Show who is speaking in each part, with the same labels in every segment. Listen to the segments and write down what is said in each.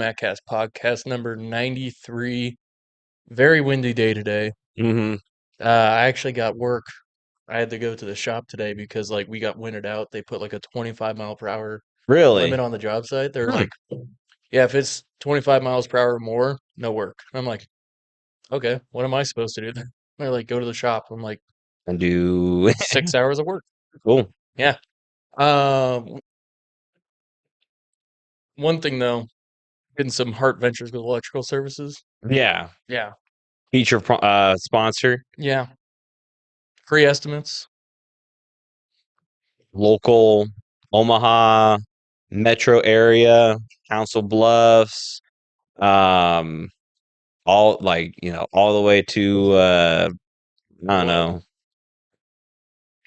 Speaker 1: MattCast podcast number 93. Very windy day today.
Speaker 2: Hmm.
Speaker 1: I actually got work. I had to go to the shop today because we got wintered out. They put like a 25 mile per hour limit
Speaker 2: Really?
Speaker 1: on the job site. They're
Speaker 2: Hmm.
Speaker 1: like, yeah, if it's 25 miles per hour or more, no work. I'm like, okay, what am I supposed to do then? They're like, go to the shop. I'm like,
Speaker 2: And do
Speaker 1: 6 hours of work.
Speaker 2: cool.
Speaker 1: Yeah. Um, One thing though, getting some Hart Ventures with electrical services.
Speaker 2: Yeah.
Speaker 1: Yeah.
Speaker 2: Feature sponsor,
Speaker 1: Yeah. Free estimates.
Speaker 2: local Omaha metro area, Council Bluffs, um, all the way to I don't
Speaker 1: What?
Speaker 2: know.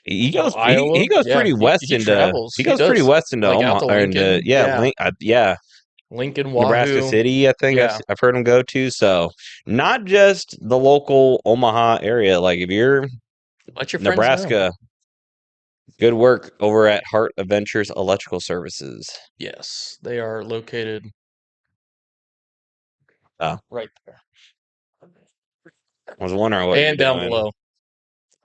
Speaker 2: He
Speaker 1: Oh,
Speaker 2: goes he
Speaker 1: Iowa?
Speaker 2: goes
Speaker 1: Yeah,
Speaker 2: pretty west
Speaker 1: he
Speaker 2: into
Speaker 1: travels.
Speaker 2: he
Speaker 1: He
Speaker 2: goes pretty
Speaker 1: does.
Speaker 2: west into
Speaker 1: Like out
Speaker 2: Omaha
Speaker 1: to
Speaker 2: or into
Speaker 1: Lincoln. Yeah.
Speaker 2: Yeah,
Speaker 1: Lincoln,
Speaker 2: Nebraska
Speaker 1: Wahoo.
Speaker 2: City, I think
Speaker 1: Yeah.
Speaker 2: I've heard him go to. So not just the local Omaha area. Like if you're
Speaker 1: Let your friends know.
Speaker 2: Nebraska, good work over at Hart Adventures Electrical Services.
Speaker 1: Yes, they are located
Speaker 2: I
Speaker 1: right there.
Speaker 2: was wondering what you're
Speaker 1: And down
Speaker 2: doing.
Speaker 1: below.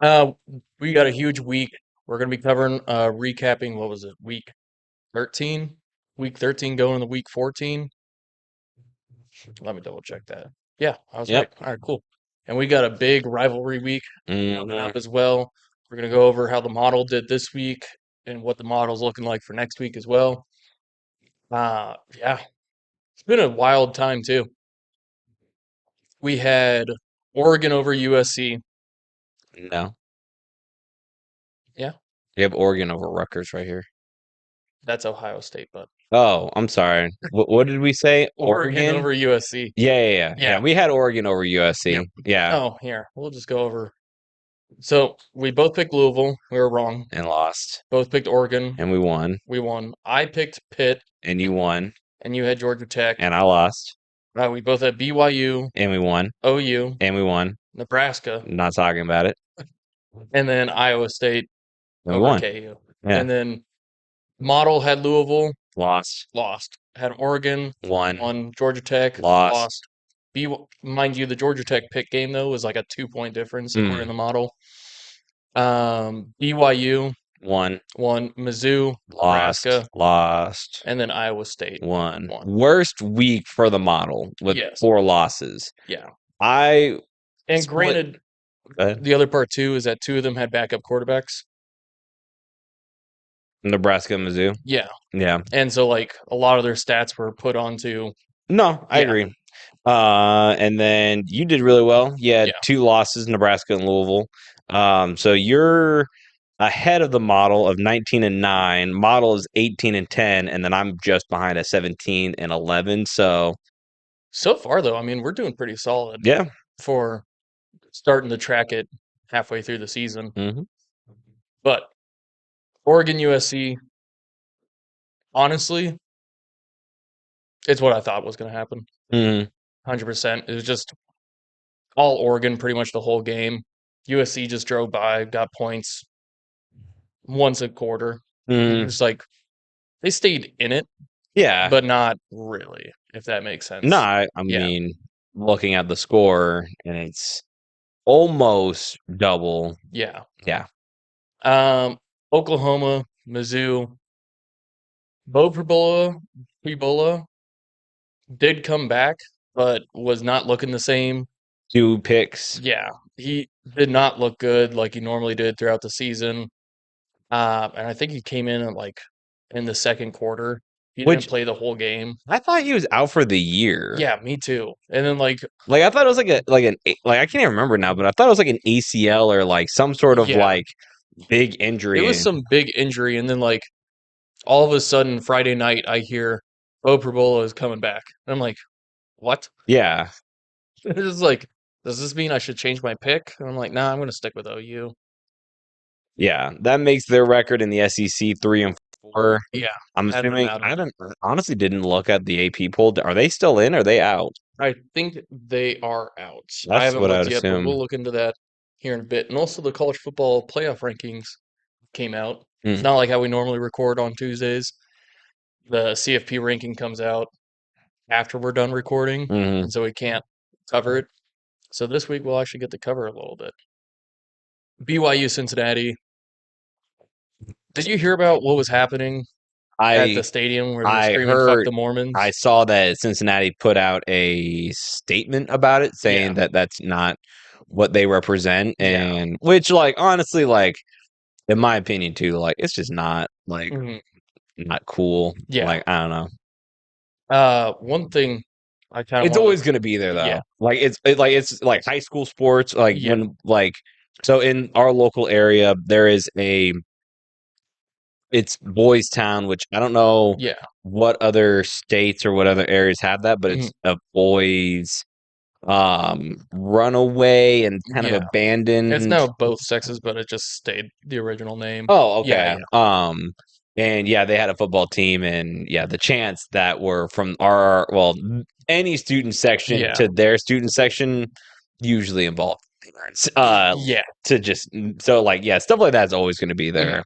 Speaker 1: Uh we got a huge week. We're gonna be covering recapping what was it, week 13? Week 13 going into week 14. Let me double check that. Yeah, I was right.
Speaker 2: Yep.
Speaker 1: All right, cool. And we got a big rivalry week coming
Speaker 2: Hmm.
Speaker 1: up as well. We're gonna go over how the model did this week and what the model's looking like for next week as well. Yeah, it's been a wild time too. We had Oregon over USC.
Speaker 2: No,
Speaker 1: Yeah,
Speaker 2: you have Oregon over Rutgers right here.
Speaker 1: that's Ohio State, but
Speaker 2: Oh, I'm sorry. What did we say?
Speaker 1: Oregon
Speaker 2: Oregon?
Speaker 1: over USC.
Speaker 2: Yeah.
Speaker 1: Yeah.
Speaker 2: We had Oregon over
Speaker 1: Yep.
Speaker 2: USC. Yeah,
Speaker 1: Oh, here, we'll just go over. So we both picked Louisville. We were wrong.
Speaker 2: and lost,
Speaker 1: Both picked Oregon.
Speaker 2: and we won,
Speaker 1: We won. I picked Pitt,
Speaker 2: and you won,
Speaker 1: and you had Georgia Tech.
Speaker 2: and I lost,
Speaker 1: We both had BYU,
Speaker 2: and we won,
Speaker 1: OU,
Speaker 2: and we won.
Speaker 1: Nebraska,
Speaker 2: Not talking about it,
Speaker 1: and then Iowa State
Speaker 2: and we
Speaker 1: over
Speaker 2: won.
Speaker 1: KU.
Speaker 2: Yeah,
Speaker 1: And then Model had Louisville,
Speaker 2: lost,
Speaker 1: lost. Had Oregon,
Speaker 2: won,
Speaker 1: won. Georgia Tech,
Speaker 2: lost.
Speaker 1: lost. Mind you, the Georgia Tech pick game though was like a 2 point difference according
Speaker 2: Mm,
Speaker 1: to the model. BYU
Speaker 2: won,
Speaker 1: won. Mizzou,
Speaker 2: lost,
Speaker 1: Nebraska,
Speaker 2: lost.
Speaker 1: and then Iowa State
Speaker 2: One.
Speaker 1: won.
Speaker 2: Worst week for the model with
Speaker 1: Yes,
Speaker 2: 4 losses.
Speaker 1: yeah.
Speaker 2: I
Speaker 1: And
Speaker 2: split.
Speaker 1: granted,
Speaker 2: uh,
Speaker 1: the other part too is that two of them had backup quarterbacks.
Speaker 2: Nebraska, Mizzou.
Speaker 1: Yeah,
Speaker 2: Yeah.
Speaker 1: and so a lot of their stats were put onto.
Speaker 2: No, I
Speaker 1: Yeah,
Speaker 2: agree. And then you did really well. You had
Speaker 1: yeah.
Speaker 2: 2 losses, Nebraska and Louisville. So you're ahead of the model of 19-9. Model is 18-10, and then I'm just behind at 17-11. So
Speaker 1: So far though, I mean, we're doing pretty solid
Speaker 2: yeah.
Speaker 1: for starting to track it halfway through the season.
Speaker 2: Hmm.
Speaker 1: But Oregon USC, honestly, it's what I thought was going to happen.
Speaker 2: Hmm.
Speaker 1: 100%. It was just all Oregon pretty much the whole game. USC just drove by, got points once a quarter.
Speaker 2: Hmm.
Speaker 1: Just like they stayed in it,
Speaker 2: Yeah.
Speaker 1: but not really, if that makes
Speaker 2: No,
Speaker 1: sense.
Speaker 2: I
Speaker 1: Yeah.
Speaker 2: mean, looking at the score, and it's almost double.
Speaker 1: Yeah.
Speaker 2: Yeah.
Speaker 1: Oklahoma, Mizzou, Bo Pribula did come back, but was not looking the same.
Speaker 2: 2 picks.
Speaker 1: Yeah, he did not look good like he normally did throughout the season. And I think he came in in the second quarter. He didn't
Speaker 2: Which
Speaker 1: play the whole game.
Speaker 2: I thought he was out for the year.
Speaker 1: Yeah, me too. And then
Speaker 2: Like I thought it was like I can't even remember now, but I thought it was like an ACL or like some sort of
Speaker 1: yeah,
Speaker 2: like big
Speaker 1: it was
Speaker 2: injury.
Speaker 1: some big injury, and then all of a sudden Friday night I hear Bo Pribula is coming back. And I'm like, what?
Speaker 2: Yeah.
Speaker 1: It's just like, does this mean I should change my pick? And I'm like, nah, I'm gonna stick with OU.
Speaker 2: Yeah. That makes their record in the SEC 3-4.
Speaker 1: Yeah,
Speaker 2: I'm
Speaker 1: had them
Speaker 2: assuming
Speaker 1: out.
Speaker 2: I haven't honestly didn't look at the AP poll. Are they still in or are they out?
Speaker 1: I think they are out. I
Speaker 2: That's
Speaker 1: haven't
Speaker 2: what I'd
Speaker 1: looked yet, but
Speaker 2: assume.
Speaker 1: we'll look into that here in a bit. And also, the college football playoff rankings came out. It's
Speaker 2: Mm.
Speaker 1: not like how we normally record on Tuesdays. The CFP ranking comes out after we're done recording,
Speaker 2: Hmm.
Speaker 1: and so we can't cover it. So this week we'll actually get to cover a little bit. BYU Cincinnati. Did you hear about what was happening at
Speaker 2: I
Speaker 1: the stadium where they're
Speaker 2: I
Speaker 1: screaming "fuck
Speaker 2: heard
Speaker 1: the
Speaker 2: I
Speaker 1: Mormons"?
Speaker 2: saw that Cincinnati put out a statement about it
Speaker 1: Yeah,
Speaker 2: saying that that's not what they represent,
Speaker 1: yeah,
Speaker 2: and which like honestly like in my opinion too like it's just not like
Speaker 1: mhm,
Speaker 2: not cool.
Speaker 1: yeah.
Speaker 2: Like I don't know.
Speaker 1: One thing I kind of
Speaker 2: It's
Speaker 1: want
Speaker 2: always
Speaker 1: to,
Speaker 2: going to be there
Speaker 1: yeah,
Speaker 2: though. Like it's like high school sports like
Speaker 1: yeah,
Speaker 2: when like so in our local area there is a it's Boys Town, which I don't know
Speaker 1: yeah,
Speaker 2: what other states or what other areas have that, but
Speaker 1: mhm,
Speaker 2: it's a boys runaway and kind of
Speaker 1: yeah. It's
Speaker 2: abandoned.
Speaker 1: now both sexes, but it just stayed the original name.
Speaker 2: Oh,
Speaker 1: Yeah,
Speaker 2: okay.
Speaker 1: yeah,
Speaker 2: And yeah, they had a football team, and yeah, the chants that were from our well, any student section
Speaker 1: yeah,
Speaker 2: to their student section usually involved parents.
Speaker 1: yeah.
Speaker 2: To just so like yeah, stuff like that's always going to be
Speaker 1: Mhm.
Speaker 2: there,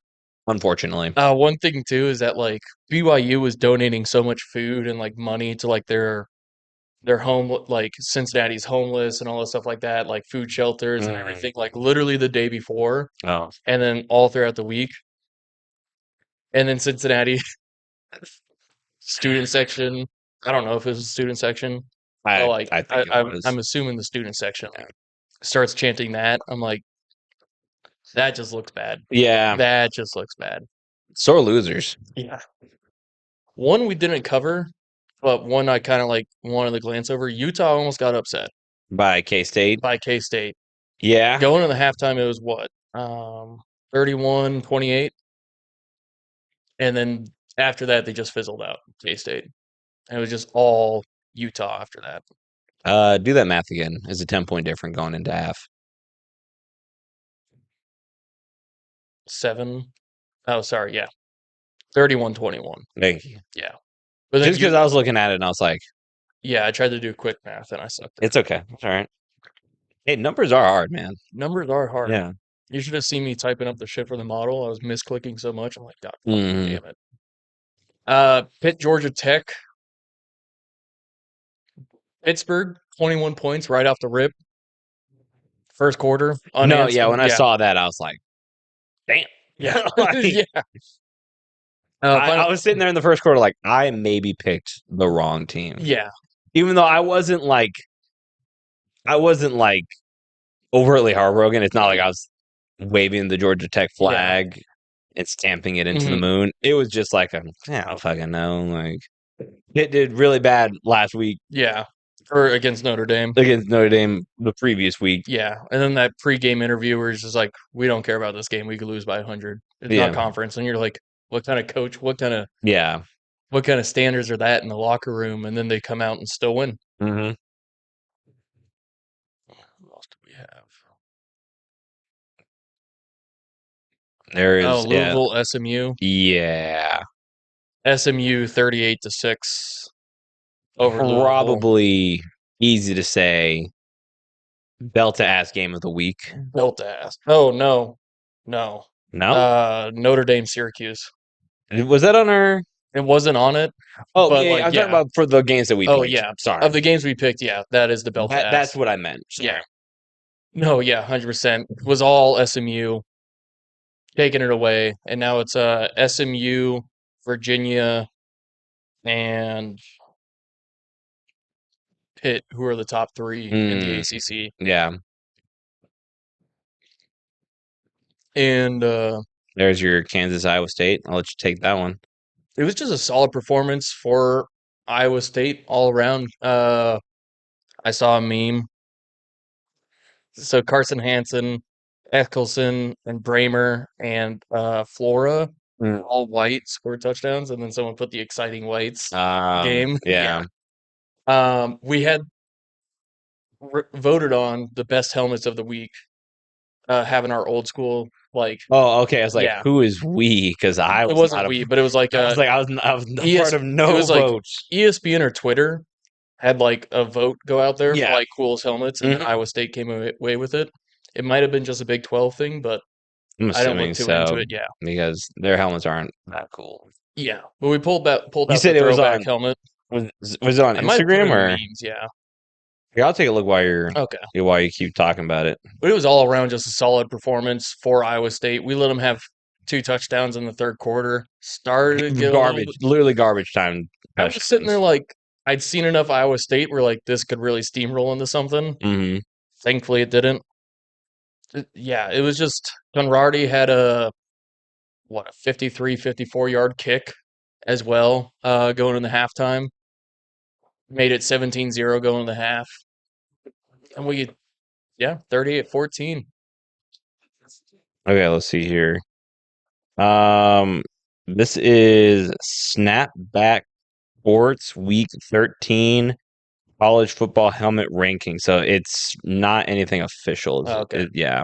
Speaker 2: unfortunately.
Speaker 1: One thing too is that like BYU was donating so much food and like money to like their home, like Cincinnati's homeless and all this stuff like that, like food shelters and
Speaker 2: Mm.
Speaker 1: everything, like literally the day before,
Speaker 2: Oh,
Speaker 1: and then all throughout the week. And then Cincinnati student section. I don't know if it was a student section, but like
Speaker 2: I think it was.
Speaker 1: I'm assuming the student section starts chanting that. I'm like, that just looks bad.
Speaker 2: Yeah,
Speaker 1: That just looks bad.
Speaker 2: sore losers
Speaker 1: Yeah. One we didn't cover, but one I kind of like wanted to glance over. Utah almost got upset
Speaker 2: by K State.
Speaker 1: by K State.
Speaker 2: Yeah,
Speaker 1: Going in the halftime, it was what? 31-28. And then after that, they just fizzled out, K State. And it was just all Utah after that.
Speaker 2: do that math again. Is a 10 point difference going into half?
Speaker 1: 7. Oh, sorry. Yeah. 31-21.
Speaker 2: Thank you.
Speaker 1: Yeah. But then
Speaker 2: Just because
Speaker 1: you,
Speaker 2: I was looking at it and I was like,
Speaker 1: yeah, I tried to do quick math and I sucked at
Speaker 2: it's
Speaker 1: it.
Speaker 2: okay. It's all right. Hey, numbers are hard, man.
Speaker 1: Numbers are hard.
Speaker 2: Yeah.
Speaker 1: You should have seen me typing up the shit for the model. I was misclicking so much. I'm like, God fucking
Speaker 2: Hmm.
Speaker 1: damn it. Pitt, Georgia Tech, Pittsburgh, 21 points right off the rip. First quarter,
Speaker 2: No, yeah.
Speaker 1: unanswered.
Speaker 2: When I
Speaker 1: Yeah,
Speaker 2: saw that, I was like, damn.
Speaker 1: yeah,
Speaker 2: Like,
Speaker 1: yeah.
Speaker 2: I
Speaker 1: Final,
Speaker 2: was sitting there in the first quarter, like, I maybe picked the wrong team.
Speaker 1: yeah,
Speaker 2: Even though I wasn't like overtly heartbroken. It's not like I was waving the Georgia Tech
Speaker 1: yeah,
Speaker 2: flag and stamping it into the
Speaker 1: hmm
Speaker 2: moon. It was just like, yeah, I don't fucking know. Like, it did really bad last week
Speaker 1: yeah. Or against Notre Dame.
Speaker 2: against Notre Dame the previous week.
Speaker 1: Yeah, and then that pregame interview where it's just like, we don't care about this game. We could lose by 100. It's not
Speaker 2: Yeah.
Speaker 1: conference, and you're like, what kind of coach?
Speaker 2: Yeah.
Speaker 1: What kind of standards are that in the locker room? And then they come out and still win.
Speaker 2: Hmm.
Speaker 1: Who else do we have?
Speaker 2: There
Speaker 1: Oh,
Speaker 2: is, yeah.
Speaker 1: Louisville, SMU.
Speaker 2: Yeah.
Speaker 1: SMU 38-6 over Louisville.
Speaker 2: Probably easy to say belt ass game of the week.
Speaker 1: Built ass. Oh no, no.
Speaker 2: No?
Speaker 1: Notre Dame, Syracuse.
Speaker 2: Was that on our.
Speaker 1: It wasn't on it,
Speaker 2: Oh,
Speaker 1: but
Speaker 2: yeah, yeah,
Speaker 1: like,
Speaker 2: I'm talking
Speaker 1: yeah.
Speaker 2: about for the games that we
Speaker 1: Oh
Speaker 2: picked.
Speaker 1: yeah.
Speaker 2: Sorry.
Speaker 1: Of the games we picked, yeah, that is the belt
Speaker 2: That's
Speaker 1: ass.
Speaker 2: what I meant.
Speaker 1: Yeah.
Speaker 2: Sorry.
Speaker 1: No, yeah, 100%. Was all SMU taking it away, and now it's SMU, Virginia, and Pitt, who are the top three in the
Speaker 2: Mm,
Speaker 1: ACC.
Speaker 2: yeah.
Speaker 1: And
Speaker 2: There's your Kansas Iowa State. I'll let you take that one.
Speaker 1: it was just a solid performance for Iowa State all around. I saw a meme. So Carson Hansen, Eckelson, and Bramer and Flora,
Speaker 2: Mm.
Speaker 1: all white, scored touchdowns, and then someone put the exciting whites game. Yeah.
Speaker 2: Yeah.
Speaker 1: We had voted on the best helmets of the week, having our old school, like,
Speaker 2: Oh, okay. I was like,
Speaker 1: yeah,
Speaker 2: who is we? Because I
Speaker 1: it
Speaker 2: was not
Speaker 1: wasn't
Speaker 2: a.
Speaker 1: we, but it was like
Speaker 2: I was a part
Speaker 1: ES.
Speaker 2: of
Speaker 1: It
Speaker 2: no
Speaker 1: was like
Speaker 2: votes.
Speaker 1: ESPN or Twitter had like a vote go out there for
Speaker 2: Yeah.
Speaker 1: like coolest helmets, and then
Speaker 2: Mhm.
Speaker 1: Iowa State came away with it. It might have been just a Big 12 thing, but
Speaker 2: I'm
Speaker 1: I don't look
Speaker 2: assuming
Speaker 1: too into
Speaker 2: so
Speaker 1: it. Yeah,
Speaker 2: because their helmets aren't that cool.
Speaker 1: yeah. But we pulled
Speaker 2: You
Speaker 1: out the
Speaker 2: said it was
Speaker 1: throwback
Speaker 2: on.
Speaker 1: helmet.
Speaker 2: Was it on
Speaker 1: I might have put it
Speaker 2: Instagram
Speaker 1: in the
Speaker 2: or?
Speaker 1: memes, yeah.
Speaker 2: Here, I'll take a look
Speaker 1: Okay.
Speaker 2: while you keep talking about it.
Speaker 1: But it was all around just a solid performance for Iowa State. We let them have 2 touchdowns in the third quarter. Started to get a little bit.
Speaker 2: Garbage, literally garbage time
Speaker 1: I was just sitting there
Speaker 2: touchdowns.
Speaker 1: like, I'd seen enough Iowa State where like this could really steamroll into something.
Speaker 2: Mm-hmm.
Speaker 1: Thankfully, it didn't. Yeah, it was just Conradi had a 53, 54 yard kick as well going in the halftime. Made it 17-0 going in the half. And we, yeah, 38-14.
Speaker 2: Okay, let's see here. Um, this is Snapback Sports Week 13 college football helmet ranking. So it's not anything official.
Speaker 1: Okay.
Speaker 2: Yeah.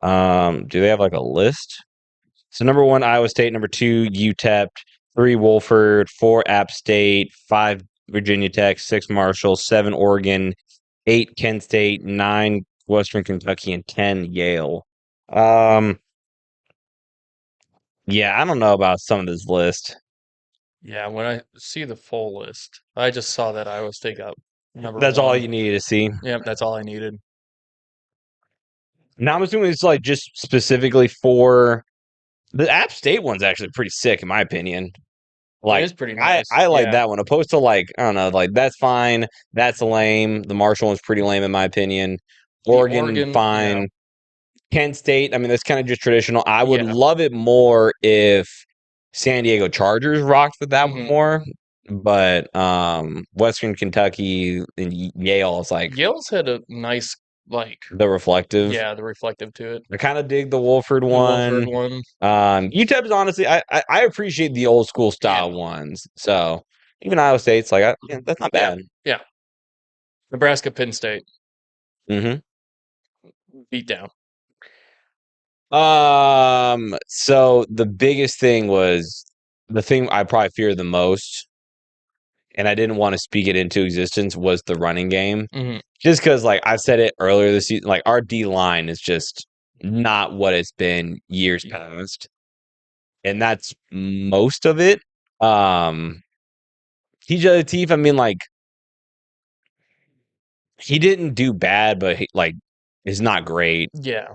Speaker 2: Do they have like a list? So number 1, Iowa State. Number 2, UTEP. 3, Wolford. 4, App State. 5, Virginia Tech. 6, Marshall. 7, Oregon. 8, Kent State. 9, Western Kentucky, and 10, Yale. Yeah, I don't know about some of this list.
Speaker 1: Yeah, when I see the full list, I just saw that Iowa State got number
Speaker 2: That's all
Speaker 1: one.
Speaker 2: you need to see.
Speaker 1: Yep, that's all I needed.
Speaker 2: Now I'm assuming it's like just specifically for the App State one's actually pretty sick in my opinion.
Speaker 1: It
Speaker 2: Like
Speaker 1: is pretty
Speaker 2: I
Speaker 1: nice.
Speaker 2: I like
Speaker 1: Yeah.
Speaker 2: that one opposed to like I don't know like that's fine. That's lame. The Marshall one's pretty lame in my opinion.
Speaker 1: The
Speaker 2: Oregon
Speaker 1: Oregon, yeah.
Speaker 2: fine. Kent State, I mean that's kind of just traditional. I would
Speaker 1: Yeah.
Speaker 2: love it more if San Diego Chargers rocked with that one
Speaker 1: hmm
Speaker 2: more. But Western Kentucky and Yale is like
Speaker 1: Yale's had a nice, like,
Speaker 2: the reflective.
Speaker 1: yeah, the reflective to it.
Speaker 2: I kind of dig the Wolford
Speaker 1: The Wilford
Speaker 2: one.
Speaker 1: one.
Speaker 2: UTEP's honestly, I appreciate the old school
Speaker 1: Yeah.
Speaker 2: style ones. So even Iowa State's like, yeah, that's not
Speaker 1: Yeah.
Speaker 2: bad.
Speaker 1: Yeah. Nebraska, Penn State,
Speaker 2: hmm
Speaker 1: beat down.
Speaker 2: So the biggest thing was the thing I probably feared the most, and I didn't want to speak it into existence was the running game.
Speaker 1: hmm
Speaker 2: Just because, like I said it earlier this season, like our D line is just not what it's been years past, and that's most of it. Um, TJ Latif, I mean, like he didn't do bad, but he, like is not great.
Speaker 1: Yeah.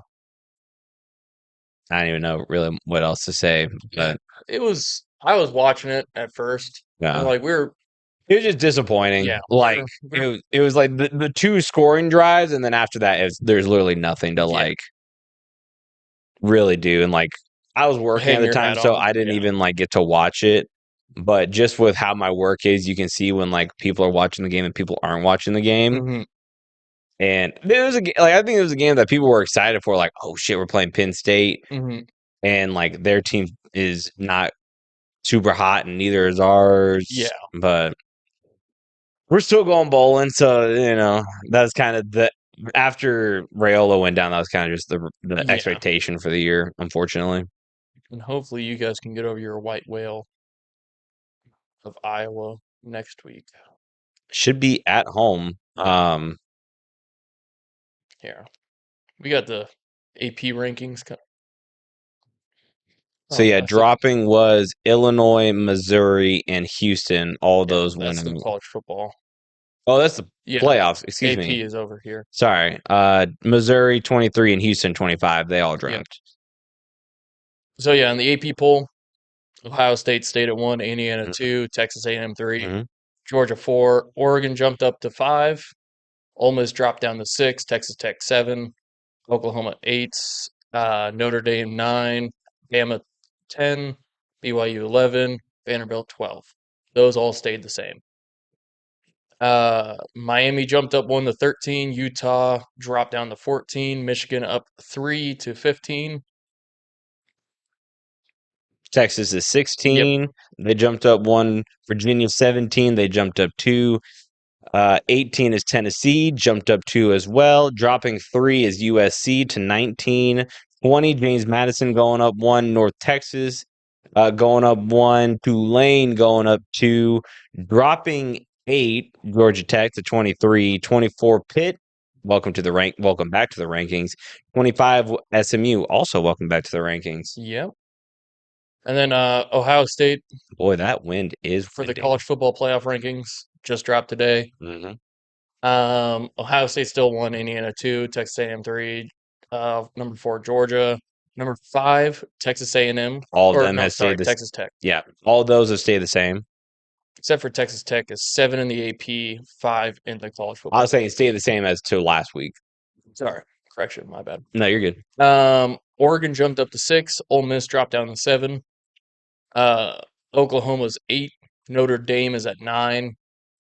Speaker 2: I don't even know really what else to say,
Speaker 1: Yeah.
Speaker 2: but
Speaker 1: I was watching it at first. And
Speaker 2: yeah,
Speaker 1: like, we were,
Speaker 2: it was just disappointing.
Speaker 1: yeah,
Speaker 2: Like it was like the 2 scoring drives, and then after that, there's literally nothing to
Speaker 1: yeah,
Speaker 2: like really do. And like I was working at
Speaker 1: hang
Speaker 2: the
Speaker 1: your
Speaker 2: time,
Speaker 1: hat
Speaker 2: so
Speaker 1: on.
Speaker 2: I didn't
Speaker 1: Yeah.
Speaker 2: even like get to watch it. But just with how my work is, you can see when like people are watching the game and people aren't watching the game.
Speaker 1: hmm
Speaker 2: And there was like I think it was a game that people were excited for, like, oh shit, we're playing Penn State,
Speaker 1: hmm
Speaker 2: and like their team is not super hot, and neither is ours.
Speaker 1: Yeah.
Speaker 2: But we're still going bowling, so that's kind of the after Rayola went down, that was kind of just the
Speaker 1: Yeah.
Speaker 2: expectation for the year, unfortunately.
Speaker 1: And hopefully you guys can get over your white whale of Iowa next week.
Speaker 2: Should be at home.
Speaker 1: Here. We got the AP rankings.
Speaker 2: So
Speaker 1: Oh,
Speaker 2: yeah,
Speaker 1: I sent it.
Speaker 2: dropping was Illinois, Missouri, and Houston. All
Speaker 1: Yeah,
Speaker 2: those
Speaker 1: that's the
Speaker 2: winning.
Speaker 1: college football.
Speaker 2: Oh, that's the
Speaker 1: Yeah.
Speaker 2: playoffs. Excuse
Speaker 1: AP
Speaker 2: me.
Speaker 1: is over here.
Speaker 2: Sorry. Missouri 23 and Houston 25. They all
Speaker 1: Yep.
Speaker 2: dropped.
Speaker 1: So yeah, in the AP poll, Ohio State stayed at 1, Indiana 2, Texas A&M 3,
Speaker 2: Mm-hmm.
Speaker 1: Georgia 4, Oregon jumped up to 5, Ole Miss dropped down to 6, Texas Tech 7, Oklahoma 8, Notre Dame 9, Bama 10, BYU 11, Vanderbilt 12. Those all stayed the same. Miami jumped up 1 to 13, Utah dropped down to 14, Michigan up 3 to 15.
Speaker 2: Texas is
Speaker 1: Yep.
Speaker 2: 16. They jumped up 1. Virginia 17. They jumped up 2. 18 is Tennessee, jumped up 2 as well. Dropping 3 is USC to 19. 20, James Madison going up 1. North Texas going up 1. Tulane going up 2. Dropping 8, Georgia Tech to 23. 24, Pitt. Welcome back to the rankings. 25, SMU. Also welcome back to the rankings.
Speaker 1: Yep. And then Ohio State
Speaker 2: Boy, that wind is
Speaker 1: for the
Speaker 2: windy.
Speaker 1: college football playoff rankings just dropped today.
Speaker 2: Hmm.
Speaker 1: Ohio State still won, Indiana 2, Texas A&M 3, number 4 Georgia, number 5 Texas A&M,
Speaker 2: All of
Speaker 1: or
Speaker 2: them
Speaker 1: no,
Speaker 2: has stayed
Speaker 1: sorry,
Speaker 2: this.
Speaker 1: Texas Tech.
Speaker 2: Yeah, all those have stayed the same.
Speaker 1: Except for Texas Tech is 7 in the AP, 5 in the college
Speaker 2: I
Speaker 1: football
Speaker 2: was saying
Speaker 1: playoff
Speaker 2: stayed the
Speaker 1: rankings.
Speaker 2: same as to last week.
Speaker 1: Sorry, correction, my bad.
Speaker 2: No, you're good.
Speaker 1: Oregon jumped up to 6, Ole Miss dropped down to 7. Uh, Oklahoma's 8, Notre Dame is at 9,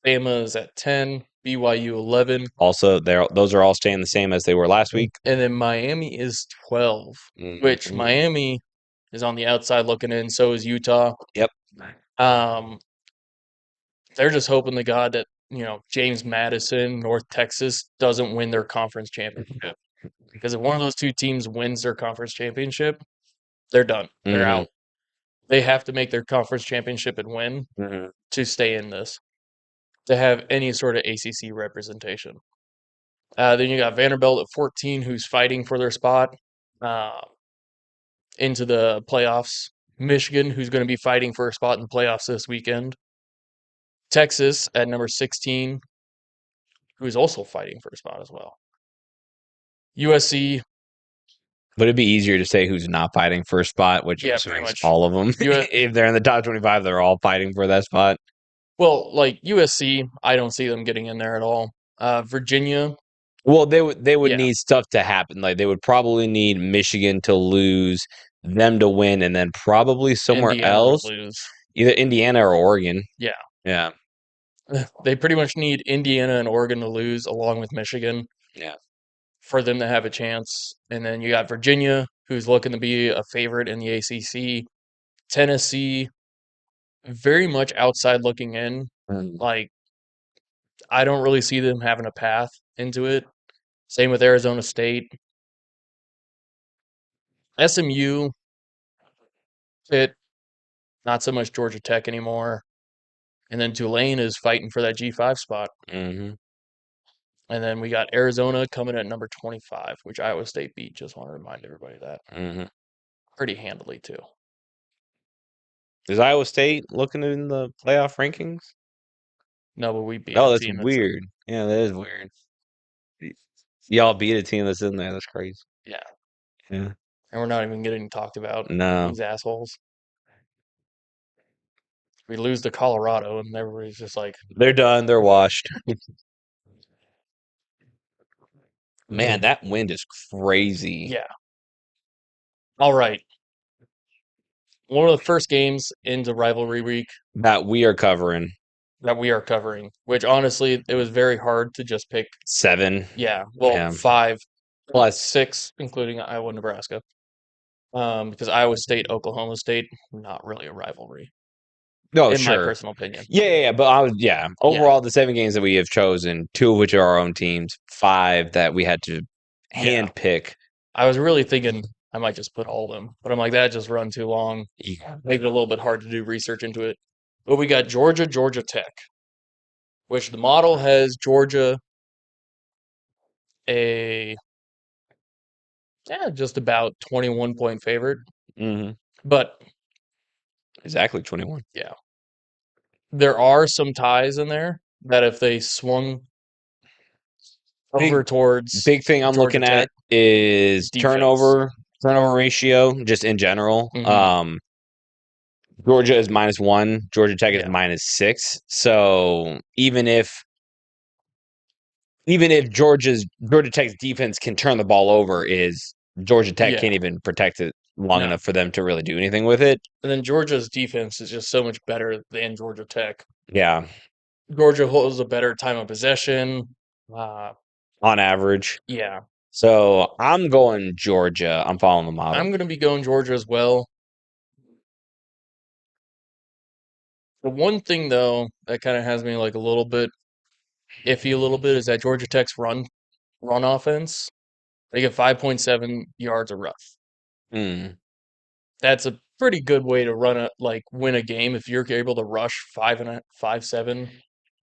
Speaker 1: Bama is at 10, BYU 11,
Speaker 2: Also, those are all staying the same as they were last week.
Speaker 1: and then Miami is 12, which
Speaker 2: Mhm.
Speaker 1: Miami is on the outside looking in. So is Utah.
Speaker 2: Yep.
Speaker 1: Um, they're just hoping to God that James Madison, North Texas, doesn't win their conference championship. Because if one of those two teams wins their conference championship, they're done. They're
Speaker 2: Hmm.
Speaker 1: out. They have to make their conference championship and win
Speaker 2: Hmm.
Speaker 1: to stay in this, to have any sort of ACC representation. Then you got Vanderbilt at 14, who's fighting for their spot uh, into the playoffs. Michigan, who's going to be fighting for a spot in the playoffs this weekend. Texas at number 16, who is also fighting for a spot as well. USC,
Speaker 2: Would it be easier to say who's not fighting for a spot, which I'm
Speaker 1: yeah,
Speaker 2: assuming
Speaker 1: pretty
Speaker 2: is
Speaker 1: much.
Speaker 2: all of them? If they're in the top 25, they're all fighting for that spot.
Speaker 1: Well, like USC, I don't see them getting in there at all. Virginia,
Speaker 2: Well, they would
Speaker 1: yeah,
Speaker 2: need stuff to happen. Like they would probably need Michigan to lose, them to win, and then probably somewhere
Speaker 1: Indiana to
Speaker 2: else,
Speaker 1: lose.
Speaker 2: either Indiana or Oregon.
Speaker 1: Yeah,
Speaker 2: Yeah,
Speaker 1: they pretty much need Indiana and Oregon to lose along with Michigan
Speaker 2: yeah.
Speaker 1: for them to have a chance. And then you got Virginia, who's looking to be a favorite in the ACC. Tennessee, very much outside looking in.
Speaker 2: Mm.
Speaker 1: Like, I don't really see them having a path into it. Same with Arizona State. SMU, Pitt, not so much Georgia Tech anymore. And then Tulane is fighting for that G5 spot.
Speaker 2: Hmm.
Speaker 1: And then we got Arizona coming at number 25, which Iowa State beat. Just want to remind everybody of that.
Speaker 2: Hmm.
Speaker 1: Pretty handily, too.
Speaker 2: Is Iowa State looking in the playoff rankings?
Speaker 1: No, but we beat a
Speaker 2: Oh, that's
Speaker 1: team that's
Speaker 2: weird. Yeah, that is weird. Y'all beat a team that's in there. That's crazy.
Speaker 1: yeah.
Speaker 2: Yeah.
Speaker 1: And we're not even getting talked about
Speaker 2: No,
Speaker 1: these assholes. We lose to Colorado, and everybody's just like,
Speaker 2: they're done. They're washed. Man, that wind is crazy.
Speaker 1: yeah. All right. One of the first games into rivalry week
Speaker 2: That we are covering
Speaker 1: that we are covering, which honestly, it was very hard to just pick.
Speaker 2: 7.
Speaker 1: Yeah. Well,
Speaker 2: Yeah.
Speaker 1: 5,
Speaker 2: Plus,
Speaker 1: 6, including Iowa, Nebraska. Because Iowa State, Oklahoma State, not really a rivalry,
Speaker 2: no,
Speaker 1: in my
Speaker 2: sure.
Speaker 1: personal opinion.
Speaker 2: Yeah. But yeah.
Speaker 1: Yeah.
Speaker 2: Overall, the 7 games that we have chosen, 2 of which are our own teams, 5 that we had to
Speaker 1: Yeah.
Speaker 2: hand pick.
Speaker 1: I was really thinking I might just put all of them, but I'm like, that just run too long.
Speaker 2: Yeah.
Speaker 1: Make it a little bit hard to do research into it. But we got Georgia, Georgia Tech, which the model has Georgia a just about 21-point favorite.
Speaker 2: Hmm.
Speaker 1: But
Speaker 2: Exactly 21.
Speaker 1: yeah, there are some ties in there that if they swung over
Speaker 2: Big
Speaker 1: towards
Speaker 2: big thing I'm
Speaker 1: Georgia
Speaker 2: looking
Speaker 1: Tech
Speaker 2: at is
Speaker 1: defense.
Speaker 2: turnover ratio just in general.
Speaker 1: Hmm.
Speaker 2: Georgia is -1, Georgia Tech is
Speaker 1: Yeah,
Speaker 2: -6. So even if Georgia Tech's defense can turn the ball over, is Georgia Tech
Speaker 1: yeah,
Speaker 2: can't even protect it long
Speaker 1: no.
Speaker 2: enough for them to really do anything with it.
Speaker 1: And then Georgia's defense is just so much better than Georgia Tech.
Speaker 2: Yeah,
Speaker 1: Georgia holds a better time of possession. Uh,
Speaker 2: on average.
Speaker 1: yeah,
Speaker 2: So I'm going Georgia. I'm following the model.
Speaker 1: I'm going to be going Georgia as well. The one thing though that kind of has me like a little bit iffy, a little bit, is that Georgia Tech's run offense. They get 5.7 yards a rush.
Speaker 2: Hmm.
Speaker 1: That's a pretty good way to win a game if you're able to rush 5.7.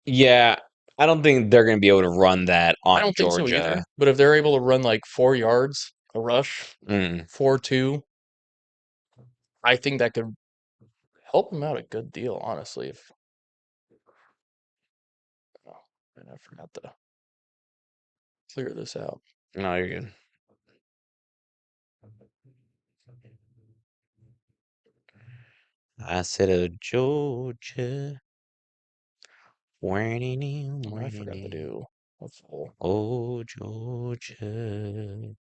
Speaker 2: Yeah, I don't think they're going to be able to run that
Speaker 1: I
Speaker 2: on
Speaker 1: don't think so either.
Speaker 2: Georgia.
Speaker 1: But if they're able to run like 4 yards a rush,
Speaker 2: Mm.
Speaker 1: 4.2, I think that could help them out a good deal, honestly. If oh, and I forgot to clear this out.
Speaker 2: No, you're good. I said, Georgia.
Speaker 1: And I forgot to do a full.
Speaker 2: Oh, Georgia.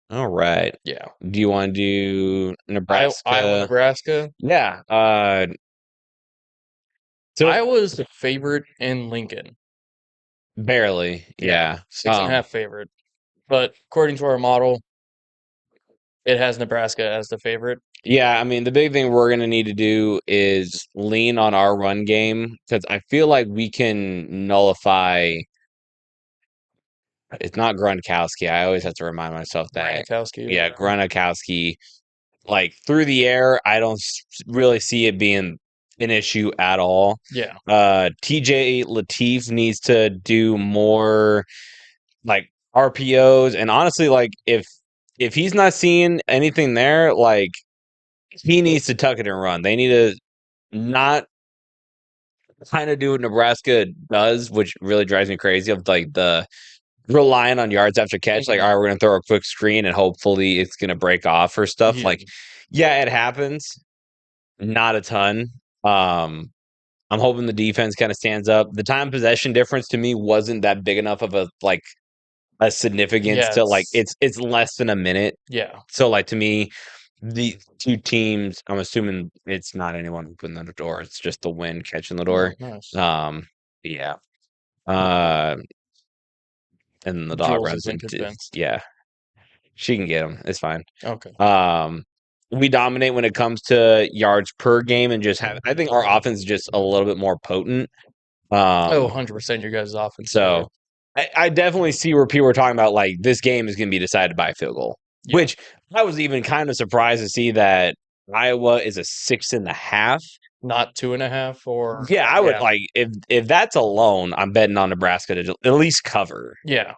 Speaker 2: All right.
Speaker 1: Yeah.
Speaker 2: Do you want to do
Speaker 1: Iowa,
Speaker 2: Nebraska?
Speaker 1: Nebraska.
Speaker 2: Yeah. So
Speaker 1: Iowa's the favorite in Lincoln.
Speaker 2: barely.
Speaker 1: Yeah.
Speaker 2: Yeah.
Speaker 1: 6.5 favorite. But according to our model, it has Nebraska as the favorite.
Speaker 2: Yeah, I mean, the big thing we're gonna need to do is lean on our run game because I feel like we can nullify. It's not Gronkowski. I always have to remind myself that.
Speaker 1: Granikowski or
Speaker 2: Yeah,
Speaker 1: whatever.
Speaker 2: Gronkowski. Like through the air, I don't really see it being an issue at all.
Speaker 1: Yeah.
Speaker 2: TJ Latif needs to do more like RPOs, and honestly, like if he's not seeing anything there, like he needs to tuck it and run. They need to not kind of do what Nebraska does, which really drives me crazy of like the relying on yards after catch. Like, all right, we're gonna throw a quick screen and hopefully it's gonna break off or stuff.
Speaker 1: Yeah.
Speaker 2: Like, yeah, it happens. Not a ton. Um, I'm hoping the defense kind of stands up. The time possession difference to me wasn't that big enough of a significance
Speaker 1: Yeah.
Speaker 2: to like it's less than a minute.
Speaker 1: Yeah.
Speaker 2: So like to me, the two teams, I'm assuming it's not anyone opening the door. It's just the wind catching the door.
Speaker 1: Oh, nice.
Speaker 2: Um, yeah. Uh, and the dog
Speaker 1: Jules is
Speaker 2: runs into
Speaker 1: unconvinced.
Speaker 2: yeah. She can get him. It's fine.
Speaker 1: Okay.
Speaker 2: Um, we dominate when it comes to yards per game and just have. I think our offense is just a little bit more potent.
Speaker 1: Oh,
Speaker 2: Um,
Speaker 1: 100% your guys' offense is better.
Speaker 2: so I definitely see where people are talking about like this game is going to be decided by a field goal,
Speaker 1: Yeah.
Speaker 2: which I was even kind of surprised to see that Iowa is a 6.5.
Speaker 1: Not 2.5 or
Speaker 2: Yeah, I would
Speaker 1: yeah.
Speaker 2: like if that's alone, I'm betting on Nebraska to at least cover
Speaker 1: Yeah.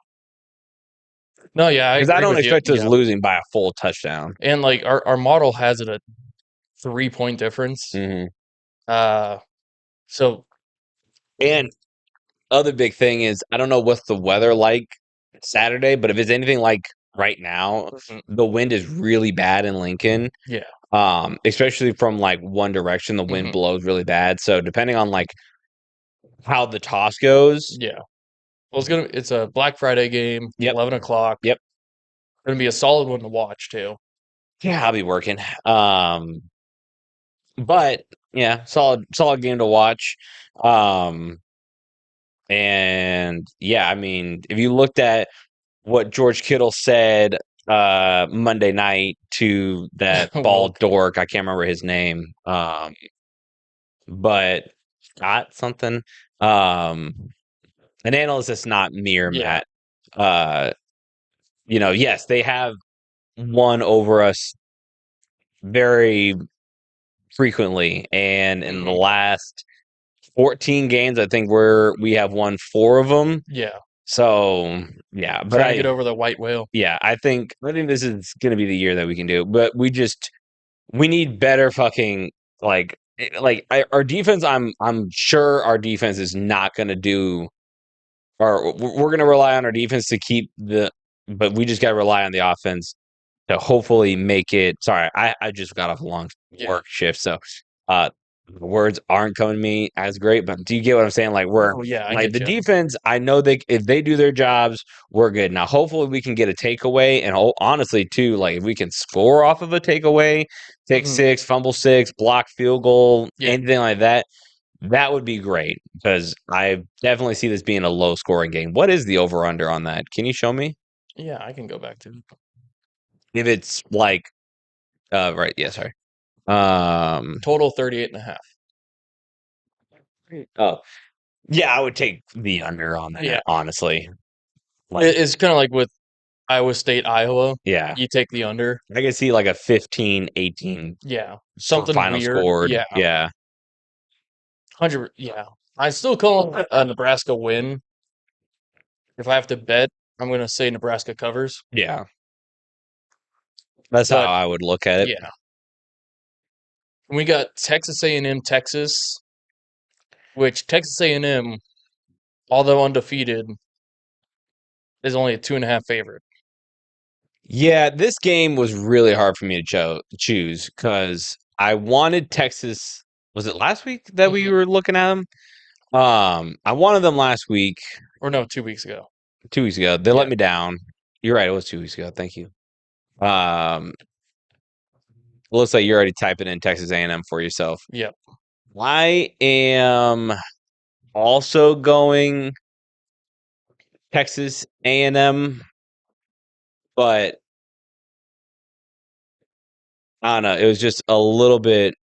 Speaker 1: No, yeah, I
Speaker 2: because I
Speaker 1: agree
Speaker 2: don't
Speaker 1: with you.
Speaker 2: expect us
Speaker 1: Yeah.
Speaker 2: losing by a full touchdown.
Speaker 1: And like our model has it a 3-point difference.
Speaker 2: Hmm
Speaker 1: Uh so
Speaker 2: And other big thing is I don't know what's the weather like Saturday, but if it's anything like right now,
Speaker 1: mhm,
Speaker 2: the wind is really bad in Lincoln.
Speaker 1: yeah.
Speaker 2: Especially from like one direction, the wind
Speaker 1: hmm
Speaker 2: blows really bad. So depending on like how the toss goes,
Speaker 1: Yeah. Well, it's a Black Friday game,
Speaker 2: yep,
Speaker 1: 11 o'clock.
Speaker 2: yep,
Speaker 1: Gonna be a solid one to watch too.
Speaker 2: yeah, I'll be working. But yeah, solid game to watch. Um, and yeah, I mean, if you looked at what George Kittle said Monday night to that bald
Speaker 1: Wilk.
Speaker 2: dork, I can't remember his name. But Scott something. Um, an analyst that's not mere
Speaker 1: Yeah.
Speaker 2: Matt. Uh, yes, they have won over us very frequently, and in the
Speaker 1: hmm
Speaker 2: last 14 games, I think we have won 4 of them.
Speaker 1: Yeah.
Speaker 2: So yeah, but
Speaker 1: Trying to get over the white whale.
Speaker 2: I think this is gonna be the year that we can do it. But we need better fucking our defense. I'm sure our defense is not gonna do, or we're gonna rely on our defense to keep but we just gotta rely on the offense to hopefully make it. Sorry, I just got off a long
Speaker 1: Yeah.
Speaker 2: work shift, so uh words aren't coming to me as great. But do you get what I'm saying? Like we're
Speaker 1: Oh yeah, I
Speaker 2: like
Speaker 1: get
Speaker 2: the
Speaker 1: you.
Speaker 2: defense. I know they if they do their jobs, we're good. Now, hopefully, we can get a takeaway, and honestly, too, like if we can score off of a takeaway, take
Speaker 1: hmm
Speaker 2: 6, fumble 6, block field goal,
Speaker 1: Yeah.
Speaker 2: anything like that. That would be great because I definitely see this being a low scoring game. What is the over under on that? Can you show me?
Speaker 1: Yeah, I can go back to it.
Speaker 2: If it's like right, yeah, sorry. Um
Speaker 1: Total 38.5.
Speaker 2: oh yeah, I would take the under on
Speaker 1: Yeah.
Speaker 2: that, honestly. Like,
Speaker 1: It's kind of like with Iowa State, Iowa.
Speaker 2: yeah.
Speaker 1: You take the under.
Speaker 2: I can see like a 15-18
Speaker 1: Yeah.
Speaker 2: for
Speaker 1: Something
Speaker 2: final
Speaker 1: weird.
Speaker 2: scored.
Speaker 1: Yeah.
Speaker 2: Yeah.
Speaker 1: 100. Yeah. I still call it a Nebraska win. If I have to bet, I'm going to say Nebraska covers.
Speaker 2: Yeah. That's how
Speaker 1: But
Speaker 2: I would look at it.
Speaker 1: yeah, and we got Texas A&M, Texas, which Texas A&M, although undefeated, is only a 2.5 favorite.
Speaker 2: Yeah, this game was really hard for me to choose because I wanted Texas. Was it last week that we
Speaker 1: Mhm.
Speaker 2: were looking at them? I wanted them last week,
Speaker 1: Or no, 2 weeks ago.
Speaker 2: 2 weeks ago. They let
Speaker 1: Yeah,
Speaker 2: me down. You're right. It was 2 weeks ago. Thank you. Um, looks like you're already typing in Texas A&M for yourself.
Speaker 1: yeah,
Speaker 2: I am also going Texas A&M, but I don't know. It was just a little bit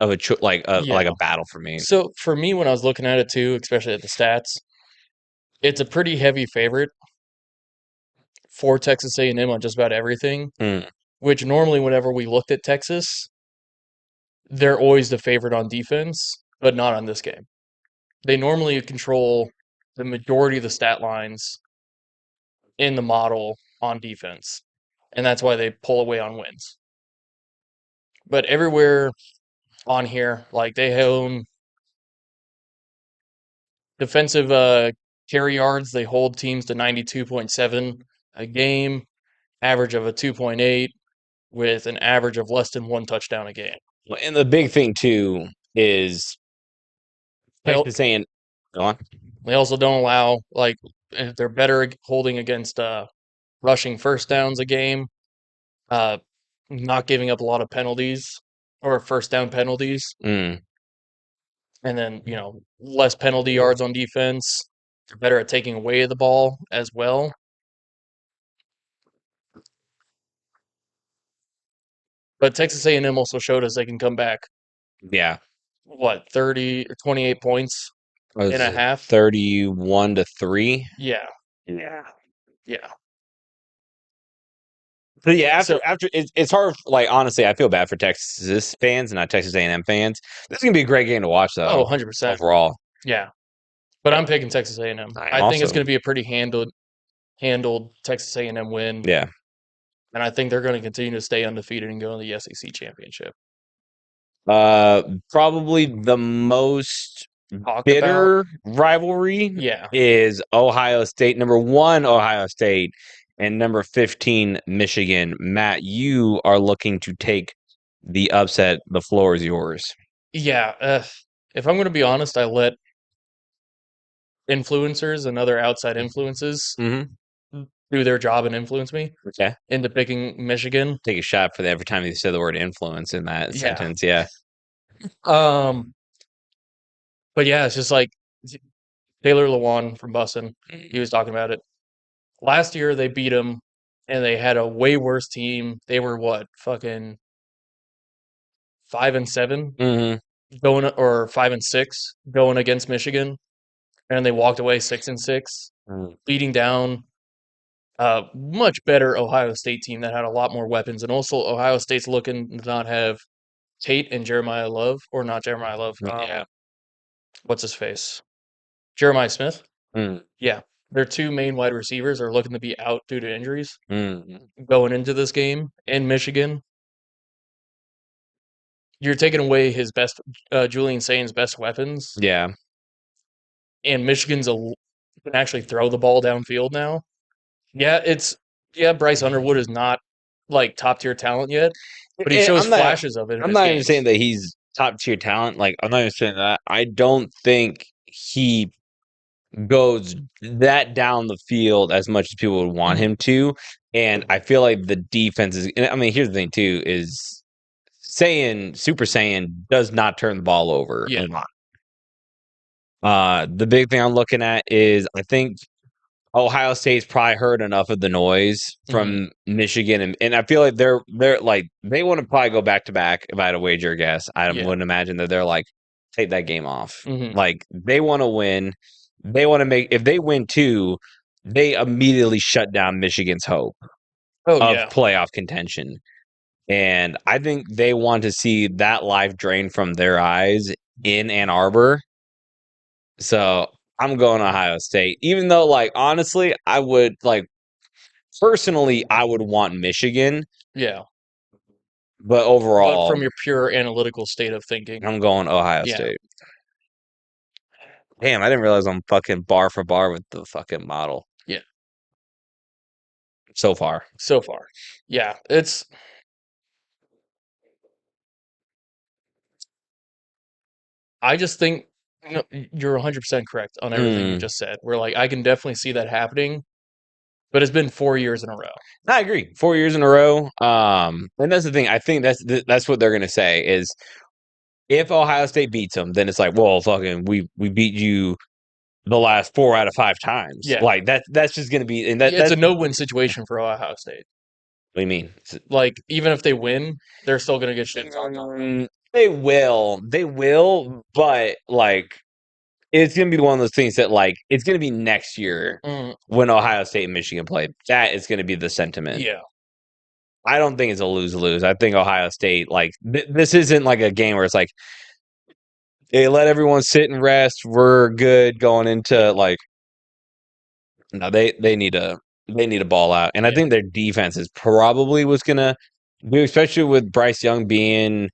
Speaker 2: of like a
Speaker 1: yeah.
Speaker 2: battle for me.
Speaker 1: So for me, when I was looking at it too, especially at the stats, it's a pretty heavy favorite for Texas A&M on just about everything.
Speaker 2: Mm,
Speaker 1: Which normally, whenever we looked at Texas, they're always the favorite on defense, but not on this game. They normally control the majority of the stat lines in the model on defense, and that's why they pull away on wins. But everywhere on here, like they own defensive carry yards, they hold teams to 92.7 a game, average of a 2.8, with an average of less than one touchdown a game.
Speaker 2: and the big thing too is
Speaker 1: They,
Speaker 2: Texas A&M. Go on.
Speaker 1: they also don't allow, like, they're better holding against rushing first downs a game, uh, not giving up a lot of penalties or first down penalties,
Speaker 2: Mm,
Speaker 1: and then less penalty yards on defense. They're better at taking away the ball as well. But Texas A&M also showed us they can come back.
Speaker 2: yeah.
Speaker 1: What, 30 or 28 points in
Speaker 2: Was
Speaker 1: a
Speaker 2: it
Speaker 1: half?
Speaker 2: 31-3?
Speaker 1: Yeah,
Speaker 2: Yeah.
Speaker 1: yeah.
Speaker 2: So yeah,
Speaker 1: So,
Speaker 2: after it's hard. Like honestly, I feel bad for Texas fans and not Texas A&M fans. This is gonna be a great game to watch,
Speaker 1: oh,
Speaker 2: though.
Speaker 1: 100%.
Speaker 2: Overall,
Speaker 1: Yeah. But I'm picking Texas A&M.
Speaker 2: I am
Speaker 1: I think it's
Speaker 2: also.
Speaker 1: going to be a pretty handled Texas A&M win,
Speaker 2: Yeah.
Speaker 1: and I think they're going to continue to stay undefeated and go in the SEC championship.
Speaker 2: Probably the most
Speaker 1: Talked about,
Speaker 2: bitter rivalry
Speaker 1: yeah,
Speaker 2: is Ohio State, number 1 Ohio State, and number 15 Michigan. Matt, you are looking to take the upset. The floor is yours.
Speaker 1: yeah. If I'm going to be honest, I let influencers and other outside influences
Speaker 2: Mm-hmm.
Speaker 1: do their job and influence me
Speaker 2: Okay.
Speaker 1: into picking Michigan.
Speaker 2: Take a shot for every time you say the word influence in that
Speaker 1: Yeah.
Speaker 2: sentence. Yeah.
Speaker 1: Um, but yeah, it's just like Taylor Lewan from Bussin. He was talking about it. Last year they beat him and they had a way worse team. They were what, fucking 5-7
Speaker 2: Mm-hmm.
Speaker 1: going, or 5-6 going against Michigan, and they walked away 6-6, beating down a much better Ohio State team that had a lot more weapons. And also Ohio State's looking to not have Tate and Jeremiah Love, or not Jeremiah Love.
Speaker 2: Yeah.
Speaker 1: What's his face? Jeremiah Smith.
Speaker 2: Mm,
Speaker 1: Yeah, their two main wide receivers are looking to be out due to injuries
Speaker 2: mm,
Speaker 1: going into this game in Michigan. You're taking away his best, Julian Sain's best weapons,
Speaker 2: yeah.
Speaker 1: and Michigan's can actually throw the ball downfield now. Yeah, Bryce Underwood is not like top tier talent yet, but he
Speaker 2: And
Speaker 1: shows flashes of it in
Speaker 2: I'm
Speaker 1: his
Speaker 2: not even saying
Speaker 1: games.
Speaker 2: that he's top tier talent. Like I'm not even saying that. I don't think he goes that down the field as much as people would want
Speaker 1: Mhm.
Speaker 2: him to. And I feel like the defense is. And I mean, here's the thing too: is Super Saiyan does not turn the ball over
Speaker 1: Yeah.
Speaker 2: a lot. The big thing I'm looking at is I think Ohio State's probably heard enough of the noise
Speaker 1: Mhm.
Speaker 2: from Michigan, and I feel like they're like they want to probably go back to back. If I had a wager guess, I
Speaker 1: Yeah.
Speaker 2: wouldn't imagine that they're like take that game off.
Speaker 1: Mhm.
Speaker 2: Like they want to win. They want to make if they win two, they immediately shut down Michigan's hope
Speaker 1: Oh,
Speaker 2: of
Speaker 1: yeah.
Speaker 2: playoff contention. And I think they want to see that life drained from their eyes in Ann Arbor. So I'm going Ohio State, even though, like, honestly, I would like personally, I would want Michigan,
Speaker 1: Yeah.
Speaker 2: but
Speaker 1: But
Speaker 2: overall,
Speaker 1: from your pure analytical state of thinking.
Speaker 2: I'm going Ohio
Speaker 1: Yeah.
Speaker 2: State. Damn, I didn't realize I'm fucking bar for bar with the fucking model
Speaker 1: Yeah.
Speaker 2: so far.
Speaker 1: So far. Yeah. I just think you're 100% correct on everything you
Speaker 2: Mm,
Speaker 1: just said. We're like, I can definitely see that happening, but it's been 4 years in a row.
Speaker 2: I agree. 4 years in a row. And that's the thing. I think that's what they're gonna say is if Ohio State beats them, then it's like, well, fucking, we beat you the last 4 out of 5 times.
Speaker 1: Yeah.
Speaker 2: Like that's just gonna be, and
Speaker 1: Yeah, it's
Speaker 2: that's
Speaker 1: a no-win situation for Ohio State.
Speaker 2: what do you mean?
Speaker 1: Like, even if they win, they're still going to get shit talked on.
Speaker 2: They will, but like it's gonna be one of those things that like it's gonna be next year
Speaker 1: Mm,
Speaker 2: when Ohio State and Michigan play. That is gonna be the sentiment.
Speaker 1: yeah.
Speaker 2: I don't think it's a lose-lose. I think Ohio State, like, this isn't like a game where it's like, hey, let everyone sit and rest. We're good going into like, no, they need to ball out, and I
Speaker 1: Yeah.
Speaker 2: think their defense is probably what's gonna do, especially with Bryce Young being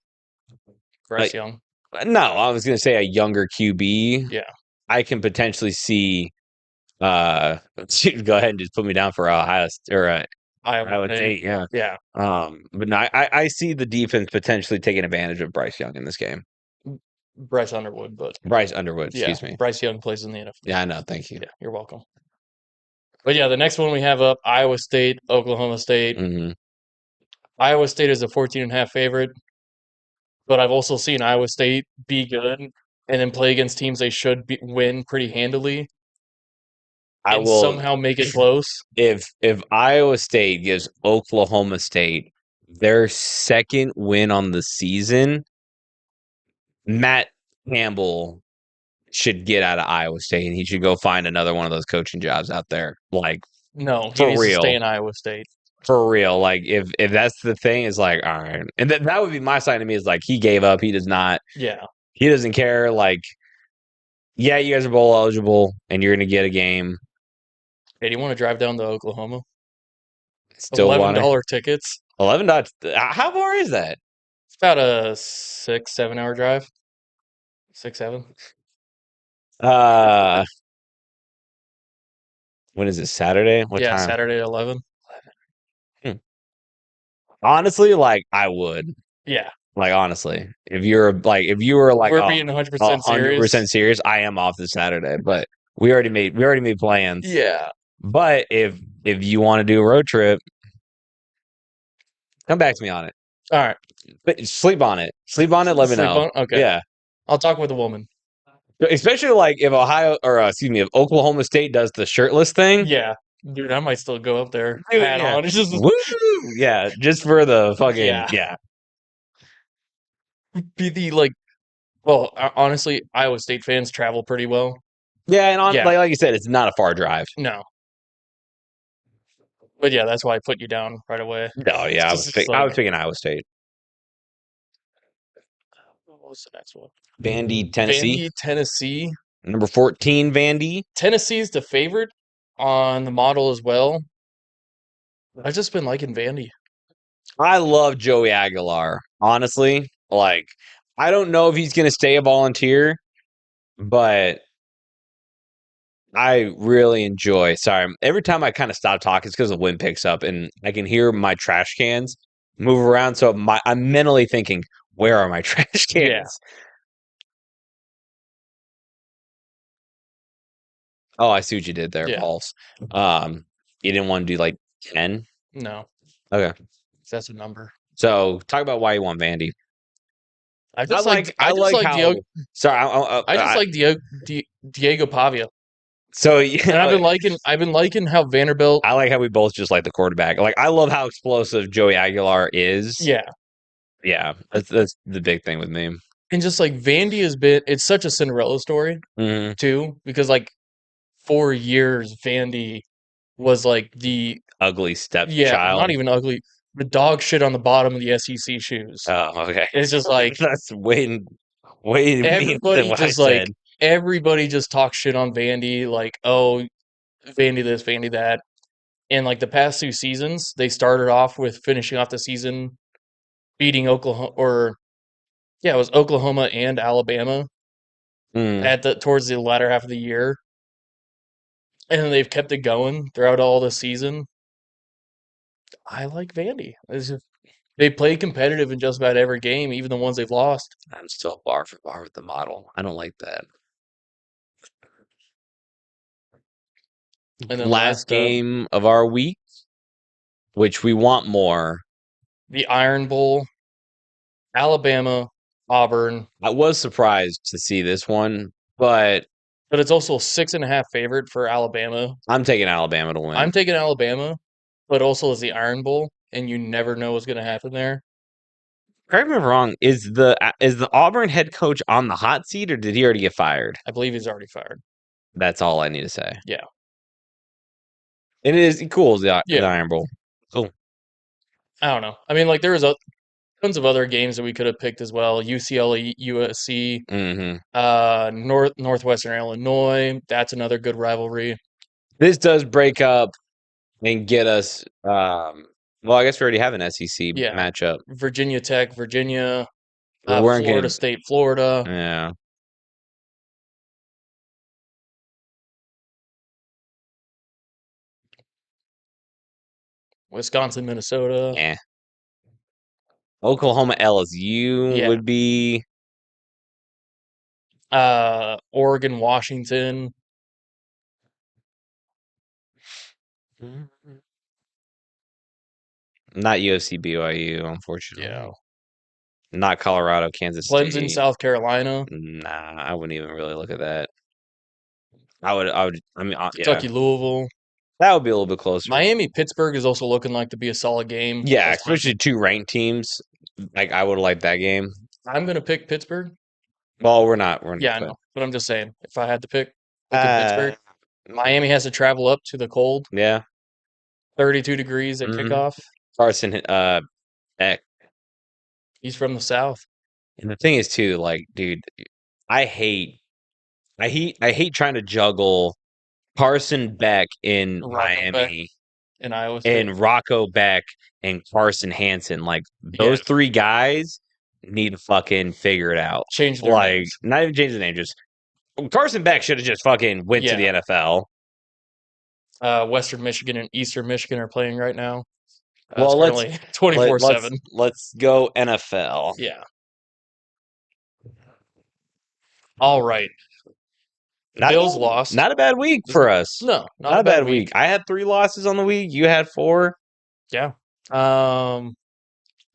Speaker 1: Bryce
Speaker 2: like,
Speaker 1: Young.
Speaker 2: no, I was gonna say a younger QB.
Speaker 1: Yeah.
Speaker 2: I can potentially see. Go ahead and just put me down for Ohio or
Speaker 1: Iowa
Speaker 2: Iowa
Speaker 1: State.
Speaker 2: State, yeah.
Speaker 1: Yeah.
Speaker 2: But no, I see the defense potentially taking advantage of Bryce Young in this game.
Speaker 1: Bryce Underwood, but
Speaker 2: Bryce Underwood,
Speaker 1: yeah,
Speaker 2: excuse me.
Speaker 1: Bryce Young plays in the NFL.
Speaker 2: Yeah, I know. Thank you.
Speaker 1: Yeah, you're welcome. But yeah, the next one we have up Iowa State, Oklahoma State.
Speaker 2: Hmm.
Speaker 1: Iowa State is a 14.5 favorite, but I've also seen Iowa State be good and then play against teams they should win pretty handily
Speaker 2: I
Speaker 1: and
Speaker 2: will
Speaker 1: somehow make it close.
Speaker 2: if Iowa State gives Oklahoma State their second win on the season, Matt Campbell should get out of Iowa State and he should go find another one of those coaching jobs out there. Like
Speaker 1: No, he
Speaker 2: for
Speaker 1: needs to stay
Speaker 2: real.
Speaker 1: in Iowa State.
Speaker 2: For real. Like if that's the thing, is like, all right. And that would be my side to me is like he gave up. He does not
Speaker 1: Yeah.
Speaker 2: he doesn't care. Like, yeah, you guys are bowl eligible and you're gonna get a game.
Speaker 1: Hey, do you want to drive down to Oklahoma?
Speaker 2: Still want to
Speaker 1: $11 tickets.
Speaker 2: 11 dots. How far is that?
Speaker 1: It's about a 6, 7 hour drive. 6, 7.
Speaker 2: Uh when is it? Saturday? What
Speaker 1: Yeah,
Speaker 2: time?
Speaker 1: Saturday at 11.
Speaker 2: Hmm. Honestly, like I would.
Speaker 1: Yeah.
Speaker 2: Like honestly, if you were like
Speaker 1: We're
Speaker 2: a
Speaker 1: being 100%
Speaker 2: hundred
Speaker 1: serious.
Speaker 2: percent serious, I am off this Saturday. But we already made plans.
Speaker 1: Yeah.
Speaker 2: But if you want to do a road trip, come back to me on it.
Speaker 1: All right.
Speaker 2: But sleep on it. Sleep on it. Let me
Speaker 1: Sleep
Speaker 2: know.
Speaker 1: on. Okay.
Speaker 2: Yeah.
Speaker 1: I'll talk with a woman.
Speaker 2: Especially like if Ohio or excuse me, if Oklahoma State does the shirtless thing.
Speaker 1: Yeah. Dude, I might still go up there.
Speaker 2: Dude,
Speaker 1: Hat
Speaker 2: yeah.
Speaker 1: on. It's just,
Speaker 2: Woo! Yeah, just for the fucking
Speaker 1: yeah.
Speaker 2: yeah.
Speaker 1: Be the, like, well, honestly, Iowa State fans travel pretty well.
Speaker 2: Yeah, and
Speaker 1: Yeah.
Speaker 2: like you said, it's not a far drive.
Speaker 1: No. But yeah, that's why I put you down right away.
Speaker 2: No,
Speaker 1: It's
Speaker 2: yeah,
Speaker 1: just
Speaker 2: I
Speaker 1: like,
Speaker 2: was picking Iowa State.
Speaker 1: what was the next one?
Speaker 2: Vandy, Tennessee.
Speaker 1: Vandy, Tennessee.
Speaker 2: Number 14, Vandy.
Speaker 1: Tennessee's the favorite on the model as well. I've just been liking Vandy.
Speaker 2: I love Joey Aguilar. Honestly, like I don't know if he's going to stay a volunteer, but I really enjoy. Sorry, every time I kind of stop talking, it's because the wind picks up and I can hear my trash cans move around. So I'm mentally thinking, where are my trash
Speaker 1: Yeah.
Speaker 2: cans? Oh, I see what you did there,
Speaker 1: Yeah.
Speaker 2: Pauls. You didn't want to do like 10.
Speaker 1: No.
Speaker 2: Okay,
Speaker 1: That's a number.
Speaker 2: so talk about why you want Vandy.
Speaker 1: I just like
Speaker 2: how.
Speaker 1: Diego.
Speaker 2: Sorry,
Speaker 1: I just like Diego Pavia,
Speaker 2: so
Speaker 1: and
Speaker 2: yeah,
Speaker 1: I've been liking how Vanderbilt.
Speaker 2: I like how we both just like the quarterback. Like I love how explosive Joey Aguilar is.
Speaker 1: Yeah,
Speaker 2: Yeah, that's the big thing with me.
Speaker 1: and just like Vandy has been. It's such a Cinderella story
Speaker 2: Hmm.
Speaker 1: too, because like 4 years Vandy was like the
Speaker 2: Ugly
Speaker 1: not
Speaker 2: stepchild.
Speaker 1: even ugly, the dog shit on the bottom of the SEC shoes.
Speaker 2: Oh, okay.
Speaker 1: It's just like
Speaker 2: That's way meaner than
Speaker 1: everybody
Speaker 2: what I
Speaker 1: just like
Speaker 2: said.
Speaker 1: everybody just talks shit on Vandy, like, oh, Vandy this, Vandy that. And like the past two seasons, they started off with finishing off the season beating Oklahoma, or yeah, it was Oklahoma and Alabama
Speaker 2: Mm.
Speaker 1: at the towards the latter half of the year, and then they've kept it going throughout all the season. I like Vandy. They play competitive in just about every game, even the ones they've lost.
Speaker 2: I'm still bar for bar with the model. I don't like that.
Speaker 1: And then
Speaker 2: Last
Speaker 1: last up,
Speaker 2: game of our week, which we want more.
Speaker 1: the Iron Bowl, Alabama, Auburn,
Speaker 2: I was surprised to see this one, but
Speaker 1: but it's also a 6.5 favorite for Alabama.
Speaker 2: I'm taking Alabama to
Speaker 1: I'm
Speaker 2: win.
Speaker 1: taking Alabama, but also as the Iron Bowl, and you never know what's going to happen there.
Speaker 2: Correct me if I'm wrong. Is the Auburn head coach on the hot seat, or did he already get fired?
Speaker 1: I believe he's already fired.
Speaker 2: That's all I need to say.
Speaker 1: Yeah,
Speaker 2: And it is cool as the
Speaker 1: yeah.
Speaker 2: Iron Bowl. Cool.
Speaker 1: I don't know. I mean, like there was tons of other games that we could have picked as well. UCLA, USC,
Speaker 2: Hmm.
Speaker 1: Northwestern Illinois. That's another good rivalry.
Speaker 2: This does break up and get us. Well, I guess we already have an SEC
Speaker 1: Yeah,
Speaker 2: matchup.
Speaker 1: Virginia Tech, Virginia,
Speaker 2: We weren't
Speaker 1: Florida
Speaker 2: getting.
Speaker 1: State, Florida,
Speaker 2: Yeah.
Speaker 1: Wisconsin, Minnesota.
Speaker 2: Eh. Oklahoma LSU
Speaker 1: Yeah,
Speaker 2: would be
Speaker 1: Oregon, Washington.
Speaker 2: not USC BYU,
Speaker 1: Yeah,
Speaker 2: unfortunately. Not Colorado, Kansas
Speaker 1: Clemson,
Speaker 2: State.
Speaker 1: South Carolina,
Speaker 2: Nah, I wouldn't even really look at that. I would. I mean, yeah,
Speaker 1: Kentucky, Louisville.
Speaker 2: that would be a little bit closer.
Speaker 1: Miami, Pittsburgh is also looking like to be a solid game.
Speaker 2: Yeah,
Speaker 1: That's my.
Speaker 2: especially two ranked teams. Like I would like that game.
Speaker 1: I'm gonna pick Pittsburgh.
Speaker 2: Well, we're not.
Speaker 1: Yeah, I
Speaker 2: But
Speaker 1: know, but I'm just saying, if I had to pick, picking
Speaker 2: uh,
Speaker 1: Pittsburgh. Miami has to travel up to the cold,
Speaker 2: yeah.
Speaker 1: 32 degrees at
Speaker 2: Hmm.
Speaker 1: kickoff.
Speaker 2: Carson Beck.
Speaker 1: He's from the South.
Speaker 2: And the thing is too, like, dude, I hate, I hate trying to juggle Carson Beck in
Speaker 1: Rocco Beck
Speaker 2: Miami
Speaker 1: in Iowa State.
Speaker 2: and Rocco Beck and Carson Hansen. Like
Speaker 1: Yeah,
Speaker 2: those three guys need to fucking figure it out.
Speaker 1: change their
Speaker 2: Like
Speaker 1: names.
Speaker 2: not even change the name, just Carson Beck should have just fucking went to the
Speaker 1: Yeah,
Speaker 2: NFL.
Speaker 1: Western Michigan and Eastern Michigan are playing right now. It's
Speaker 2: Well, let's
Speaker 1: currently
Speaker 2: let,
Speaker 1: 24/7.
Speaker 2: let's let's go NFL.
Speaker 1: Yeah. All right. The
Speaker 2: Not
Speaker 1: Bills
Speaker 2: bad.
Speaker 1: lost.
Speaker 2: Not a bad week
Speaker 1: This-
Speaker 2: for us.
Speaker 1: No, not
Speaker 2: Not
Speaker 1: a
Speaker 2: a
Speaker 1: bad
Speaker 2: bad
Speaker 1: week.
Speaker 2: week. I had 3 losses on the week. You had 4.
Speaker 1: Yeah. Um,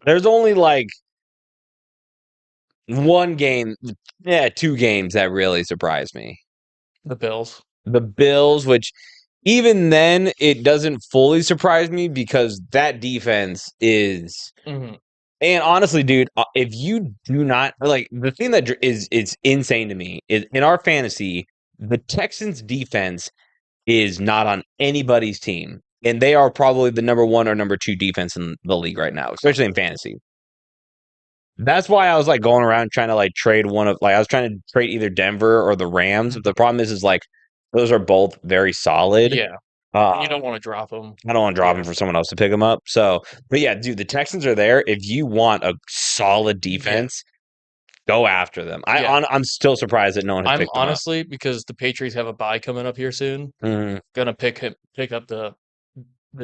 Speaker 2: There's only like one game, 2 games that really surprised me.
Speaker 1: the Bills.
Speaker 2: The Bills, which even then it doesn't fully surprise me because that defense is.
Speaker 1: Hmm.
Speaker 2: And honestly, dude, if you do not like the thing that is it's insane to me is in our fantasy, the Texans defense is not on anybody's team, and they are probably the number 1 or number 2 defense in the league right now, especially in fantasy. That's why I was like going around trying to like trade one of like I was trying to trade either Denver or the Rams. But the problem is like those are both very solid.
Speaker 1: Yeah. You
Speaker 2: Uh,
Speaker 1: don't want to drop them.
Speaker 2: I don't want to drop them
Speaker 1: Yeah.
Speaker 2: for someone else to pick them up. So, but yeah, dude, the Texans are there. If you want a solid
Speaker 1: Yeah.
Speaker 2: defense, go after them.
Speaker 1: Yeah.
Speaker 2: I'm still surprised that no one has
Speaker 1: I'm
Speaker 2: picked them up.
Speaker 1: honestly, because the Patriots have a bye coming up here soon,
Speaker 2: Mhm.
Speaker 1: gonna pick up the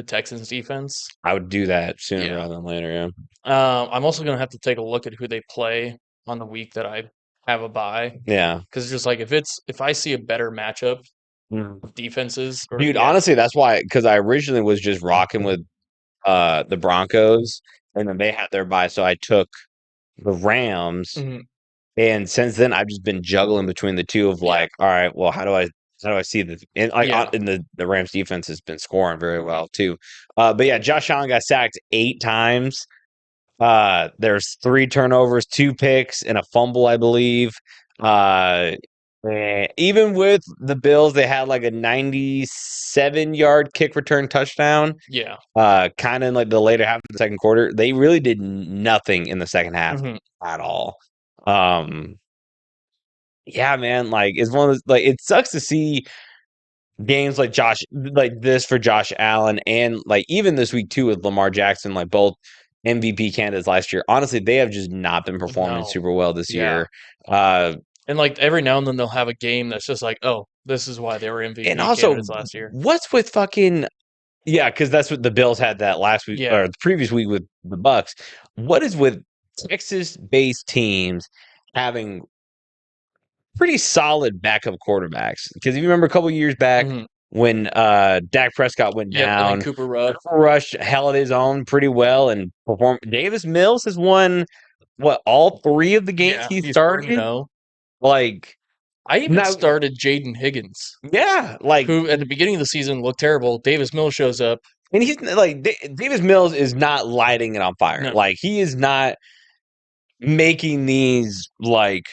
Speaker 1: Texans defense.
Speaker 2: I would do that sooner
Speaker 1: Yeah.
Speaker 2: rather than later. Yeah.
Speaker 1: I'm also gonna have to take a look at who they play on the week that I have a bye,
Speaker 2: Yeah.
Speaker 1: because just like if I see a better matchup
Speaker 2: Mhm.
Speaker 1: of defenses, or
Speaker 2: Dude,
Speaker 1: yeah,
Speaker 2: honestly, that's why because I originally was just rocking with the Broncos, and then they had their bye, so I took the Rams.
Speaker 1: mhm,
Speaker 2: And since then, I've just been juggling between the two of
Speaker 1: yeah,
Speaker 2: like, all right, well, how do I see this? And like,
Speaker 1: yeah,
Speaker 2: and the Rams defense has been scoring very well too. But yeah, Josh Allen got sacked 8 times. There's 3 turnovers, 2 picks, and a fumble, I believe. Even with the Bills, they had like a 97-yard kick return touchdown.
Speaker 1: yeah,
Speaker 2: Kind of in like the later half of the second quarter. They really did nothing in the second half
Speaker 1: mhm,
Speaker 2: at all. Yeah, man, like it's one of those like it sucks to see games like this for Josh Allen, and like even this week too with Lamar Jackson, like both MVP candidates last year. Honestly, they have just not been performing
Speaker 1: No.
Speaker 2: super well this
Speaker 1: Yeah.
Speaker 2: year. Uh,
Speaker 1: And like every now and then they'll have a game that's just like, oh, this is why they were
Speaker 2: and
Speaker 1: MVP
Speaker 2: also,
Speaker 1: candidates last year.
Speaker 2: what's with fucking yeah? Because that's what the Bills had that last week
Speaker 1: Yeah.
Speaker 2: or the previous week with the Bucks. What is with Texas-based teams having pretty solid backup quarterbacks? Because if you remember a couple years back
Speaker 1: Hmm.
Speaker 2: when Dak Prescott went
Speaker 1: Yep. And then
Speaker 2: down,
Speaker 1: Cooper Rush.
Speaker 2: Rush held his own pretty well and performed. Davis Mills has won what all three of the games
Speaker 1: Yeah.
Speaker 2: he
Speaker 1: He's 3
Speaker 2: started.
Speaker 1: 0.
Speaker 2: Like
Speaker 1: I even
Speaker 2: now,
Speaker 1: started Jaden Higgins,
Speaker 2: yeah, like
Speaker 1: who at the beginning of the season looked terrible. Davis Mills shows up.
Speaker 2: and he's like Davis Mills is not lighting it on fire.
Speaker 1: No,
Speaker 2: Like he is not making these like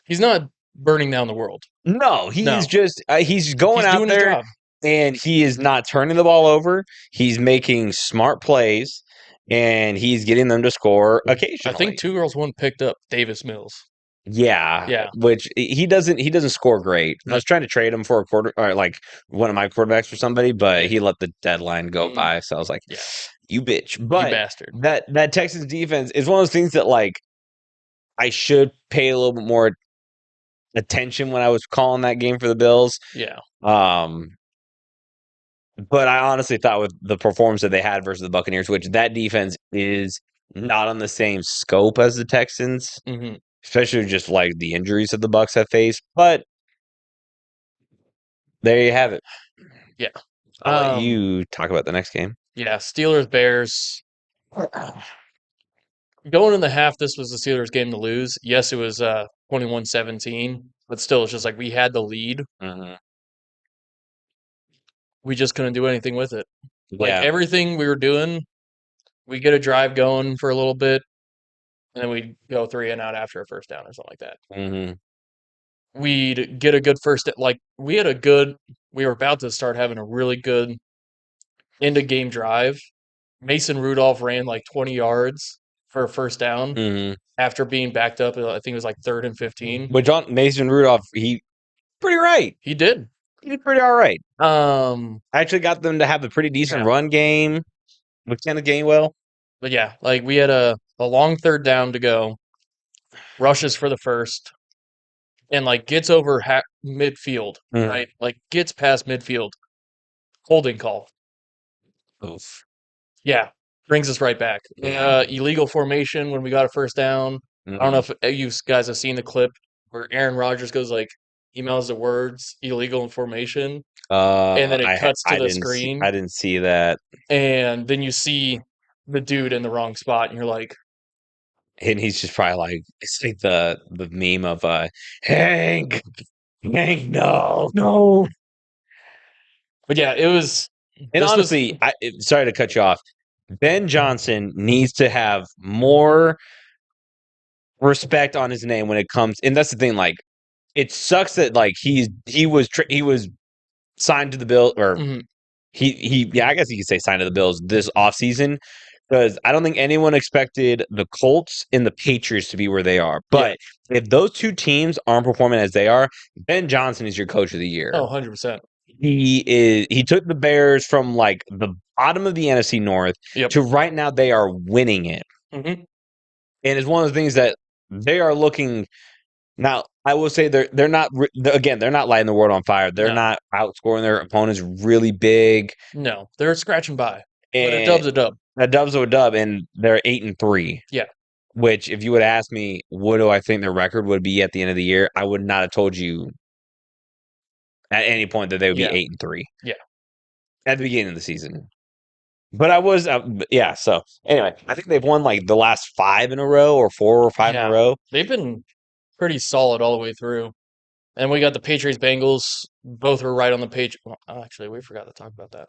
Speaker 1: he's not burning down the world.
Speaker 2: no, he's
Speaker 1: No,
Speaker 2: just he's going
Speaker 1: he's
Speaker 2: out
Speaker 1: doing his
Speaker 2: there
Speaker 1: job.
Speaker 2: and he is not turning the ball over. He's making smart plays and he's getting them to score
Speaker 1: I think
Speaker 2: occasionally.
Speaker 1: 2 girls 1 picked up Davis Mills.
Speaker 2: Yeah,
Speaker 1: Yeah.
Speaker 2: which he doesn't score great. I
Speaker 1: No.
Speaker 2: was trying to trade him for a quarter or like one of my quarterbacks for somebody, but
Speaker 1: Yeah.
Speaker 2: he let the deadline go by. So I was like,
Speaker 1: Yeah.
Speaker 2: "You bitch!"
Speaker 1: You
Speaker 2: But
Speaker 1: bastard.
Speaker 2: that Texans defense is one of those things that like I should pay a little bit more attention when I was calling that game for the Bills.
Speaker 1: Yeah.
Speaker 2: Um, but I honestly thought with the performance that they had versus the Buccaneers, which that defense is not on the same scope as the Texans,
Speaker 1: Hmm.
Speaker 2: especially just like the injuries that the Bucks have faced. But there you have it.
Speaker 1: Yeah.
Speaker 2: I'll let you talk about the next game.
Speaker 1: Yeah. Steelers Bears. Going in the half, this was the Steelers game to lose. Yes, it was 21-17, but still, it's just like we had the lead.
Speaker 2: Mhm.
Speaker 1: We just couldn't do anything with it. Like
Speaker 2: Yeah.
Speaker 1: everything we were doing, we get a drive going for a little bit, and then we'd go 3 and out after a first down or something like that.
Speaker 2: Mhm.
Speaker 1: We'd get a good first, like we had a good, we were about to start having a really good end of game drive. Mason Rudolph ran like 20 yards for a first down
Speaker 2: Mhm.
Speaker 1: after being backed up. I think it was like 3rd and 15.
Speaker 2: But John Mason Rudolph, he pretty right.
Speaker 1: He did.
Speaker 2: He did pretty all right.
Speaker 1: Um,
Speaker 2: I actually got them to have a pretty decent
Speaker 1: yeah,
Speaker 2: run game with Kenneth Gainwell.
Speaker 1: but yeah, like we had a long third down to go, rushes for the first, and like gets over midfield,
Speaker 2: Mhm.
Speaker 1: right? Like gets past midfield, holding call.
Speaker 2: Oof.
Speaker 1: Yeah, brings us right back.
Speaker 2: Yeah.
Speaker 1: Illegal formation when we got a first down. I don't know
Speaker 2: Mhm.
Speaker 1: if you guys have seen the clip where Aaron Rodgers goes like emails the words illegal formation, and then it cuts to
Speaker 2: I
Speaker 1: the
Speaker 2: didn't see
Speaker 1: screen,
Speaker 2: I didn't see that.
Speaker 1: and then you see the dude in the wrong spot, and you're like,
Speaker 2: And he's just probably like it's like the meme of Hank, Hank, no, no.
Speaker 1: but yeah, it was.
Speaker 2: And
Speaker 1: This was.
Speaker 2: honestly, sorry to cut you off. Ben Johnson needs to have more respect on his name when it comes. And that's the thing. Like, it sucks that like he was signed to the bill or
Speaker 1: Mhm,
Speaker 2: he yeah I guess you could say signed to the Bills this offseason because I don't think anyone expected the Colts and the Patriots to be where they are.
Speaker 1: yeah.
Speaker 2: But if those two teams aren't performing as they are, Ben Johnson is your coach of the year.
Speaker 1: Oh, 100%.
Speaker 2: He took the Bears from like the bottom of the NFC North
Speaker 1: Yep.
Speaker 2: to right now they are winning it.
Speaker 1: Hmm.
Speaker 2: And it's one of the things that they are looking now. I will say they're not again they're not lighting the world on fire. They're
Speaker 1: No,
Speaker 2: not outscoring their opponents really big,
Speaker 1: no, they're scratching by, but a
Speaker 2: and
Speaker 1: dub's a dub.
Speaker 2: a dub's a dub, and they're 8-3.
Speaker 1: Yeah,
Speaker 2: Which, if you would ask me, what do I think their record would be at the end of the year? I would not have told you at any point that they would be
Speaker 1: yeah,
Speaker 2: 8-3
Speaker 1: yeah,
Speaker 2: at the beginning of the season. But I was, yeah. So anyway, I think they've won like the last 5 in a row, or 4 or 5 in a
Speaker 1: yeah.
Speaker 2: row.
Speaker 1: They've been pretty solid all the way through. And we got the Patriots Bengals. Both were right on the page. Well, actually, we forgot to talk about that.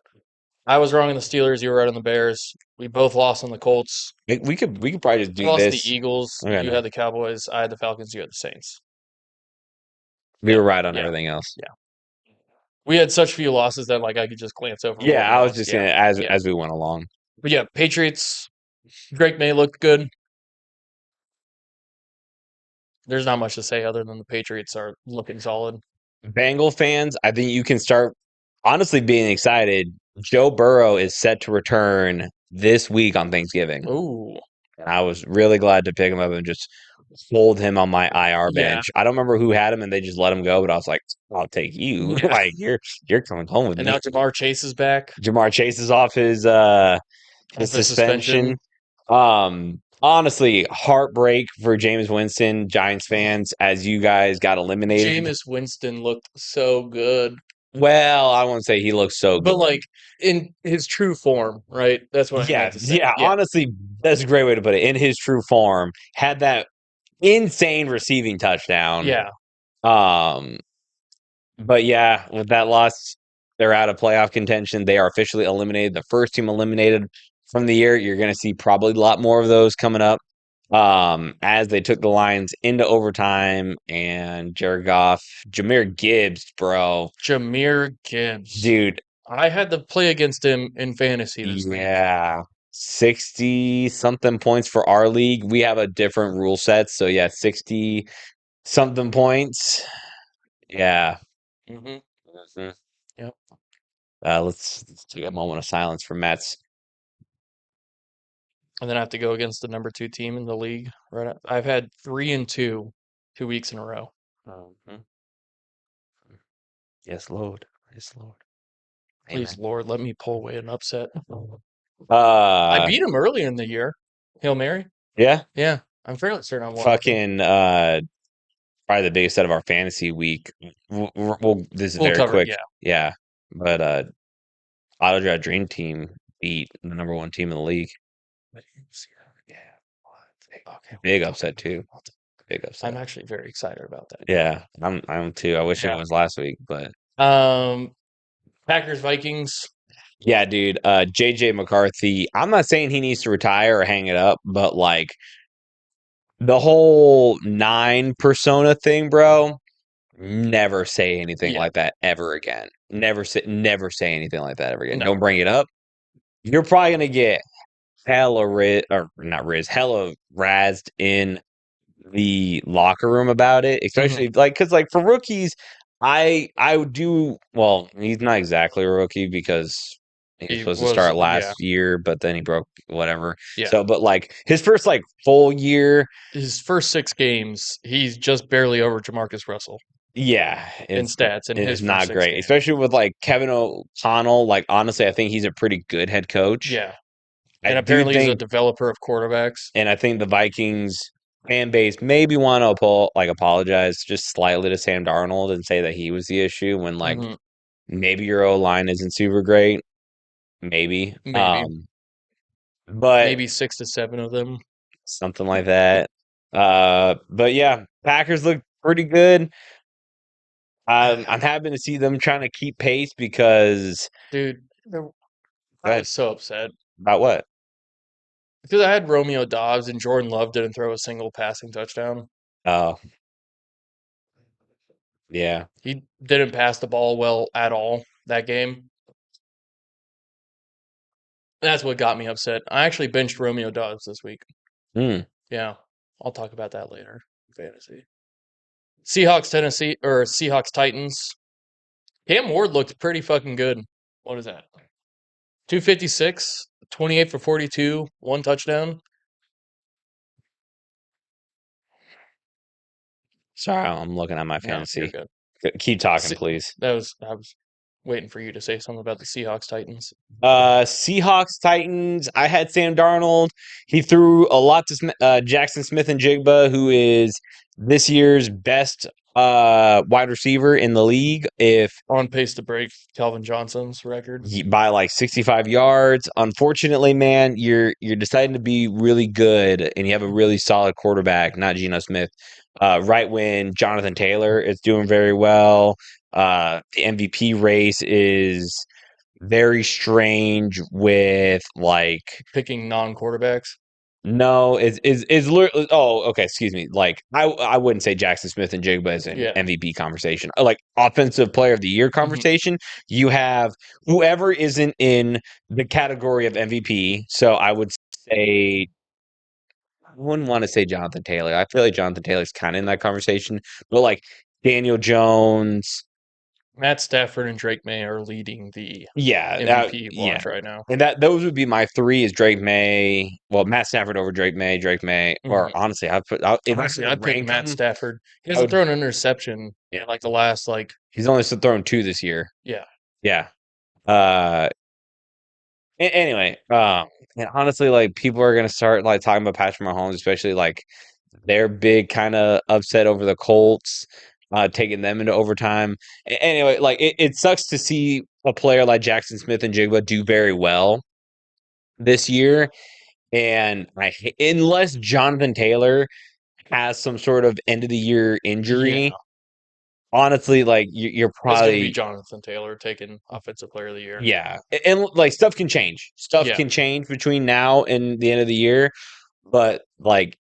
Speaker 1: I was wrong on the Steelers. You were right on the Bears. We both lost on the Colts.
Speaker 2: We could probably just
Speaker 1: I
Speaker 2: do
Speaker 1: lost the
Speaker 2: this.
Speaker 1: Eagles.
Speaker 2: Okay,
Speaker 1: You
Speaker 2: no,
Speaker 1: had the Cowboys. I had the Falcons. You had the Saints.
Speaker 2: we
Speaker 1: Yeah,
Speaker 2: were right on
Speaker 1: yeah,
Speaker 2: everything else.
Speaker 1: yeah. We had such few losses that like I could just glance over what
Speaker 2: Yeah,
Speaker 1: we
Speaker 2: I was
Speaker 1: lost.
Speaker 2: just
Speaker 1: Yeah,
Speaker 2: saying
Speaker 1: yeah.
Speaker 2: as we went along.
Speaker 1: But yeah, Patriots. Drake May looked good. There's not much to say other than the Patriots are looking solid.
Speaker 2: Bengal fans, I think you can start honestly being excited. Joe Burrow is set to return this week on Thanksgiving.
Speaker 1: Ooh,
Speaker 2: And I was really glad to pick him up and just hold him on my IR
Speaker 1: yeah.
Speaker 2: bench. I don't remember who had him and they just let him go, but I was like, I'll take you.
Speaker 1: Yeah.
Speaker 2: Like you're coming home with
Speaker 1: And
Speaker 2: me.
Speaker 1: now Jamar Chase is back
Speaker 2: Jamar Chase is off his
Speaker 1: off his suspension.
Speaker 2: suspension. Honestly, heartbreak for James Winston, Giants fans, as you guys got eliminated.
Speaker 1: Jameis Winston looked so good,
Speaker 2: Well, I won't say he looks so
Speaker 1: but
Speaker 2: good.
Speaker 1: like in his true form, right? That's what I
Speaker 2: Yeah,
Speaker 1: meant to say.
Speaker 2: yeah.
Speaker 1: Yeah,
Speaker 2: Honestly, that's a great way to put it. In his true form, had that insane receiving touchdown.
Speaker 1: yeah.
Speaker 2: Um, but yeah, with that loss, they're out of playoff contention. They are officially eliminated. The first team eliminated from the year. You're going to see probably a lot more of those coming up. As they took the Lions into overtime, and Jared Goff, Jahmyr Gibbs, bro,
Speaker 1: Jahmyr Gibbs.
Speaker 2: dude,
Speaker 1: I had to play against him in fantasy this week.
Speaker 2: yeah, 60 something points for our league. We have a different rule set, so yeah, 60 something points. Yeah.
Speaker 1: Hmm.
Speaker 2: Mhm.
Speaker 1: Yep.
Speaker 2: Let's take a moment of silence for Matt's.
Speaker 1: And then I have to go against the number 2 team in the league. Right. I've had 3-2, 2 weeks in a row.
Speaker 2: Mhm. Yes, Lord. Yes, Lord.
Speaker 1: Please,
Speaker 2: Amen.
Speaker 1: Lord, let me pull away an upset. I
Speaker 2: Uh,
Speaker 1: beat him earlier in the year. Hail Mary.
Speaker 2: yeah,
Speaker 1: Yeah, I'm fairly certain I won with him.
Speaker 2: fucking probably the biggest set of our fantasy week. This is
Speaker 1: We'll
Speaker 2: very
Speaker 1: cover it.
Speaker 2: quick.
Speaker 1: Yeah.
Speaker 2: Yeah, but Auto Draft Dream Team beat the number one team in the league. Yeah,
Speaker 1: Okay.
Speaker 2: big upset too. Big
Speaker 1: I'm
Speaker 2: upset.
Speaker 1: actually very excited about that.
Speaker 2: Yeah, I'm too. I wish it
Speaker 1: Yeah.
Speaker 2: was last week, but
Speaker 1: Packers Vikings.
Speaker 2: yeah, dude. JJ McCarthy. I'm not saying he needs to retire or hang it up, but like the whole nine persona thing, bro. Never say anything
Speaker 1: Yeah.
Speaker 2: like that ever again. Never say anything like that ever again.
Speaker 1: No.
Speaker 2: Don't bring it up. You're probably gonna get hella or not hella razzed in the locker room about it,
Speaker 1: Hmm.
Speaker 2: especially like because like for rookies, I would do well. He's not exactly a rookie because he was
Speaker 1: He
Speaker 2: supposed to
Speaker 1: was.
Speaker 2: start
Speaker 1: Yeah.
Speaker 2: last year, but then he broke whatever.
Speaker 1: Yeah.
Speaker 2: So, but like his first like full year,
Speaker 1: His first 6 games, he's just barely over Jamarcus Russell
Speaker 2: yeah,
Speaker 1: in stats in his
Speaker 2: it's
Speaker 1: first
Speaker 2: not
Speaker 1: six
Speaker 2: great,
Speaker 1: games.
Speaker 2: especially with like Kevin O'Connell. Like honestly, I think he's a pretty good head coach.
Speaker 1: Yeah.
Speaker 2: I
Speaker 1: And
Speaker 2: do
Speaker 1: apparently he's a
Speaker 2: think,
Speaker 1: developer of quarterbacks.
Speaker 2: and I think the Vikings fan base maybe want to apologize just slightly to Sam Darnold and say that he was the issue when like
Speaker 1: Hmm.
Speaker 2: maybe your O line isn't super great, maybe.
Speaker 1: Maybe.
Speaker 2: But
Speaker 1: Maybe 6 to 7 of them.
Speaker 2: something like that. But yeah, Packers look pretty good. I'm happy to see them trying to keep pace because
Speaker 1: Dude,
Speaker 2: go
Speaker 1: I
Speaker 2: ahead.
Speaker 1: was so upset
Speaker 2: About what?
Speaker 1: because I had Romeo Dobbs and Jordan Love didn't throw a single passing touchdown.
Speaker 2: Oh, yeah.
Speaker 1: He didn't pass the ball well at all that game. That's what got me upset. I actually benched Romeo Dobbs this week.
Speaker 2: Mm.
Speaker 1: Yeah, I'll talk about that later. Fantasy. Seahawks Tennessee or Seahawks Titans. Cam Ward looked pretty fucking good. What is that? 256, 28 for 42, 1 touchdown.
Speaker 2: Sorry, I'm looking at my
Speaker 1: No, you're
Speaker 2: fantasy.
Speaker 1: good.
Speaker 2: Keep talking,
Speaker 1: Se-
Speaker 2: please.
Speaker 1: I was waiting for you to say something about the Seahawks Titans.
Speaker 2: Seahawks Titans. I had Sam Darnold. He threw a lot to Jackson Smith and Jigba, who is this year's best wide receiver in the league. If
Speaker 1: On pace to break Calvin Johnson's record.
Speaker 2: by like 65 yards, unfortunately, man, you're deciding to be really good, and you have a really solid quarterback, not Geno Smith. Right when Jonathan Taylor is doing very well. The MVP race is very strange with like
Speaker 1: Picking non-quarterbacks.
Speaker 2: no is literally oh okay excuse me like I wouldn't say Jackson Smith and Jigba is an
Speaker 1: Yeah.
Speaker 2: MVP conversation like offensive player of the year
Speaker 1: Hmm.
Speaker 2: conversation. You have whoever isn't in the category of MVP, so I would say I wouldn't want to say Jonathan Taylor. I feel like Jonathan Taylor's kind of in that conversation, but like Daniel Jones,
Speaker 1: Matt Stafford and Drake May are leading the
Speaker 2: Yeah,
Speaker 1: MVP
Speaker 2: yeah.
Speaker 1: watch right now.
Speaker 2: And those would be my three is Drake May. Well, Matt Stafford over Drake May. Or
Speaker 1: Mhm.
Speaker 2: honestly, if I had
Speaker 1: Honestly,
Speaker 2: to
Speaker 1: I'd pick
Speaker 2: rank
Speaker 1: Matt
Speaker 2: them,
Speaker 1: Stafford. He
Speaker 2: I
Speaker 1: hasn't
Speaker 2: would.
Speaker 1: thrown an interception
Speaker 2: Yeah,
Speaker 1: in like the last
Speaker 2: he's only thrown two this year.
Speaker 1: yeah.
Speaker 2: Yeah. Uh. Anyway, and honestly, like people are gonna start like talking about Patrick Mahomes, especially like their big kind of upset over the Colts, taking them into overtime. Anyway, like it sucks to see a player like Jackson Smith and Jigba do very well this year. And unless Jonathan Taylor has some sort of end of the year
Speaker 1: Yeah.
Speaker 2: injury, honestly, like you're
Speaker 1: It's gonna be
Speaker 2: probably
Speaker 1: Jonathan Taylor taking offensive player of the year.
Speaker 2: yeah. And like stuff can change. Stuff
Speaker 1: Yeah.
Speaker 2: can change between now and the end of the year. But like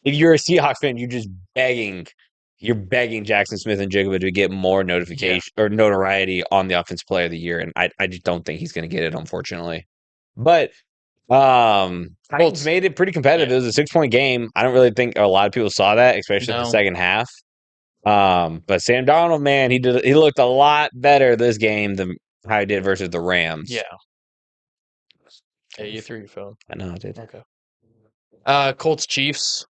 Speaker 2: if you're a Seahawks fan, you're begging Jackson Smith and Jigba to get more
Speaker 1: Yeah.
Speaker 2: notification or notoriety on the offensive player of the year, and I just don't think he's going to get it, unfortunately. But Titans
Speaker 1: Colts.
Speaker 2: made it pretty competitive.
Speaker 1: Yeah.
Speaker 2: It was a 6 point game. I don't really think a lot of people saw that, especially in the
Speaker 1: No.
Speaker 2: second half. But Sam Darnold, man, he looked a lot better this game than how he did versus the Rams.
Speaker 1: Yeah. Hey, you threw your phone.
Speaker 2: I know I did.
Speaker 1: Okay. Colts Chiefs.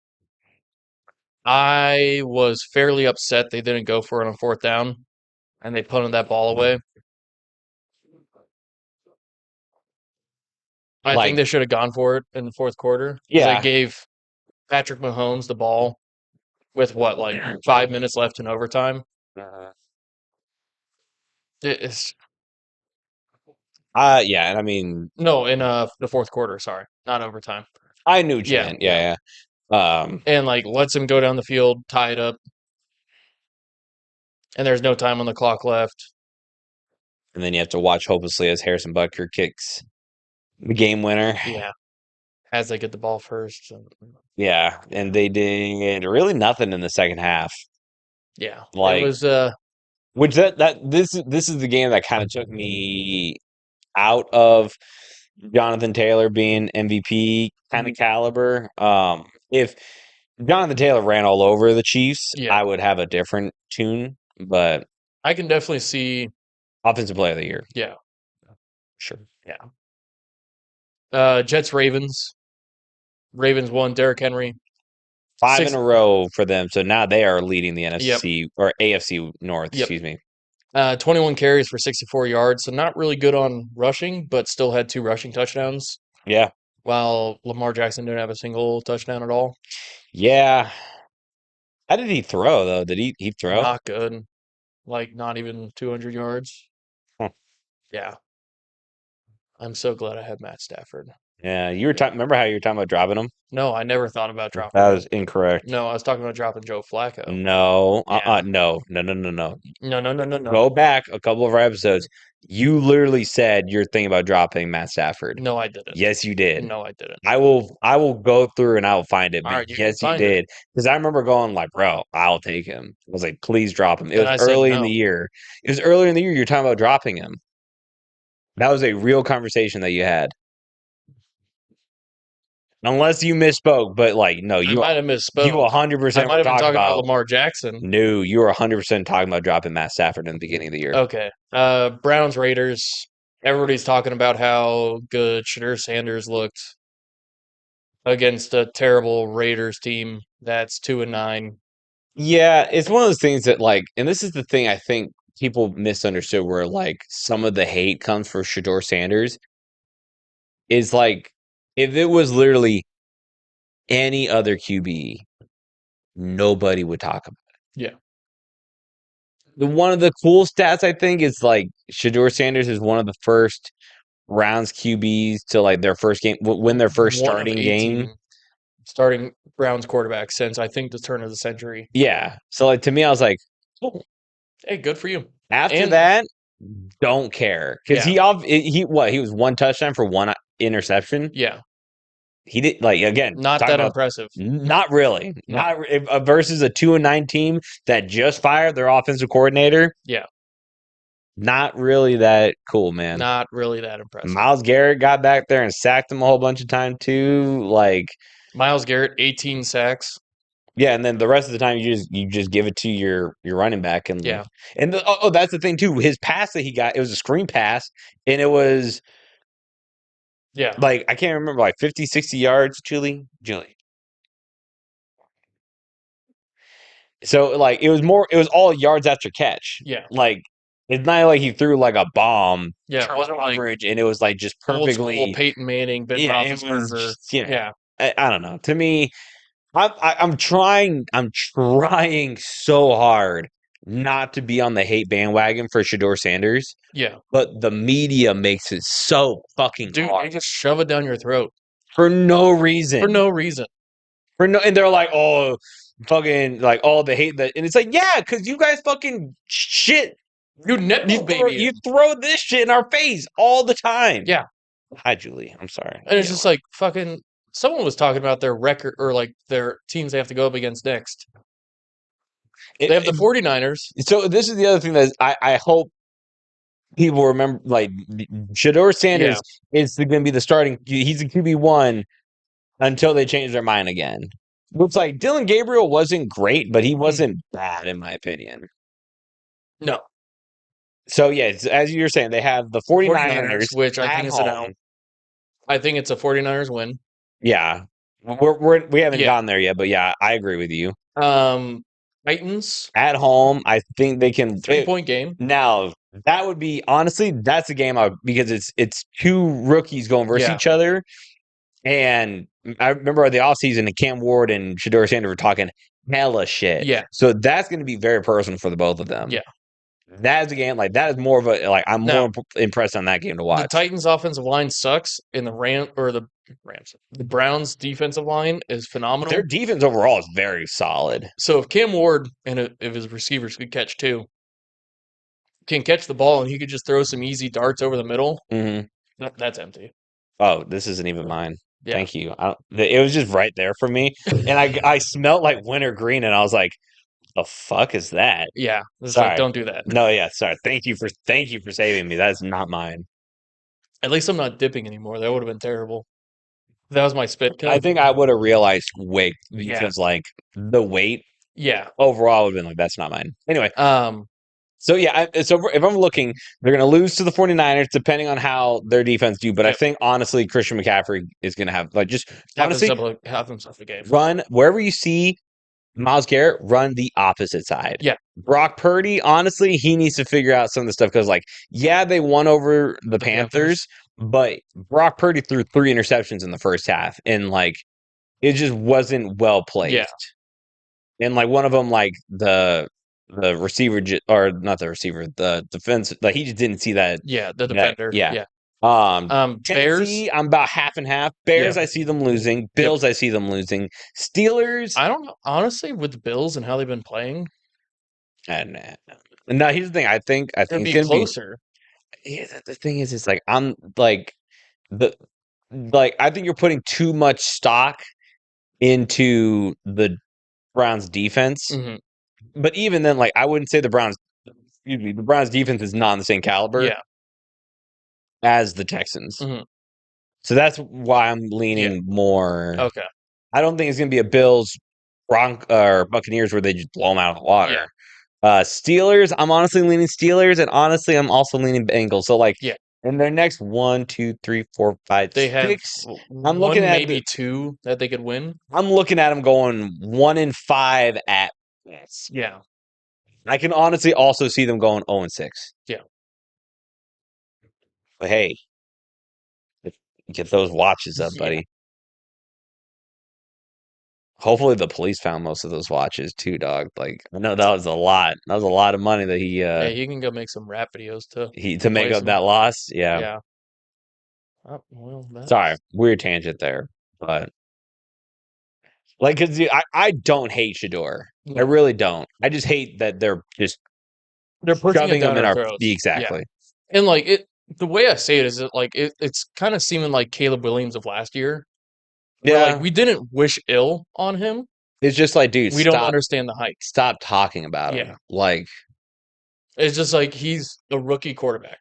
Speaker 1: I was fairly upset they didn't go for it on fourth down and they punted that ball away. I think
Speaker 2: Like,
Speaker 1: they should have gone for it in the fourth quarter because they
Speaker 2: yeah,
Speaker 1: gave Patrick Mahomes the ball with what, like 5 minutes left in overtime. It's
Speaker 2: yeah, and I mean,
Speaker 1: no in the fourth quarter. Sorry, not overtime.
Speaker 2: I knew what you
Speaker 1: Yeah,
Speaker 2: meant.
Speaker 1: yeah,
Speaker 2: Yeah, yeah.
Speaker 1: and like lets him go down the field, tie it up, and there's no time on the clock left.
Speaker 2: And then you have to watch hopelessly as Harrison Butker kicks the game winner.
Speaker 1: Yeah, as they get the ball first.
Speaker 2: Yeah, and they did really nothing in the second half.
Speaker 1: Yeah, it
Speaker 2: Like,
Speaker 1: was.
Speaker 2: which that this is the game that kind of took me out of Jonathan Taylor being MVP kind of caliber. If Jonathan Taylor ran all over the Chiefs,
Speaker 1: Yeah,
Speaker 2: I would have a different tune. But
Speaker 1: I can definitely see.
Speaker 2: offensive player of the year,
Speaker 1: Yeah,
Speaker 2: sure. Yeah,
Speaker 1: Jets Ravens. Ravens won. Derrick Henry.
Speaker 2: five in
Speaker 1: Six.
Speaker 2: a row for them. So now they are leading the
Speaker 1: Yep.
Speaker 2: NFC or AFC North.
Speaker 1: Yep.
Speaker 2: Excuse me.
Speaker 1: 21 carries for 64 yards. So not really good on rushing, but still had 2 rushing touchdowns.
Speaker 2: Yeah,
Speaker 1: While Lamar Jackson didn't have a single touchdown at all.
Speaker 2: yeah. How did he throw though? Did he throw?
Speaker 1: Not good. Like not even 200 yards.
Speaker 2: Huh.
Speaker 1: Yeah. I'm so glad I had Matt Stafford.
Speaker 2: Yeah, you were talking. Remember how you were talking about dropping him?
Speaker 1: No, I never thought about dropping
Speaker 2: That
Speaker 1: him.
Speaker 2: is incorrect.
Speaker 1: No, I was talking about dropping Joe Flacco.
Speaker 2: No,
Speaker 1: Yeah.
Speaker 2: no, no, no, no, no.
Speaker 1: No, no, no, no, no.
Speaker 2: Go back a couple of our episodes. You literally said you're thinking about dropping Matt Stafford.
Speaker 1: No, I didn't.
Speaker 2: Yes, you did.
Speaker 1: No, I didn't.
Speaker 2: I will go through and I will find it.
Speaker 1: All
Speaker 2: But
Speaker 1: right, you can
Speaker 2: yes, you
Speaker 1: find it.
Speaker 2: did. Because I remember going like, bro, I'll take him. I was like, please drop him. It
Speaker 1: And
Speaker 2: was
Speaker 1: I said
Speaker 2: early in the
Speaker 1: no.
Speaker 2: year. It was earlier in the year. You're talking about dropping him. That was a real conversation that you had. Unless you misspoke, but like, no,
Speaker 1: I might have
Speaker 2: you
Speaker 1: misspoke. I
Speaker 2: 100%
Speaker 1: might
Speaker 2: were
Speaker 1: have been
Speaker 2: talking
Speaker 1: talking about
Speaker 2: about.
Speaker 1: Lamar Jackson.
Speaker 2: No, you were 100% talking about dropping Matt Stafford in the beginning of the year.
Speaker 1: Okay. Browns Raiders. Everybody's talking about how good Shadur Sanders looked against a terrible Raiders team that's 2-9.
Speaker 2: Yeah, it's one of those things that like, and this is the thing I think people misunderstood where like some of the hate comes for Shador Sanders is like if it was literally any other QB, nobody would talk about
Speaker 1: Yeah.
Speaker 2: it. One of the cool stats I think is like Shador Sanders is one of the first Browns QBs to like their first game win their first
Speaker 1: One of
Speaker 2: starting game.
Speaker 1: 18 starting Browns quarterbacks since I think the turn of the century.
Speaker 2: Yeah. So like to me I was like, oh,
Speaker 1: Hey, good for you.
Speaker 2: after
Speaker 1: And
Speaker 2: that, don't care because
Speaker 1: yeah,
Speaker 2: he was one touchdown for one interception.
Speaker 1: yeah,
Speaker 2: He did like again
Speaker 1: not
Speaker 2: talking
Speaker 1: that
Speaker 2: about
Speaker 1: impressive.
Speaker 2: not really
Speaker 1: No.
Speaker 2: versus a 2-9 team that just fired their offensive coordinator.
Speaker 1: Yeah,
Speaker 2: Not really that cool, man.
Speaker 1: not really that impressive.
Speaker 2: Miles Garrett got back there and sacked him a whole bunch of time too. Like
Speaker 1: Miles Garrett, 18 sacks.
Speaker 2: Yeah, and then the rest of the time you just give it to your running back and
Speaker 1: Yeah,
Speaker 2: that's the thing too. His pass that he got, it was a screen pass, and it was
Speaker 1: yeah,
Speaker 2: like I can't remember, like 50, 60 yards, Julie. So like it was all yards after catch.
Speaker 1: yeah,
Speaker 2: Like it's not like he threw like a bomb
Speaker 1: yeah. It wasn't like
Speaker 2: coverage and it was like just
Speaker 1: old school
Speaker 2: perfectly.
Speaker 1: Peyton Manning, Ben
Speaker 2: Yeah, it was
Speaker 1: Roethlisberger.
Speaker 2: just, yeah.
Speaker 1: Yeah,
Speaker 2: I don't know. To me, I'm trying so hard not to be on the hate bandwagon for Shador Sanders,
Speaker 1: yeah,
Speaker 2: but the media makes it so fucking
Speaker 1: dude,
Speaker 2: hard
Speaker 1: they just shove it down your throat
Speaker 2: for no
Speaker 1: for
Speaker 2: reason.
Speaker 1: no reason.
Speaker 2: And they're like, oh, fucking, like, oh, they hate that, and it's like, yeah, because you guys fucking shit.
Speaker 1: You netball baby
Speaker 2: You
Speaker 1: it.
Speaker 2: throw this shit in our face all the time.
Speaker 1: Yeah,
Speaker 2: Hi, Julie. I'm sorry.
Speaker 1: and it's just like fucking. Someone was talking about their record or like their teams they have to go up against next. They have the
Speaker 2: It-
Speaker 1: 49ers.
Speaker 2: so this is the other thing that I hope people remember. Like Shador
Speaker 1: Yeah,
Speaker 2: Sanders is going to be the starting. He's a QB1 until they change their mind again. Looks like Dylan Gabriel wasn't great, but he wasn't bad in my opinion.
Speaker 1: no,
Speaker 2: So yeah, as you're saying, they have the 49ers
Speaker 1: 49ers, which I
Speaker 2: at
Speaker 1: think is an L.
Speaker 2: home.
Speaker 1: I think it's a 49ers win.
Speaker 2: Yeah, we haven't
Speaker 1: Yeah.
Speaker 2: gotten there yet, but yeah, I agree with you.
Speaker 1: Um, Titans,
Speaker 2: At home, I think they can.
Speaker 1: 3-point game.
Speaker 2: Now that would be honestly, that's a game because it's two rookies going versus
Speaker 1: Yeah,
Speaker 2: each other. And I remember the offseason and Cam Ward and Shador Sanders were talking hella shit.
Speaker 1: yeah,
Speaker 2: So that's going to be very personal for the both of them.
Speaker 1: yeah.
Speaker 2: That is a game like that is more of a like I'm more
Speaker 1: Now
Speaker 2: impressed on that game to
Speaker 1: the
Speaker 2: watch.
Speaker 1: Titans' offensive line sucks, and the Browns' defensive line is
Speaker 2: Their
Speaker 1: phenomenal.
Speaker 2: defense overall is very solid.
Speaker 1: So if Cam Ward and if his receivers could catch too, can catch the ball and he could just throw some easy darts over the middle,
Speaker 2: Hmm.
Speaker 1: that's empty.
Speaker 2: Oh, this isn't even mine.
Speaker 1: Yeah,
Speaker 2: Thank you. It was just right there for me, and I smelled like winter green, and I was like, "The fuck is that?"
Speaker 1: yeah. It's like
Speaker 2: Sorry.
Speaker 1: don't do that.
Speaker 2: No, yeah, sorry. Thank you for saving me. That is not mine.
Speaker 1: At least I'm not dipping anymore. That would have been terrible. That was my spit
Speaker 2: I
Speaker 1: cup.
Speaker 2: think I would have realized weight
Speaker 1: Yeah,
Speaker 2: because like the weight
Speaker 1: yeah.
Speaker 2: overall would have been like that's not mine. Anyway,
Speaker 1: Um,
Speaker 2: so yeah, so if I'm looking, they're going to lose to the 49ers depending on how their defense do, but I
Speaker 1: yep.
Speaker 2: think honestly Christian McCaffrey is going to have like just honestly
Speaker 1: Have himself a game.
Speaker 2: run wherever you see Myles Garrett, run the opposite side.
Speaker 1: Yeah,
Speaker 2: Brock Purdy, honestly, he needs to figure out some of the stuff because, like, yeah, they won over the
Speaker 1: the Panthers.
Speaker 2: Panthers, but Brock Purdy threw 3 interceptions in the first half, and like, it just wasn't well
Speaker 1: Yeah,
Speaker 2: placed. And like one of them, like the receiver or not the receiver, the defense, like he just didn't see that.
Speaker 1: yeah. The
Speaker 2: That
Speaker 1: defender.
Speaker 2: yeah.
Speaker 1: Yeah. Bears.
Speaker 2: Tennessee, I'm about half and half. Bears,
Speaker 1: Yeah.
Speaker 2: I see them losing.
Speaker 1: Yep.
Speaker 2: Bills, I see them losing. Steelers,
Speaker 1: I don't know. Honestly, with the Bills and how they've been playing,
Speaker 2: and no, here's the thing. I think
Speaker 1: it'd
Speaker 2: it's
Speaker 1: be
Speaker 2: gonna be.
Speaker 1: closer.
Speaker 2: Yeah, the thing is, it's like I'm like the like I think you're putting too much stock into the Browns defense.
Speaker 1: Hmm.
Speaker 2: But even then, like I wouldn't say the Browns. Excuse me, the Browns defense is not on the same caliber
Speaker 1: Yeah.
Speaker 2: as the Texans.
Speaker 1: Hmm.
Speaker 2: So that's why I'm
Speaker 1: Yeah.
Speaker 2: leaning more.
Speaker 1: Okay.
Speaker 2: I don't think it's gonna be a Bills or Buccaneers where they just blow them out of the
Speaker 1: Yeah.
Speaker 2: water. Steelers, I'm honestly leaning Steelers, and honestly, I'm also leaning Bengals. So like
Speaker 1: Yeah.
Speaker 2: in their next 1, 2, 3, 4, 5,
Speaker 1: They have
Speaker 2: 6, I'm looking
Speaker 1: one,
Speaker 2: at
Speaker 1: maybe two that they could win.
Speaker 2: I'm looking at them going 1-5 at best.
Speaker 1: Yeah.
Speaker 2: I can honestly also see them going 0-6.
Speaker 1: Yeah.
Speaker 2: But hey, get those watches up,
Speaker 1: Yeah.
Speaker 2: buddy. Hopefully the police found most of those watches too, dog. Like I know that was a lot. That was a lot of money that
Speaker 1: Hey, he can go make some rap videos to
Speaker 2: he to make
Speaker 1: replace
Speaker 2: up
Speaker 1: them.
Speaker 2: that loss. Yeah.
Speaker 1: Yeah. Oh, well,
Speaker 2: Sorry,
Speaker 1: that's
Speaker 2: weird tangent there. But like cuz I don't hate Shador. I
Speaker 1: no.
Speaker 2: really don't. I just hate that they're just
Speaker 1: They're pushing it
Speaker 2: shoving
Speaker 1: down
Speaker 2: them in
Speaker 1: our
Speaker 2: our
Speaker 1: throats. Yeah.
Speaker 2: exactly.
Speaker 1: And like the way I say it is that like it's kind of seeming like Caleb Williams of last year, where like
Speaker 2: Yeah.
Speaker 1: we didn't wish ill on him.
Speaker 2: It's just like, dude,
Speaker 1: We don't understand the hype.
Speaker 2: stop talking about him.
Speaker 1: Yeah.
Speaker 2: Like
Speaker 1: It's just like he's a rookie quarterback.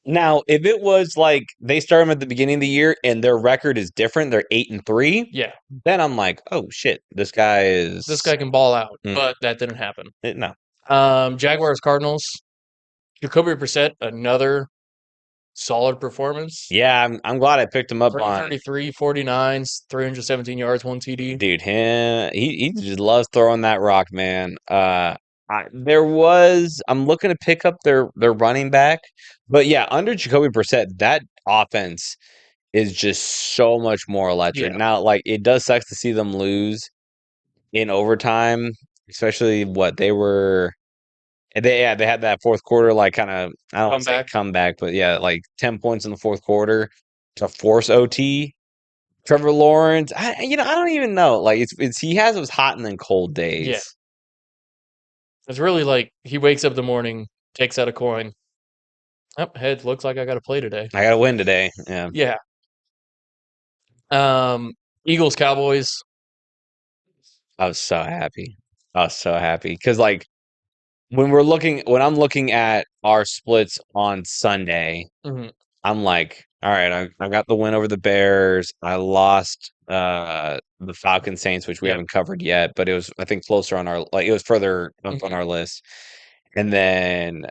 Speaker 2: Now, if it was like they start them at the beginning of the year and their record is different, they're 8-3,
Speaker 1: Yeah,
Speaker 2: then I'm like, oh shit, this guy
Speaker 1: this
Speaker 2: is
Speaker 1: guy can ball out,
Speaker 2: mm,
Speaker 1: but that didn't happen.
Speaker 2: no.
Speaker 1: Jaguars Cardinals. Jacoby Brissett, another solid performance.
Speaker 2: Yeah, I'm glad I picked him up on
Speaker 1: 333, 49, 317 yards, one TD.
Speaker 2: dude. He just loves throwing that rock, man. I'm looking to pick up their running back, but yeah, under Jacoby Brissett, that offense is just so much more electric.
Speaker 1: Yeah,
Speaker 2: Now, like it does suck to see them lose in overtime, especially what they were. They had that fourth quarter like kind of I don't want
Speaker 1: come
Speaker 2: to say
Speaker 1: back.
Speaker 2: comeback, but yeah, like 10 points in the fourth quarter to force OT. Trevor Lawrence, I don't even know. Like it's he has those hot and then cold
Speaker 1: Yeah,
Speaker 2: days.
Speaker 1: it's really like he wakes up in the morning, takes out a coin. Up head looks like I got to play today.
Speaker 2: I got to win today. Yeah,
Speaker 1: Yeah. Eagles Cowboys.
Speaker 2: I was so happy. I was so happy because like when I'm looking at our splits on Sunday,
Speaker 1: Hmm.
Speaker 2: I'm like, all right, I got the win over the Bears. I lost the Falcon Saints, which we
Speaker 1: Yep.
Speaker 2: haven't covered yet, but it was I think closer on our like it was further up on
Speaker 1: Hmm.
Speaker 2: our list. And then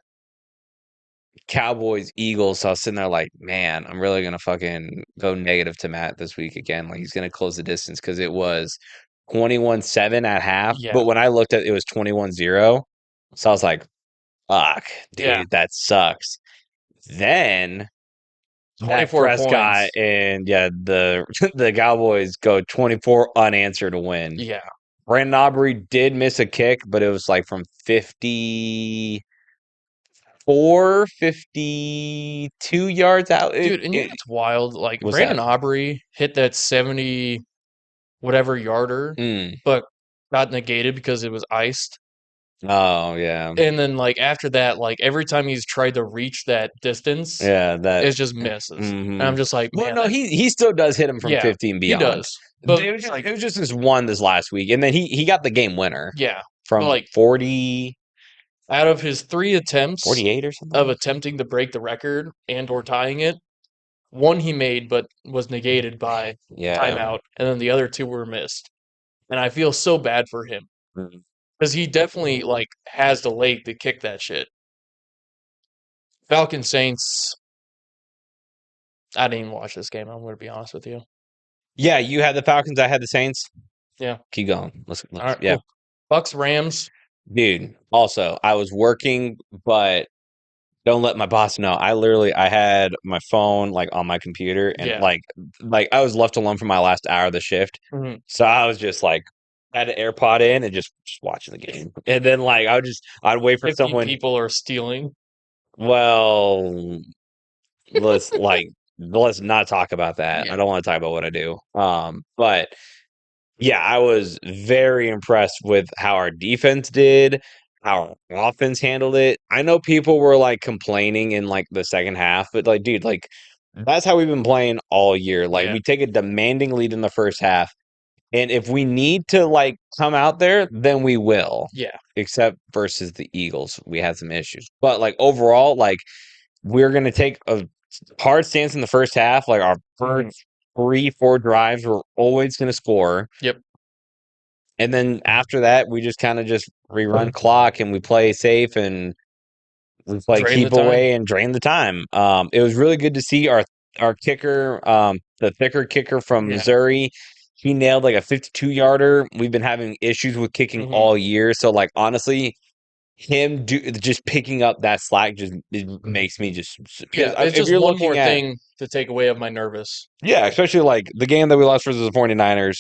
Speaker 2: Cowboys, Eagles. So I was sitting there like, man, I'm really gonna fucking go negative to Matt this week again. Like he's gonna close the distance because it was 21-7 at half.
Speaker 1: Yeah.
Speaker 2: But when I looked at it was 21-0. So I was like, fuck,
Speaker 1: Yeah.
Speaker 2: dude, that sucks. Then Dak
Speaker 1: 24
Speaker 2: Prescott
Speaker 1: points.
Speaker 2: and yeah, the the Cowboys go 24 unanswered to win.
Speaker 1: Yeah.
Speaker 2: Brandon Aubrey did miss a kick, but it was like from 52 yards out.
Speaker 1: Dude, and
Speaker 2: It
Speaker 1: it's wild. Like
Speaker 2: was that.
Speaker 1: Brandon Aubrey hit that 70 whatever yarder,
Speaker 2: Mm.
Speaker 1: but got negated because it was iced.
Speaker 2: Oh yeah,
Speaker 1: And then like after that, like every time he's tried to reach that distance,
Speaker 2: yeah. That.
Speaker 1: it just misses. And
Speaker 2: Hmm.
Speaker 1: I'm just like,
Speaker 2: Well,
Speaker 1: man,
Speaker 2: no,
Speaker 1: that,
Speaker 2: he still does hit him from
Speaker 1: yeah,
Speaker 2: 50 and
Speaker 1: he
Speaker 2: beyond.
Speaker 1: does. But like,
Speaker 2: It was just this one this last week, and then he got the game winner
Speaker 1: yeah. But
Speaker 2: from
Speaker 1: like
Speaker 2: 40
Speaker 1: out of his three attempts
Speaker 2: 48 or something.
Speaker 1: of attempting to break the record and or tying it, one he made but was negated by
Speaker 2: Yeah.
Speaker 1: timeout, and then the other two were missed. And I feel so bad for him
Speaker 2: Mm.
Speaker 1: because he definitely like has the leg to kick that shit. Falcon Saints. I didn't even watch this game. I'm going to be honest with you.
Speaker 2: Yeah, you had the Falcons, I had the Saints.
Speaker 1: Yeah.
Speaker 2: Keep going.
Speaker 1: All
Speaker 2: Let's
Speaker 1: right.
Speaker 2: yeah.
Speaker 1: Cool. Bucks Rams.
Speaker 2: Dude, also, I was working, but don't let my boss know. I had my phone like on my computer and
Speaker 1: Yeah.
Speaker 2: like I was left alone for my last hour of the shift.
Speaker 1: Hmm.
Speaker 2: So I was just like had an AirPod in and just watching the game. And then like I'd wait for
Speaker 1: 50
Speaker 2: someone.
Speaker 1: people are stealing.
Speaker 2: Well, let's like let's not talk about that. I
Speaker 1: Yeah.
Speaker 2: don't want to talk about what I do. But yeah, I was very impressed with how our defense did, how our offense handled it. I know people were like complaining in like the second half, but like, dude, like that's how we've been playing all year. Like
Speaker 1: Yeah.
Speaker 2: we take a demanding lead in the first half, and if we need to like come out there, then we will.
Speaker 1: Yeah.
Speaker 2: Except versus the Eagles, we had some issues. But like overall, like we're gonna take a hard stance in the first half. Like our
Speaker 1: Hmm.
Speaker 2: first 3, 4 drives, we're always gonna score.
Speaker 1: Yep.
Speaker 2: And then after that, we just kind of just rerun clock and we play safe and we play
Speaker 1: Drain the
Speaker 2: keep
Speaker 1: time.
Speaker 2: away and drain the time. It was really good to see our kicker, the thicker kicker from
Speaker 1: Yeah.
Speaker 2: Missouri. He nailed like a 52-yarder. We've been having issues with kicking
Speaker 1: Hmm.
Speaker 2: all year, so like honestly, him just picking up that slack just it makes me just because
Speaker 1: Yeah. It's
Speaker 2: if
Speaker 1: just
Speaker 2: you're
Speaker 1: one
Speaker 2: looking
Speaker 1: more
Speaker 2: at
Speaker 1: thing to take away of my nervous.
Speaker 2: yeah, especially like the game that we lost versus the 49ers,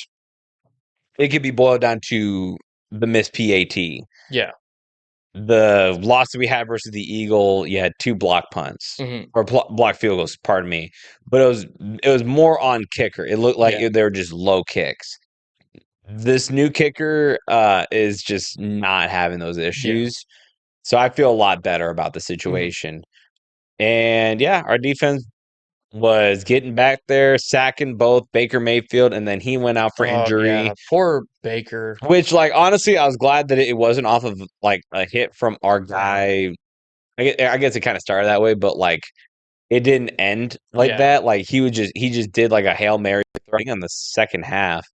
Speaker 2: it could be boiled down to the missed PAT.
Speaker 1: Yeah.
Speaker 2: The loss that we had versus the Eagle, you had 2 block punts
Speaker 1: Hmm.
Speaker 2: or block field goals, pardon me. But it was more on kicker. It looked like
Speaker 1: Yeah.
Speaker 2: they were just low kicks. This new kicker is just not having those
Speaker 1: Yeah.
Speaker 2: issues. So I feel a lot better about the
Speaker 1: Hmm.
Speaker 2: situation. And yeah, our defense was getting back there, sacking both Baker Mayfield, and then he went out for
Speaker 1: Oh
Speaker 2: injury.
Speaker 1: yeah. Poor Baker.
Speaker 2: Which, like, honestly, I was glad that it wasn't off of like a hit from our guy. I guess it kind of started that way, but like it didn't end like
Speaker 1: Yeah,
Speaker 2: that. Like he just did like a Hail Mary throwing on the second half,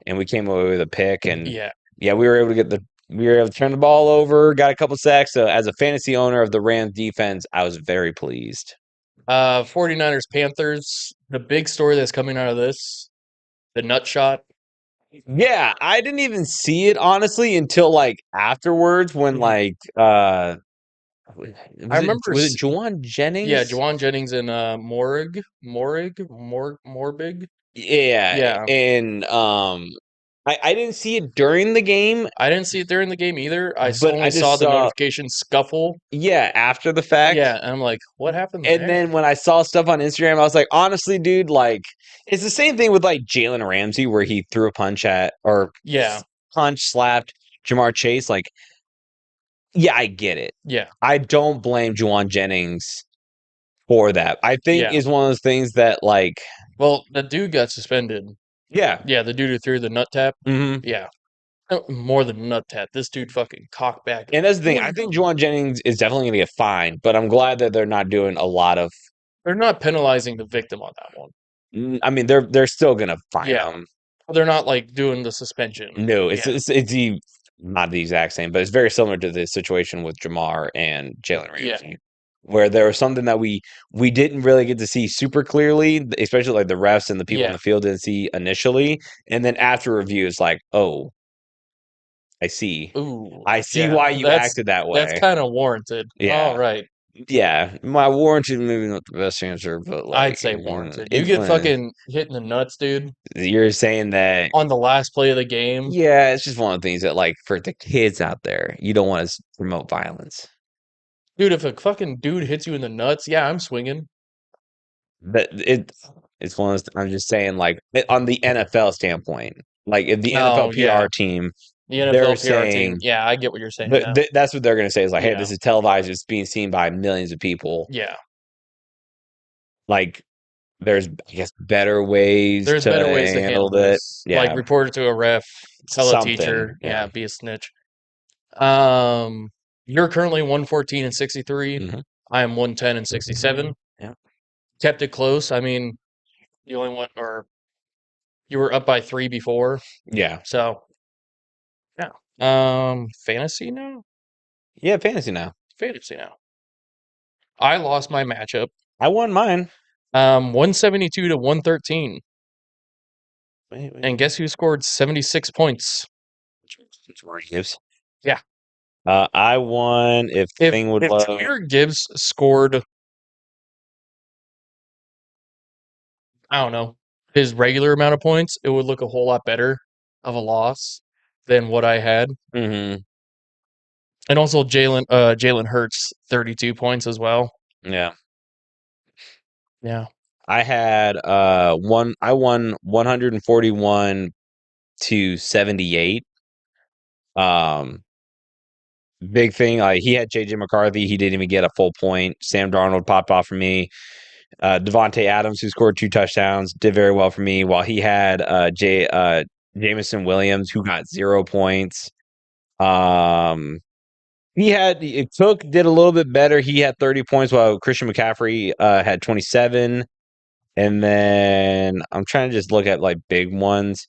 Speaker 2: and we came away with a pick. And
Speaker 1: yeah.
Speaker 2: yeah, we were able to turn the ball over, got a couple sacks. So as a fantasy owner of the Rams defense, I was very pleased.
Speaker 1: 49ers Panthers. The big story that's coming out of this, the nut shot.
Speaker 2: Yeah, I didn't even see it honestly until like afterwards when
Speaker 1: Mhm.
Speaker 2: like
Speaker 1: I remember,
Speaker 2: was it Juwan
Speaker 1: yeah,
Speaker 2: Jennings?
Speaker 1: Jawan Jennings and Morbig.
Speaker 2: Yeah,
Speaker 1: Yeah,
Speaker 2: and I didn't see it during the game,
Speaker 1: I didn't see it during the game either.
Speaker 2: but I
Speaker 1: Only saw
Speaker 2: just
Speaker 1: the
Speaker 2: saw
Speaker 1: notification scuffle.
Speaker 2: yeah after the fact.
Speaker 1: Yeah, and I'm like, what happened
Speaker 2: And
Speaker 1: there?
Speaker 2: then when I saw stuff on Instagram, I was like, honestly, dude, like it's the same thing with like Jalen Ramsey where he threw a punch at or
Speaker 1: Yeah,
Speaker 2: punch slapped Jamar Chase. Like, yeah, I get it.
Speaker 1: yeah,
Speaker 2: I don't blame Juwan Jennings for that. I think
Speaker 1: yeah.
Speaker 2: is one of those things that like,
Speaker 1: Well, the dude got suspended.
Speaker 2: yeah,
Speaker 1: Yeah, the dude who threw the nut tap.
Speaker 2: hmm
Speaker 1: Yeah, more than nut tap. This dude fucking cocked back.
Speaker 2: and that's the thing. I think Juwan Jennings is definitely going to get fined, but I'm glad that they're not doing a lot of.
Speaker 1: They're not penalizing the victim on that one.
Speaker 2: I mean, they're still going to fine
Speaker 1: Yeah,
Speaker 2: him.
Speaker 1: they're not like doing the suspension.
Speaker 2: No,
Speaker 1: Yeah,
Speaker 2: not the exact same, but it's very similar to the situation with Jamar and Jalen
Speaker 1: yeah,
Speaker 2: Ramsey, where there was something that we didn't really get to see super clearly, especially like the refs and the people in
Speaker 1: yeah.
Speaker 2: the field didn't see initially, and then after review, it's like, oh, I see,
Speaker 1: Ooh,
Speaker 2: I see
Speaker 1: yeah.
Speaker 2: why you acted that
Speaker 1: That's
Speaker 2: way.
Speaker 1: kind of warranted. All
Speaker 2: Yeah,
Speaker 1: right,
Speaker 2: yeah. My warranty maybe not the best answer, but
Speaker 1: I'd
Speaker 2: like,
Speaker 1: say warranted. You
Speaker 2: it's
Speaker 1: get fucking hit in the nuts, dude,
Speaker 2: you're saying that.
Speaker 1: on the last play of the game.
Speaker 2: Yeah, it's just one of the things that, like, for the kids out there, you don't want to promote violence.
Speaker 1: Dude, if a fucking dude hits you in the nuts, yeah, I'm swinging.
Speaker 2: That it's one of those, I'm just saying, like, on the NFL standpoint, like, if the NFL
Speaker 1: Oh, yeah.
Speaker 2: PR team,
Speaker 1: The
Speaker 2: they're
Speaker 1: NFL PR team.
Speaker 2: saying
Speaker 1: Yeah, I get what you're saying now.
Speaker 2: that's what they're going to say is like, hey,
Speaker 1: Yeah,
Speaker 2: this is televised, it's being seen by millions of people.
Speaker 1: yeah.
Speaker 2: Like, there's, I guess, better ways
Speaker 1: There's
Speaker 2: to
Speaker 1: better ways to
Speaker 2: handle
Speaker 1: handle
Speaker 2: that.
Speaker 1: this. Like
Speaker 2: Yeah,
Speaker 1: report it to a ref, tell a
Speaker 2: something.
Speaker 1: teacher,
Speaker 2: Yeah.
Speaker 1: yeah, be a snitch. Um, you're currently 114 and 63.
Speaker 2: Hmm.
Speaker 1: I am 110 and 67.
Speaker 2: Yeah.
Speaker 1: Kept it close. I mean, you only went, or you were up by 3 before.
Speaker 2: Yeah.
Speaker 1: So, yeah. Fantasy now?
Speaker 2: Yeah. Fantasy now.
Speaker 1: Fantasy now. I lost my matchup.
Speaker 2: I won mine.
Speaker 1: 172 to 113.
Speaker 2: Wait, wait,
Speaker 1: And
Speaker 2: wait.
Speaker 1: guess who scored 76 points?
Speaker 2: Gibbs.
Speaker 1: Yeah.
Speaker 2: I won if the
Speaker 1: If
Speaker 2: thing would
Speaker 1: if
Speaker 2: load.
Speaker 1: Jameer Gibbs scored, I don't know, his regular amount of points, it would look a whole lot better of a loss than what I had.
Speaker 2: Hmm.
Speaker 1: And also Jalen Hurts 32 points as well.
Speaker 2: Yeah.
Speaker 1: Yeah.
Speaker 2: I had I won 141 to 78. Um Big thing, like he had JJ McCarthy, he didn't even get a full point. Sam Darnold popped off for me. Devontae Adams, who scored 2 touchdowns, did very well for me, while he had Jameson Williams, who got 0 points. Um Cook did a little bit better. He had 30 points while Christian McCaffrey had 27. And then I'm trying to just look at like big ones.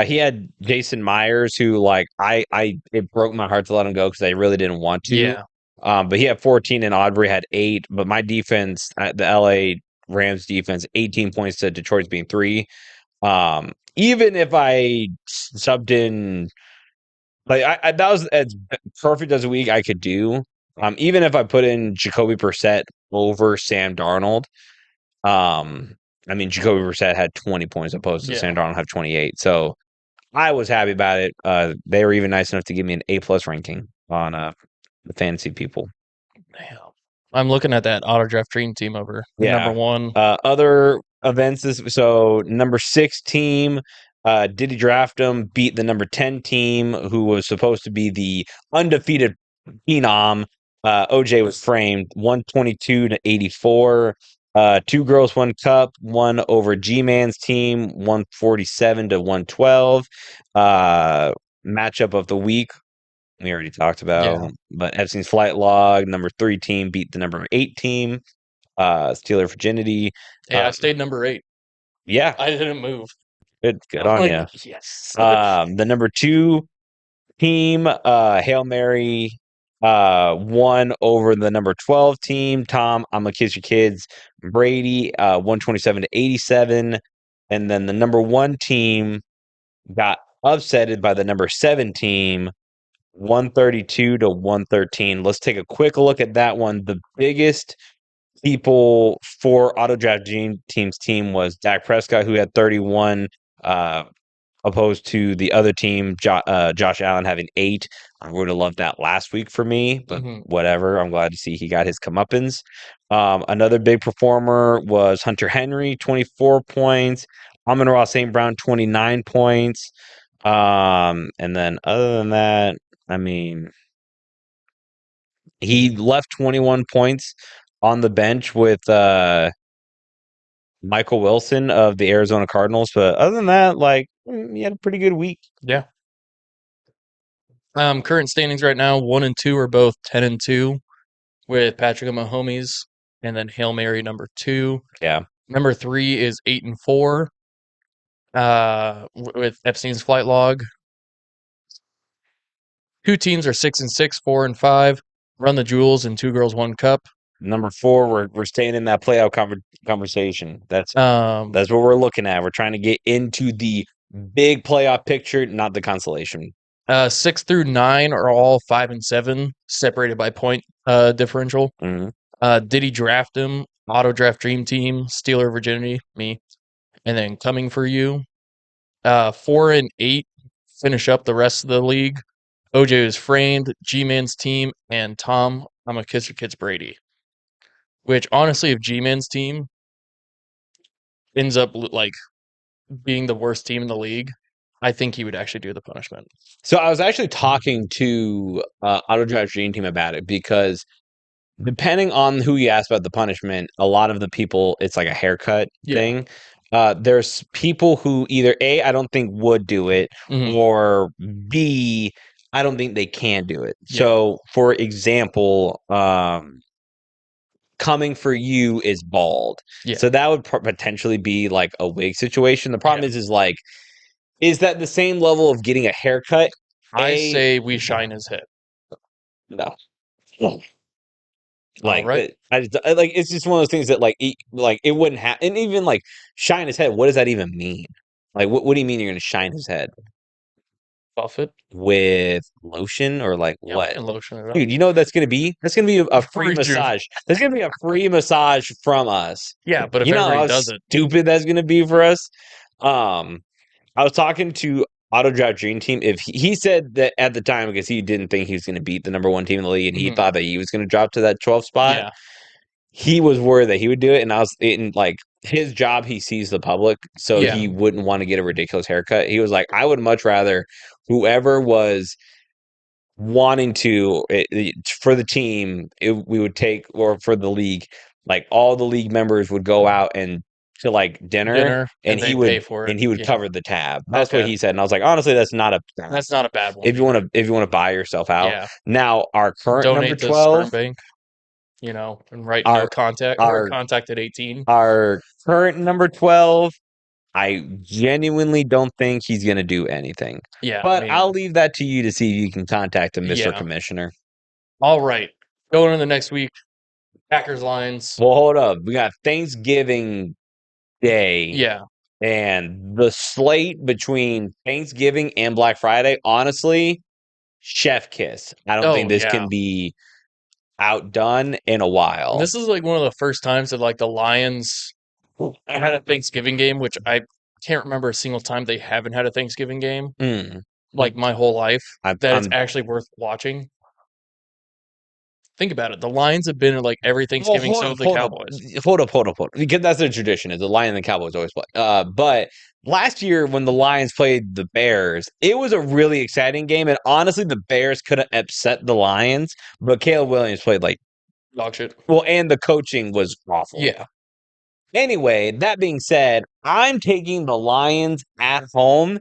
Speaker 2: He had Jason Myers, who like it broke my heart to let him go because I really didn't want to.
Speaker 1: Yeah.
Speaker 2: But he had 14 and Audrey had 8. But my defense, the LA Rams defense, 18 points to Detroit's being 3. Even if I subbed in, like that was as perfect as a week I could do. Even if I put in Jacoby Brissett over Sam Darnold, um, I mean, Jacoby Brissett had 20 points opposed to
Speaker 1: Yeah.
Speaker 2: Sam Darnold have 28. So I was happy about it. They were even nice enough to give me an A+ ranking on the fantasy people.
Speaker 1: Damn. I'm looking at that auto draft dream team over number
Speaker 2: Yeah.
Speaker 1: one.
Speaker 2: Other events so number 6 team, did he draft them? Beat the number 10 team, who was supposed to be the undefeated phenom. OJ was framed 122 to 84. 2 girls, 1 cup, one over G-Man's team, 147 to 112. Matchup of the week, we already talked
Speaker 1: Yeah.
Speaker 2: about. But Epstein's flight log, number 3 team beat the number 8 team. Stealer Virginity.
Speaker 1: Hey, I stayed number 8.
Speaker 2: Yeah,
Speaker 1: I didn't move.
Speaker 2: good
Speaker 1: I'm
Speaker 2: on
Speaker 1: like,
Speaker 2: you.
Speaker 1: yes.
Speaker 2: The number 2 team, Hail Mary, won over the number 12 team. Tom, I'm gonna kiss your kids. Brady, 127 to 87, and then the number 1 team got upsetted by the number 7 team, 132 to 113. Let's take a quick look at that one. The biggest people for Auto Draft Gene Team's team was Dak Prescott, who had 31. Opposed to the other team, Josh Allen having 8. I would have loved that last week for me, but
Speaker 1: Mhm.
Speaker 2: whatever. I'm glad to see he got his comeuppance. Another big performer was Hunter Henry, 24 points. Amon-Ra St. Brown, 29 points. And then other than that, I mean, he left 21 points on the bench with Michael Wilson of the Arizona Cardinals. But other than that, he had a pretty good week.
Speaker 1: Yeah. Current standings right now, 1 and 2 are both 10 and 2 with Patrick and Mahomes, and then Hail Mary number 2.
Speaker 2: Yeah.
Speaker 1: Number 3 is 8 and 4. With Epstein's flight log. 2 teams are 6 and 6, 4 and 5. Run the Jewels and 2 Girls 1 Cup.
Speaker 2: Number 4, we're staying in that playout conversation. That's
Speaker 1: Um,
Speaker 2: what we're looking at. We're trying to get into the big playoff picture, not the consolation.
Speaker 1: 6 through 9 are all 5 and 7, separated by point differential.
Speaker 2: Mhm.
Speaker 1: Did he draft him? Auto Draft Dream Team, Stealer Virginity, me, and then Coming for You. 4 and 8 finish up the rest of the league. OJ is framed, G-Man's team, and Tom, I'm a Kiss Your Kids Brady. Which honestly, if G-Man's team ends up like being the worst team in the league, I think he would actually do the punishment.
Speaker 2: So I was actually talking to Auto Drive Dream Team about it because depending on who you ask about the punishment, a lot of the people, it's like a haircut
Speaker 1: Yeah.
Speaker 2: thing. There's people who either A, I don't think would do it,
Speaker 1: Mhm.
Speaker 2: or B, I don't think they can do it.
Speaker 1: Yeah.
Speaker 2: So, for example, Coming for You is bald.
Speaker 1: Yeah.
Speaker 2: So that would potentially be like a wig situation. The problem
Speaker 1: Yeah.
Speaker 2: is that the same level of getting a haircut?
Speaker 1: I say we shine his head.
Speaker 2: No.
Speaker 1: All right.
Speaker 2: Like it's just one of those things that it wouldn't happen. And even like shine his head, what does that even mean? Like what do you mean you're gonna shine his head?
Speaker 1: Buffett.
Speaker 2: With lotion or like
Speaker 1: Yeah, we
Speaker 2: what?
Speaker 1: can lotion it up.
Speaker 2: Dude, you know what that's gonna be? That's gonna be a free
Speaker 1: Rejuve.
Speaker 2: massage. That's gonna be a free massage from us.
Speaker 1: Yeah, but if
Speaker 2: You know
Speaker 1: everybody
Speaker 2: how
Speaker 1: does it,
Speaker 2: stupid that's gonna be for us? I was talking to Auto Draft Dream Team. If he said that at the time because he didn't think he was gonna beat the number 1 team in the league and he
Speaker 1: Mhm.
Speaker 2: thought that he was gonna drop to that 12th spot.
Speaker 1: Yeah.
Speaker 2: He was worried that he would do it, and I was in like his job. He sees the public, so
Speaker 1: Yeah.
Speaker 2: he wouldn't want to get a ridiculous haircut. He was like, I would much rather whoever was wanting to for the team, we would take or for the league, like all the league members would go out and to like dinner,
Speaker 1: Dinner,
Speaker 2: and
Speaker 1: and
Speaker 2: he
Speaker 1: they
Speaker 2: would
Speaker 1: pay for it.
Speaker 2: and he would
Speaker 1: Yeah.
Speaker 2: cover the tab. That's what
Speaker 1: Okay.
Speaker 2: he said, and I was like, honestly, that's not a bad
Speaker 1: That's not a bad one
Speaker 2: if you want
Speaker 1: either.
Speaker 2: to buy yourself out.
Speaker 1: Yeah.
Speaker 2: Now our current number
Speaker 1: Donate to
Speaker 2: 12,
Speaker 1: sperm bank, and write no
Speaker 2: our
Speaker 1: contact or
Speaker 2: our
Speaker 1: contact at 18.
Speaker 2: our current number 12, I genuinely don't think he's going to do anything.
Speaker 1: Yeah, I
Speaker 2: But
Speaker 1: mean,
Speaker 2: I'll leave that to you to see if you can contact him, Mr.
Speaker 1: yeah.
Speaker 2: Commissioner.
Speaker 1: All right. Going into the next week, Packers Lions.
Speaker 2: Well, hold up. We got Thanksgiving Day
Speaker 1: Yeah.
Speaker 2: and the slate between Thanksgiving and Black Friday. Honestly, chef kiss. I don't think
Speaker 1: Oh,
Speaker 2: this
Speaker 1: yeah.
Speaker 2: can be outdone in a while.
Speaker 1: This is like one of the first times that like the Lions had a Thanksgiving game, which I can't remember a single time they haven't had a Thanksgiving game,
Speaker 2: Mm.
Speaker 1: like my whole life, that it's
Speaker 2: I'm
Speaker 1: actually worth watching. Think about it. The Lions have been in like every
Speaker 2: Well,
Speaker 1: Thanksgiving, so have the Cowboys.
Speaker 2: hold up. Because that's their tradition. Is the Lions and the Cowboys always play. But last year when the Lions played the Bears, it was a really exciting game, and honestly, the Bears could have upset the Lions, but Caleb Williams played like
Speaker 1: Dog shit.
Speaker 2: and the coaching was awful.
Speaker 1: Yeah.
Speaker 2: Anyway, that being said, I'm taking the Lions at home.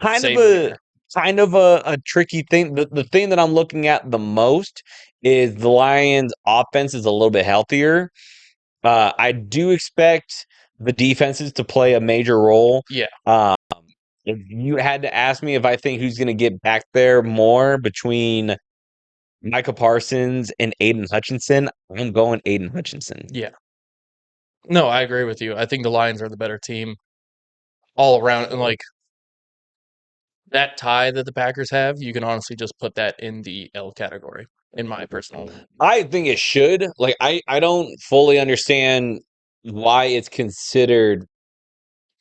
Speaker 2: Kind of
Speaker 1: Same
Speaker 2: a
Speaker 1: here.
Speaker 2: a tricky thing. The thing that I'm looking at the most is the Lions offense is a little bit healthier. I do expect the defenses to play a major role.
Speaker 1: Yeah,
Speaker 2: Um, if you had to ask me if I think who's going to get back there more between Micah Parsons and Aiden Hutchinson, I'm going Aiden Hutchinson.
Speaker 1: yeah. No, I agree with you. I think the Lions are the better team all around, and like that tie that the Packers have, you can honestly just put that in the L category, in my personal.
Speaker 2: I think it should. Like, I don't fully understand why it's considered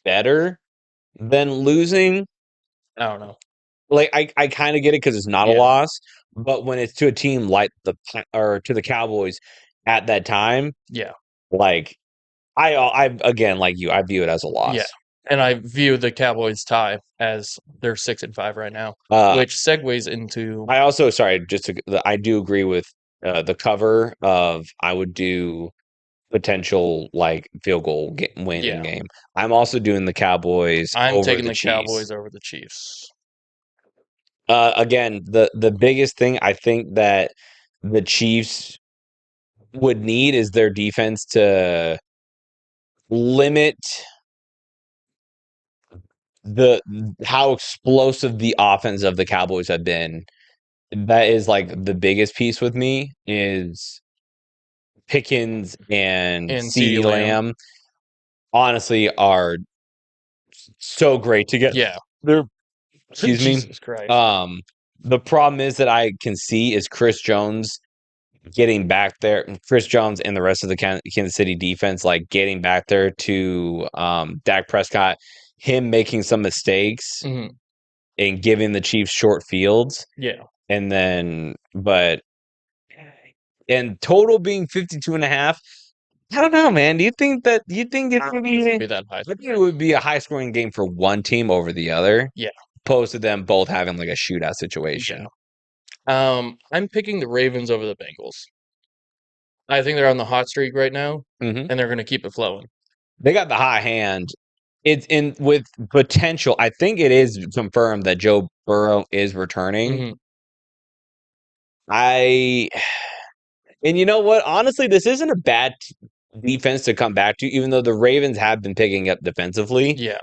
Speaker 2: better than losing.
Speaker 1: I don't know.
Speaker 2: Like, I kind of get it because it's not a
Speaker 1: Yeah,
Speaker 2: loss, but when it's to a team like or to the Cowboys at that time,
Speaker 1: yeah,
Speaker 2: like I again, like you, I view it as a
Speaker 1: yeah.
Speaker 2: loss.
Speaker 1: And I view the Cowboys tie as they're 6-5 right now,
Speaker 2: Uh,
Speaker 1: which segues into
Speaker 2: I also, sorry, I do agree with the cover of I would do potential like field goal winning
Speaker 1: yeah.
Speaker 2: game. I'm also doing the Cowboys
Speaker 1: I'm
Speaker 2: over
Speaker 1: taking
Speaker 2: the
Speaker 1: the
Speaker 2: Chiefs.
Speaker 1: Cowboys over the Chiefs.
Speaker 2: Again, the biggest thing I think that the Chiefs would need is their defense to limit the how explosive the offense of the Cowboys have been. That is like the biggest piece with me is Pickens and
Speaker 1: And CeeDee
Speaker 2: CeeDee
Speaker 1: Lamb.
Speaker 2: Lamb honestly are so great together.
Speaker 1: Yeah.
Speaker 2: They're excuse me.
Speaker 1: Jesus Christ.
Speaker 2: Um, the problem is that I can see is Chris Jones getting back there. Chris Jones and the rest of the Kansas City defense, like getting back there to Dak Prescott, him making some mistakes
Speaker 1: Hmm.
Speaker 2: and giving the Chiefs short fields,
Speaker 1: Yeah.
Speaker 2: and then but and total being 52.5. I don't know, man. Do you think it's gonna be
Speaker 1: Be that high.
Speaker 2: I think it would be a high scoring game for one team over the other,
Speaker 1: Yeah.
Speaker 2: opposed to them both having like a shootout situation.
Speaker 1: Yeah. I'm picking the Ravens over the Bengals. I think they're on the hot streak right now,
Speaker 2: Hmm.
Speaker 1: and they're going to keep it flowing.
Speaker 2: They got the high hand. It's in with potential. I think it is confirmed that Joe Burrow is returning.
Speaker 1: Hmm.
Speaker 2: I and you know what? Honestly, this isn't a bad defense to come back to, even though the Ravens have been picking up defensively.
Speaker 1: Yeah.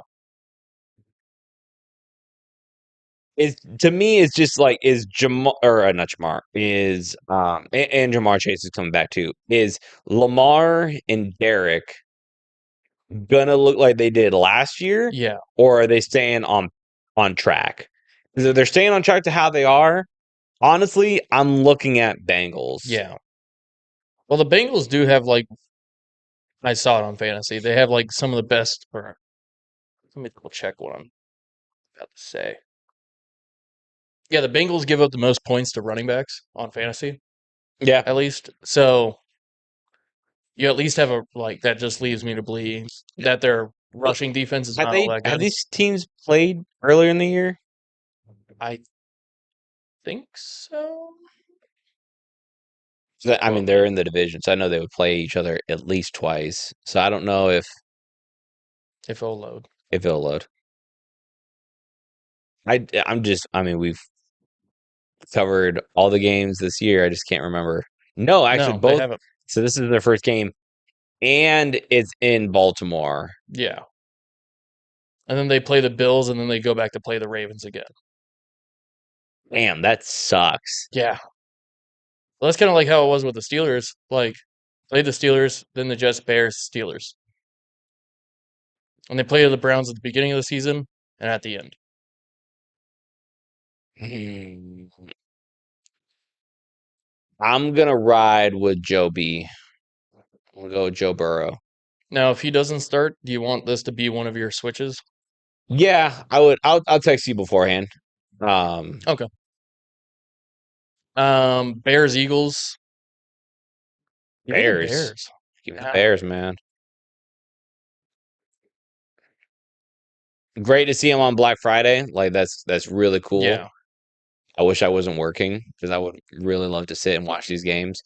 Speaker 2: It's to me, it's just like is Jamar or not Jamar is and Jamar Chase is coming back too. Is Lamar and Derek gonna look like they did last year,
Speaker 1: Yeah.
Speaker 2: or are they staying on track? Because if they're staying on track to how they are, honestly, I'm looking at Bengals.
Speaker 1: Yeah. Well, the Bengals do have like I saw it on fantasy. They have like some of the best. Or let me double check what I'm about to say. Yeah, the Bengals give up the most points to running backs on fantasy,
Speaker 2: Yeah.
Speaker 1: at least. So you at least have a like that. Just leaves me to believe that their rushing defense is not all that
Speaker 2: Have
Speaker 1: good.
Speaker 2: these teams played earlier in the year?
Speaker 1: I think so.
Speaker 2: I mean,
Speaker 1: Well,
Speaker 2: they're in the division, so I know they would play each other at least twice. So I don't know
Speaker 1: if it'll load.
Speaker 2: if it'll load. I mean, we've covered all the games this year. I just can't remember. No, actually,
Speaker 1: No, they
Speaker 2: both.
Speaker 1: haven't.
Speaker 2: So this is their first game, and it's in Baltimore.
Speaker 1: Yeah. And then they play the Bills, and then they go back to play the Ravens again.
Speaker 2: Damn, that sucks.
Speaker 1: Yeah. Well, that's kind of like how it was with the Steelers. Like, play the Steelers, then the Jets, Bears, Steelers. And they play the Browns at the beginning of the season and at the end.
Speaker 2: Hmm. I'm gonna ride with Joe B. We'll go with Joe Burrow.
Speaker 1: Now, if he doesn't start, do you want this to be one of your switches?
Speaker 2: Yeah, I would. I'll text you beforehand.
Speaker 1: Okay. Bears, Eagles. Give me the
Speaker 2: Bears.
Speaker 1: Bears.
Speaker 2: Give me the
Speaker 1: Yeah.
Speaker 2: Bears, man. Great to see him on Black Friday. Like that's really cool.
Speaker 1: Yeah.
Speaker 2: I wish I wasn't working because I would really love to sit and watch these games.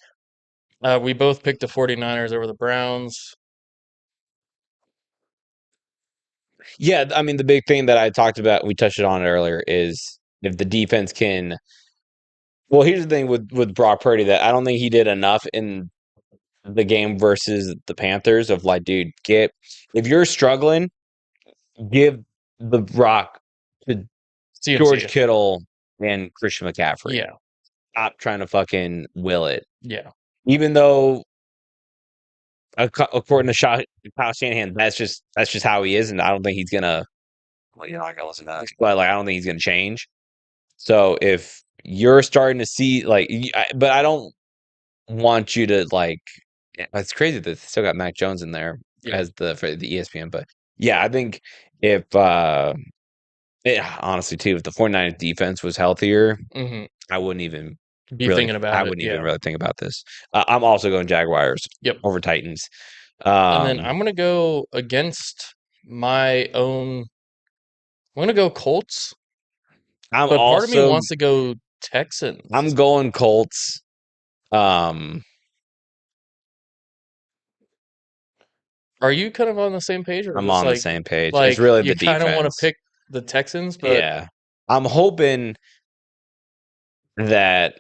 Speaker 1: We both picked the 49ers over the Browns.
Speaker 2: Yeah, I mean the big thing that I talked about, we touched on it earlier, is if the defense can. Well, here's the thing with Brock Purdy that I don't think he did enough in the game versus the Panthers of like, dude, get if you're struggling, give the rock to George
Speaker 1: CMC.
Speaker 2: Kittle and Christian McCaffrey.
Speaker 1: Yeah.
Speaker 2: Stop trying to fucking will it.
Speaker 1: Yeah.
Speaker 2: Even though, according to Kyle Shanahan, that's just how he is, and I don't think he's gonna. Well, you're not gonna listen to that, but like, I don't think he's gonna change. So if you're starting to see like, but I don't want you to like. It's crazy that they still got Mac Jones in there
Speaker 1: Yeah.
Speaker 2: as for the ESPN, but yeah, I think if honestly too, if the 49ers defense was healthier,
Speaker 1: Hmm.
Speaker 2: I wouldn't even
Speaker 1: Be thinking about it. Yeah.
Speaker 2: really think about this. I'm also going Jaguars
Speaker 1: Yep.
Speaker 2: over Titans.
Speaker 1: And then
Speaker 2: Um,
Speaker 1: I'm gonna go against my own. I'm gonna go Colts,
Speaker 2: I'm
Speaker 1: but part of me
Speaker 2: also
Speaker 1: wants to go
Speaker 2: I'm
Speaker 1: Texans.
Speaker 2: going Colts. Um,
Speaker 1: Are you kind of on the same page, or
Speaker 2: I'm
Speaker 1: just
Speaker 2: on the
Speaker 1: like
Speaker 2: same page. It's really
Speaker 1: you
Speaker 2: the
Speaker 1: kind of want to
Speaker 2: defense.
Speaker 1: pick the Texans, but
Speaker 2: Yeah. I'm hoping that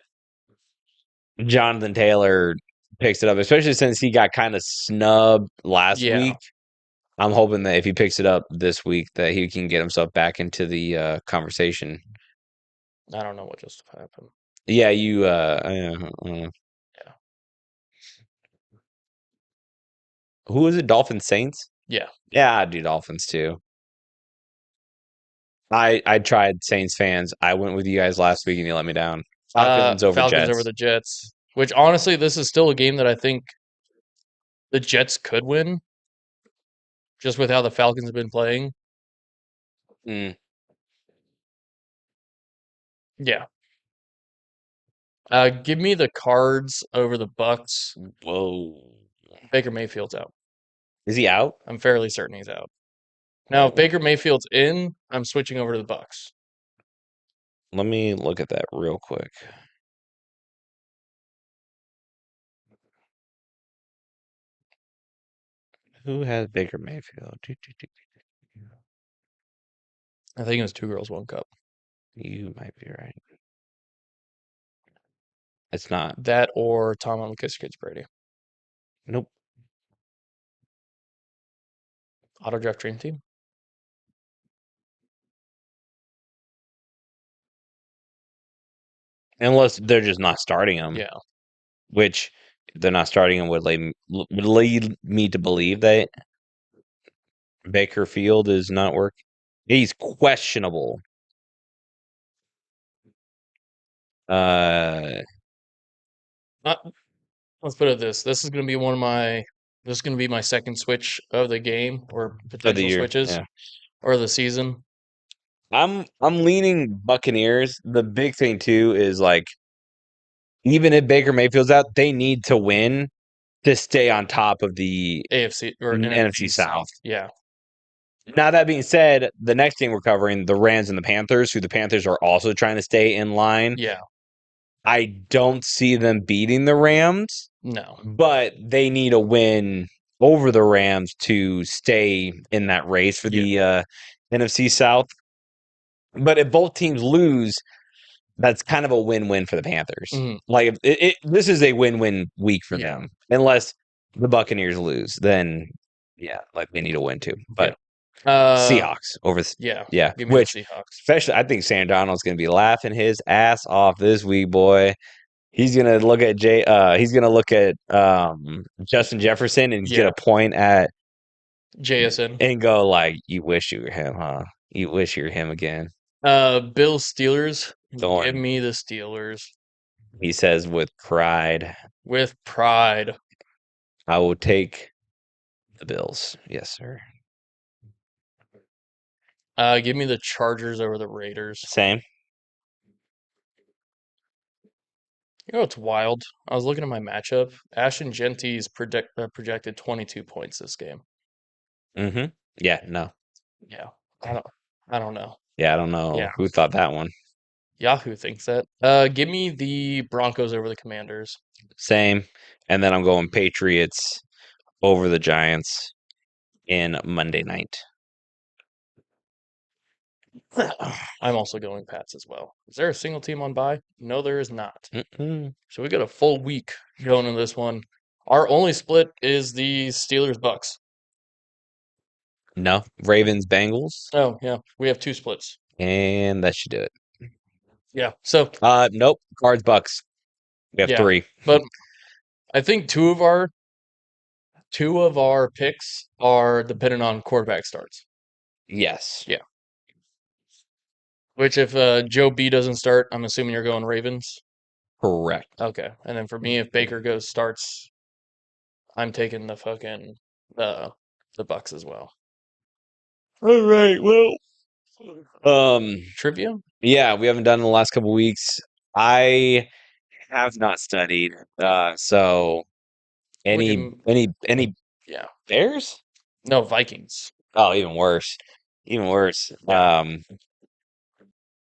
Speaker 2: Jonathan Taylor picks it up, especially since he got kind of snubbed last
Speaker 1: yeah,
Speaker 2: week. I'm hoping that if he picks it up this week, that he can get himself back into the conversation.
Speaker 1: I don't know what just happened.
Speaker 2: Yeah, you.
Speaker 1: Yeah,
Speaker 2: Who is it? Dolphins Saints.
Speaker 1: yeah.
Speaker 2: Yeah, I do Dolphins too. I tried Saints fans. I went with you guys last week and you let me down. Falcons over
Speaker 1: Falcons over
Speaker 2: Jets.
Speaker 1: the Jets. Which honestly, this is still a game that I think the Jets could win, just with how the Falcons have been playing.
Speaker 2: Mm,
Speaker 1: Yeah. Give me the Cards over the Bucks.
Speaker 2: whoa.
Speaker 1: Baker Mayfield's out.
Speaker 2: Is he out?
Speaker 1: I'm fairly certain he's out. Now, if
Speaker 2: Oh,
Speaker 1: Baker Mayfield's in, I'm switching over to the Bucks.
Speaker 2: let me look at that real quick. Who has Baker Mayfield?
Speaker 1: I think it was 2 girls, 1 cup.
Speaker 2: You might be right. It's not.
Speaker 1: That or Tom McKissick Brady.
Speaker 2: Nope.
Speaker 1: Auto draft dream team.
Speaker 2: Unless they're just not starting him,
Speaker 1: Yeah.
Speaker 2: which if they're not starting him would lead me to believe that Baker Field is not working. He's questionable. Uh,
Speaker 1: Uh, let's put it this. This is going to be one of my. This is going to be my second switch of the game or
Speaker 2: of the
Speaker 1: potential
Speaker 2: year.
Speaker 1: switches
Speaker 2: Yeah.
Speaker 1: or the season.
Speaker 2: I'm leaning Buccaneers. The big thing too is like even if Baker Mayfield's out, they need to win to stay on top of the
Speaker 1: AFC or
Speaker 2: NFC
Speaker 1: NFC
Speaker 2: South.
Speaker 1: South. Yeah.
Speaker 2: Now that being said, the next thing we're covering, the Rams and the Panthers, who the Panthers are also trying to stay in line.
Speaker 1: Yeah.
Speaker 2: I don't see them beating the Rams,
Speaker 1: No.
Speaker 2: but they need a win over the Rams to stay in that race for
Speaker 1: Yeah.
Speaker 2: the NFC South. But if both teams lose, that's kind of a win-win for the Panthers.
Speaker 1: Mhm.
Speaker 2: Like if this is a win-win week for
Speaker 1: Yeah.
Speaker 2: them, unless the Buccaneers lose, then yeah, like they need a win too.
Speaker 1: Yeah.
Speaker 2: But
Speaker 1: Uh.
Speaker 2: Seahawks over,
Speaker 1: Yeah.
Speaker 2: yeah,
Speaker 1: Give me the
Speaker 2: which
Speaker 1: Seahawks.
Speaker 2: especially I think Sam Darnold's going to be laughing his ass off this week, boy. He's gonna look at He's gonna look at Justin Jefferson, and he's
Speaker 1: Yeah.
Speaker 2: gonna point at
Speaker 1: JSN.
Speaker 2: and go like, "You wish you were him, huh? You wish you were him again."
Speaker 1: Bills Steelers. Give
Speaker 2: Going,
Speaker 1: me the Steelers
Speaker 2: he says with pride,
Speaker 1: with pride.
Speaker 2: "I will take the Bills." Yes, sir.
Speaker 1: Give me the Chargers over the Raiders.
Speaker 2: Same.
Speaker 1: You know it's wild. I was looking at my matchup. Ashton Genty's projected 22 points this game.
Speaker 2: Mm-hmm. Yeah. No.
Speaker 1: Yeah. I don't. I don't know.
Speaker 2: Yeah. I don't know
Speaker 1: Yeah.
Speaker 2: who thought that one.
Speaker 1: Yahoo thinks that. Give me the Broncos over the Commanders.
Speaker 2: Same. And then I'm going Patriots over the Giants in Monday night.
Speaker 1: I'm also going Pats as well. Is there a single team on bye? No, there is not.
Speaker 2: Mm-mm.
Speaker 1: So we got a full week going into this one. Our only split is the Steelers Bucks.
Speaker 2: No, Ravens, Bengals,
Speaker 1: Oh yeah, we have two splits.
Speaker 2: and that should do it.
Speaker 1: Yeah. So
Speaker 2: Nope, Cards, Bucks. We have
Speaker 1: yeah,
Speaker 2: three.
Speaker 1: but I think two of our picks are dependent on quarterback starts.
Speaker 2: Yes,
Speaker 1: Yeah. Which if Joe B doesn't start, I'm assuming you're going Ravens.
Speaker 2: correct.
Speaker 1: Okay. And then for me, if Baker goes starts, I'm taking the the Bucks as well.
Speaker 2: All right. Well, um,
Speaker 1: Trivia?
Speaker 2: yeah, we haven't done in the last couple weeks. I have not studied. So
Speaker 1: We
Speaker 2: any
Speaker 1: can
Speaker 2: any
Speaker 1: yeah.
Speaker 2: Bears?
Speaker 1: No, Vikings.
Speaker 2: Oh, even worse. Even worse.
Speaker 1: Yeah.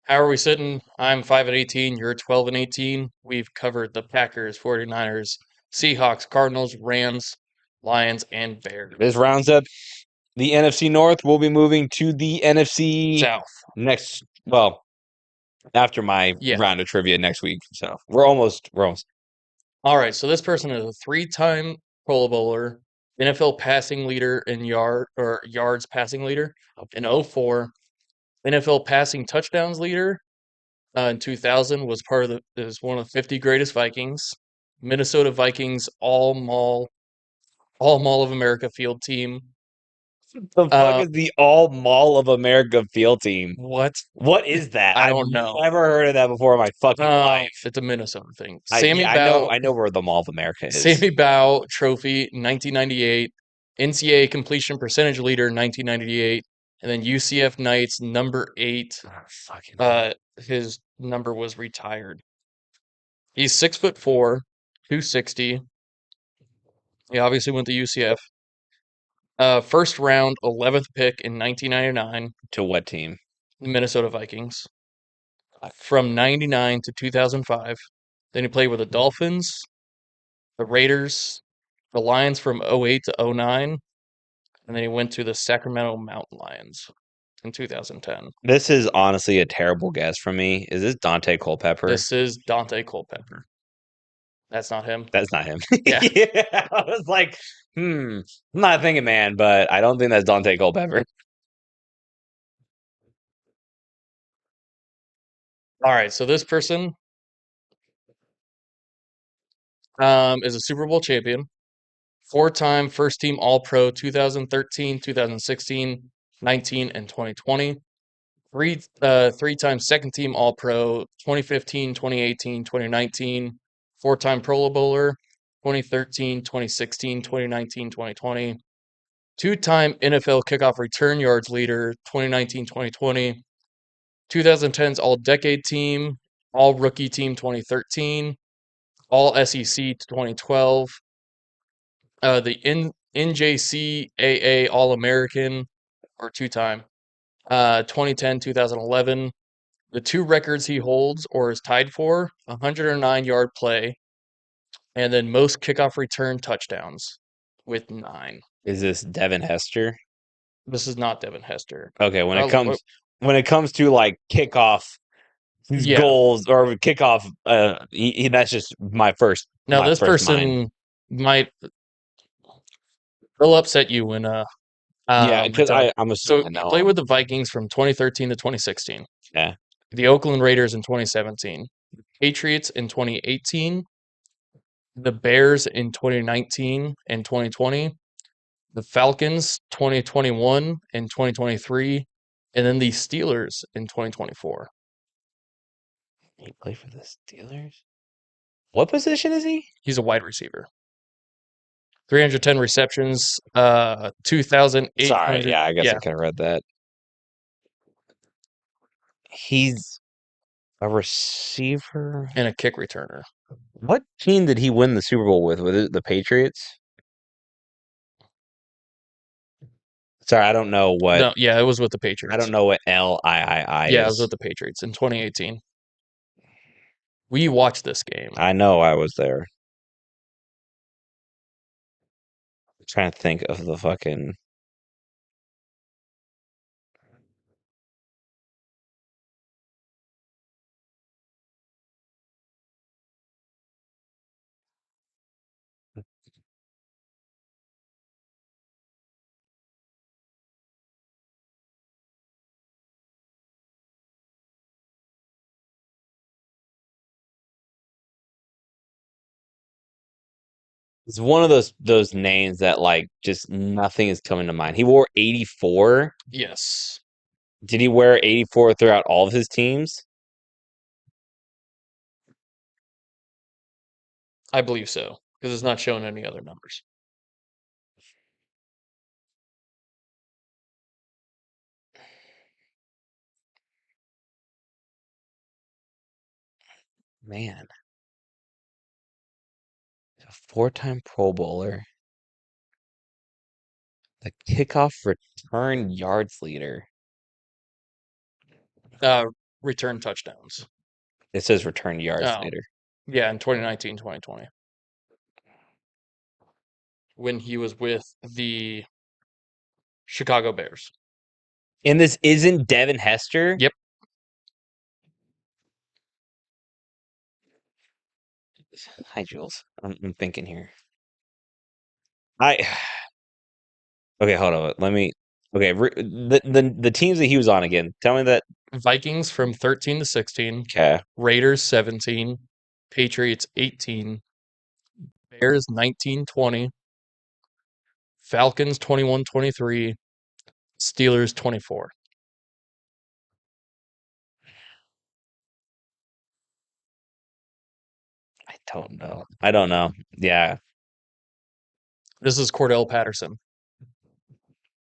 Speaker 1: How are we sitting? I'm 5-18, you're 12-18. We've covered the Packers, 49ers, Seahawks, Cardinals, Rams, Lions, and
Speaker 2: This
Speaker 1: Bears.
Speaker 2: rounds up the NFC North. We'll be moving to the NFC
Speaker 1: South.
Speaker 2: next. Well, after my
Speaker 1: Yeah.
Speaker 2: round of trivia next week. So we're almost.
Speaker 1: All right, so this person is a three-time Pro Bowler, NFL passing leader in yards passing leader in '04, NFL passing touchdowns leader in 2000 was part of is one of the 50 greatest Vikings, Minnesota Vikings all Mall of America field team.
Speaker 2: The fuck
Speaker 1: Uh,
Speaker 2: is the All Mall of America field team?
Speaker 1: what?
Speaker 2: What is that?
Speaker 1: I
Speaker 2: I've
Speaker 1: don't know.
Speaker 2: never heard of that before in my fucking life.
Speaker 1: It's a Minnesota thing.
Speaker 2: I
Speaker 1: Sammy
Speaker 2: yeah, I know
Speaker 1: Bow,
Speaker 2: I know where the Mall of America is.
Speaker 1: Sammy Bow Trophy, 1998, NCAA completion percentage leader, 1998, and then UCF Knights number 8.
Speaker 2: Oh, fucking hell.
Speaker 1: His number was retired. He's 6'4", 260. He obviously went to UCF. First round, 11th pick in 1999,
Speaker 2: To what team?
Speaker 1: the Minnesota Vikings.
Speaker 2: Fuck.
Speaker 1: From 99 to 2005. Then he played with the Dolphins, the Raiders, the Lions from '08 to '09, and then he went to the Sacramento Mountain Lions in 2010.
Speaker 2: This is honestly a terrible guess from me. Is this Dante Culpepper?
Speaker 1: This is Dante Culpepper. That's not him.
Speaker 2: That's not him.
Speaker 1: Yeah.
Speaker 2: Yeah, I was like, I'm not thinking man, but I don't think that's Dante Culpepper.
Speaker 1: All right. So this person is a Super Bowl champion, four-time first team All Pro 2013, 2016, 19, and 2020. Three-time second team All Pro 2015, 2018, 2019, four-time Pro Bowler 2013, 2016, 2019, 2020. Two-time NFL kickoff return yards leader 2019, 2020. 2010's All Decade Team, All Rookie Team 2013, All SEC 2012, the NJCAA All American or two-time 2010, 2011. The two records he holds or is tied for 109-yard play and then most kickoff return touchdowns with 9.
Speaker 2: Is this Devin Hester?
Speaker 1: This is not Devin Hester.
Speaker 2: Okay, when it
Speaker 1: Uh, uh,
Speaker 2: comes to like kickoff
Speaker 1: yeah.
Speaker 2: goals or kickoff, that's just
Speaker 1: Now
Speaker 2: my
Speaker 1: this
Speaker 2: first mind.
Speaker 1: person might will upset you when
Speaker 2: Yeah,
Speaker 1: we
Speaker 2: because
Speaker 1: tell.
Speaker 2: I'm assuming
Speaker 1: So
Speaker 2: I
Speaker 1: he
Speaker 2: know
Speaker 1: played
Speaker 2: him.
Speaker 1: with the Vikings from 2013 to 2016,
Speaker 2: Yeah,
Speaker 1: the Oakland Raiders in 2017, Patriots in 2018, the Bears in 2019 and 2020, the Falcons 2021 and 2023, and then the Steelers in 2024.
Speaker 2: he played for the Steelers. What position is he?
Speaker 1: He's a wide receiver. 310 receptions,
Speaker 2: Sorry,
Speaker 1: 2,800.
Speaker 2: yeah, I guess I
Speaker 1: Yeah,
Speaker 2: could have read that. He's a receiver.
Speaker 1: and a kick returner.
Speaker 2: What team did he win the Super Bowl with? Was it the Patriots? Sorry, I don't know what
Speaker 1: No, yeah, it was with the
Speaker 2: I don't
Speaker 1: Patriots.
Speaker 2: know what LIII
Speaker 1: Yeah, it was with
Speaker 2: is.
Speaker 1: the Patriots in 2018. We watched this game.
Speaker 2: I know I was there. I'm trying to think of the fucking. It's one of those names that like just nothing is coming to mind. He wore 84.
Speaker 1: Yes,
Speaker 2: Did he wear 84 throughout all of his teams?
Speaker 1: I believe so because it's not showing any other numbers.
Speaker 2: Man, a four-time Pro Bowler, the kickoff return yards leader.
Speaker 1: Uh, return touchdowns.
Speaker 2: It says return yards
Speaker 1: Oh,
Speaker 2: leader.
Speaker 1: yeah, in 2019, 2020, when he was with the Chicago Bears.
Speaker 2: And this isn't Devin Hester?
Speaker 1: Yep.
Speaker 2: Hi, Jules. I'm thinking here. I okay, hold on. Let me. Okay, the teams that he was on again. Tell me that.
Speaker 1: Vikings from 13 to 16,
Speaker 2: Okay,
Speaker 1: Raiders 17, Patriots 18, Bears 19-20, Falcons 21-23, Steelers 24.
Speaker 2: I don't know. I don't know. Yeah.
Speaker 1: This is Cordell Patterson.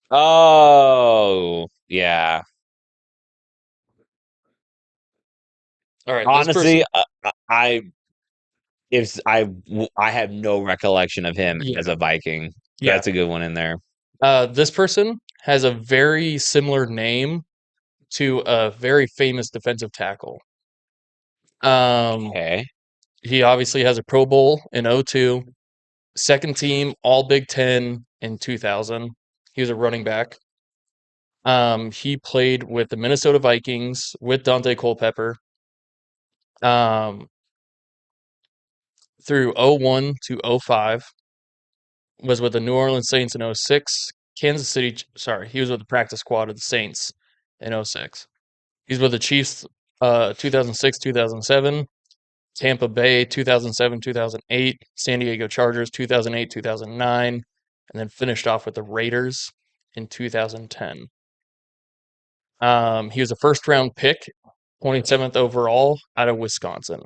Speaker 2: Oh, yeah.
Speaker 1: All right, this
Speaker 2: Honestly,
Speaker 1: person,
Speaker 2: I have no recollection of him as
Speaker 1: yeah,
Speaker 2: a Viking.
Speaker 1: yeah.
Speaker 2: That's a good one in there.
Speaker 1: This person has a very similar name to a very famous defensive tackle. Um,
Speaker 2: Okay.
Speaker 1: he obviously has a Pro Bowl in '02, second team All Big Ten in 2000. He was a running back. He played with the Minnesota Vikings with Dante Culpepper um, through '01 to '05. Was with the New Orleans Saints in '06. Kansas City, sorry, he was with the practice squad of the Saints in '06. He's with the Chiefs 2006, 2007, Tampa Bay 2007, 2008, San Diego Chargers 2008, 2009, and then finished off with the Raiders in 2010. He was a first round pick, 27th overall out of Wisconsin.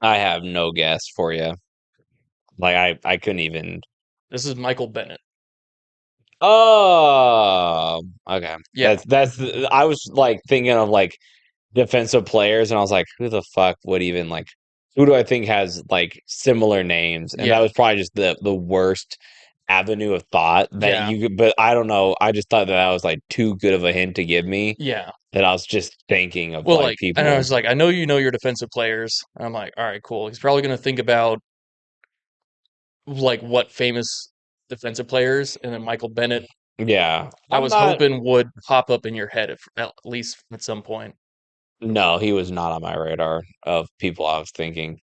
Speaker 2: I have no guess for you. Like I couldn't even.
Speaker 1: This is Michael Bennett.
Speaker 2: Oh, okay.
Speaker 1: Yeah,
Speaker 2: I was like thinking of like defensive players, and I was like, who the fuck would even like? Who do I think has like similar names? And that
Speaker 1: yeah,
Speaker 2: was probably just the worst avenue of thought that
Speaker 1: yeah,
Speaker 2: you could. But I don't know. I just thought that was like too good of a hint to give me
Speaker 1: yeah.
Speaker 2: that I was just thinking of
Speaker 1: Well,
Speaker 2: like
Speaker 1: like, and I
Speaker 2: people.
Speaker 1: was like, I know you know your defensive players. And I'm like, all right, cool. He's probably going to think about like what famous defensive players, and then Michael Bennett,
Speaker 2: Yeah,
Speaker 1: I
Speaker 2: I'm
Speaker 1: was
Speaker 2: not.
Speaker 1: hoping would pop up in your head at least at some point.
Speaker 2: No, he was not on my radar of people I was thinking.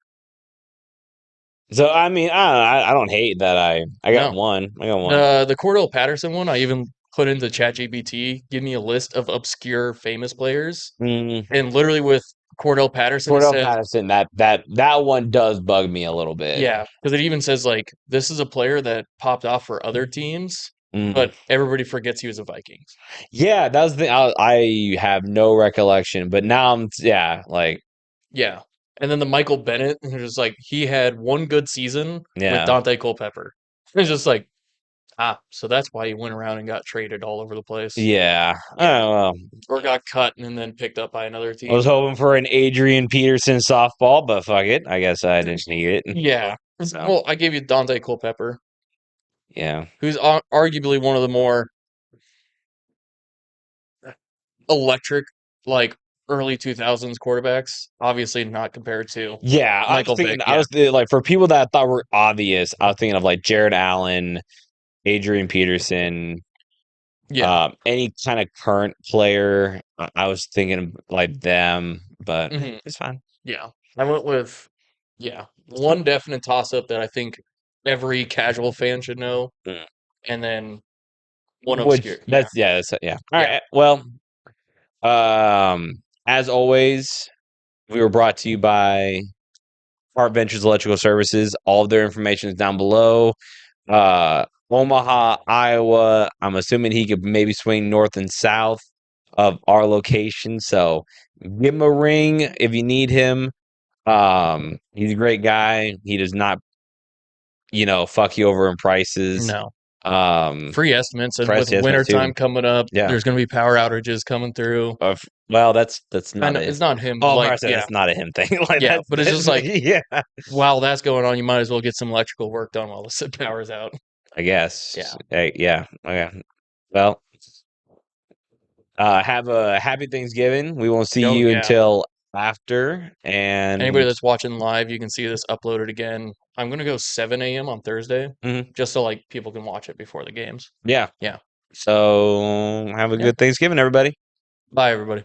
Speaker 2: So I mean, I don't hate that I got
Speaker 1: No,
Speaker 2: one. I got one.
Speaker 1: the Cordell Patterson one, I even put into ChatGPT, give me a list of obscure famous players,
Speaker 2: Mm,
Speaker 1: and literally with Cordell Patterson, it
Speaker 2: Cordell
Speaker 1: says,
Speaker 2: Patterson, that one does bug me a little bit.
Speaker 1: yeah, because it even says like this is a player that popped off for other teams,
Speaker 2: Mm.
Speaker 1: but everybody forgets he was a Vikings.
Speaker 2: Yeah, that was the I have no recollection, but now yeah, like
Speaker 1: Yeah. And then the Michael Bennett, and it's just like he had one good season with
Speaker 2: yeah,
Speaker 1: Dante Culpepper. It's just like, so that's why he went around and got traded all over the place.
Speaker 2: yeah.
Speaker 1: Yeah.
Speaker 2: Well,
Speaker 1: Or got cut and then picked up by another
Speaker 2: I was
Speaker 1: team.
Speaker 2: hoping for an Adrian Peterson softball, but fuck it, I guess I didn't need it.
Speaker 1: Yeah.
Speaker 2: So
Speaker 1: Well, I gave you Dante Culpepper,
Speaker 2: yeah,
Speaker 1: who's arguably one of the more electric, like early 2000s quarterbacks. Obviously, not compared to
Speaker 2: yeah.
Speaker 1: Michael Vick.
Speaker 2: I
Speaker 1: Yeah.
Speaker 2: was thinking, like for people that I thought were obvious, I was thinking of like Jared Allen, Adrian Peterson,
Speaker 1: Yeah.
Speaker 2: any kind of current player. I was thinking like them, but
Speaker 1: Hmm.
Speaker 2: it's fine.
Speaker 1: Yeah. I went with, yeah,
Speaker 2: It's fine.
Speaker 1: one definite toss up that I think every casual fan should know,
Speaker 2: Mm.
Speaker 1: and then one
Speaker 2: Which
Speaker 1: obscure. Yeah.
Speaker 2: that's yeah. All
Speaker 1: Yeah.
Speaker 2: right. Well, as always, we were brought to you by Hart Ventures Electrical Services. All of their information is down below. Omaha, Iowa. I'm assuming he could maybe swing north and south of our location. So give him a ring if you need him. He's a great guy. He does not, fuck you over in prices.
Speaker 1: No.
Speaker 2: Um,
Speaker 1: Free estimates, and with
Speaker 2: Price estimates too.
Speaker 1: wintertime coming up,
Speaker 2: Yeah.
Speaker 1: there's going to be power outages coming through.
Speaker 2: Well, that's
Speaker 1: I
Speaker 2: not
Speaker 1: know
Speaker 2: a.
Speaker 1: it's not him, but
Speaker 2: Oh,
Speaker 1: like,
Speaker 2: Marcel,
Speaker 1: yeah,
Speaker 2: that's not a him thing. Like
Speaker 1: yeah, but it's just
Speaker 2: that's
Speaker 1: like
Speaker 2: yeah.
Speaker 1: while that's going on, you might as well get some electrical work done while the power's out.
Speaker 2: I guess.
Speaker 1: Yeah.
Speaker 2: Hey, yeah. Okay. Well, have a happy Thanksgiving. We won't see
Speaker 1: Oh
Speaker 2: you
Speaker 1: yeah.
Speaker 2: until after.
Speaker 1: Anybody
Speaker 2: And
Speaker 1: that's watching live, you can see this uploaded again. I'm gonna go 7 a.m. on Thursday,
Speaker 2: mhm,
Speaker 1: just so like people can watch it before the games.
Speaker 2: yeah.
Speaker 1: Yeah.
Speaker 2: So have a
Speaker 1: Yeah.
Speaker 2: good Thanksgiving, everybody.
Speaker 1: Bye everybody.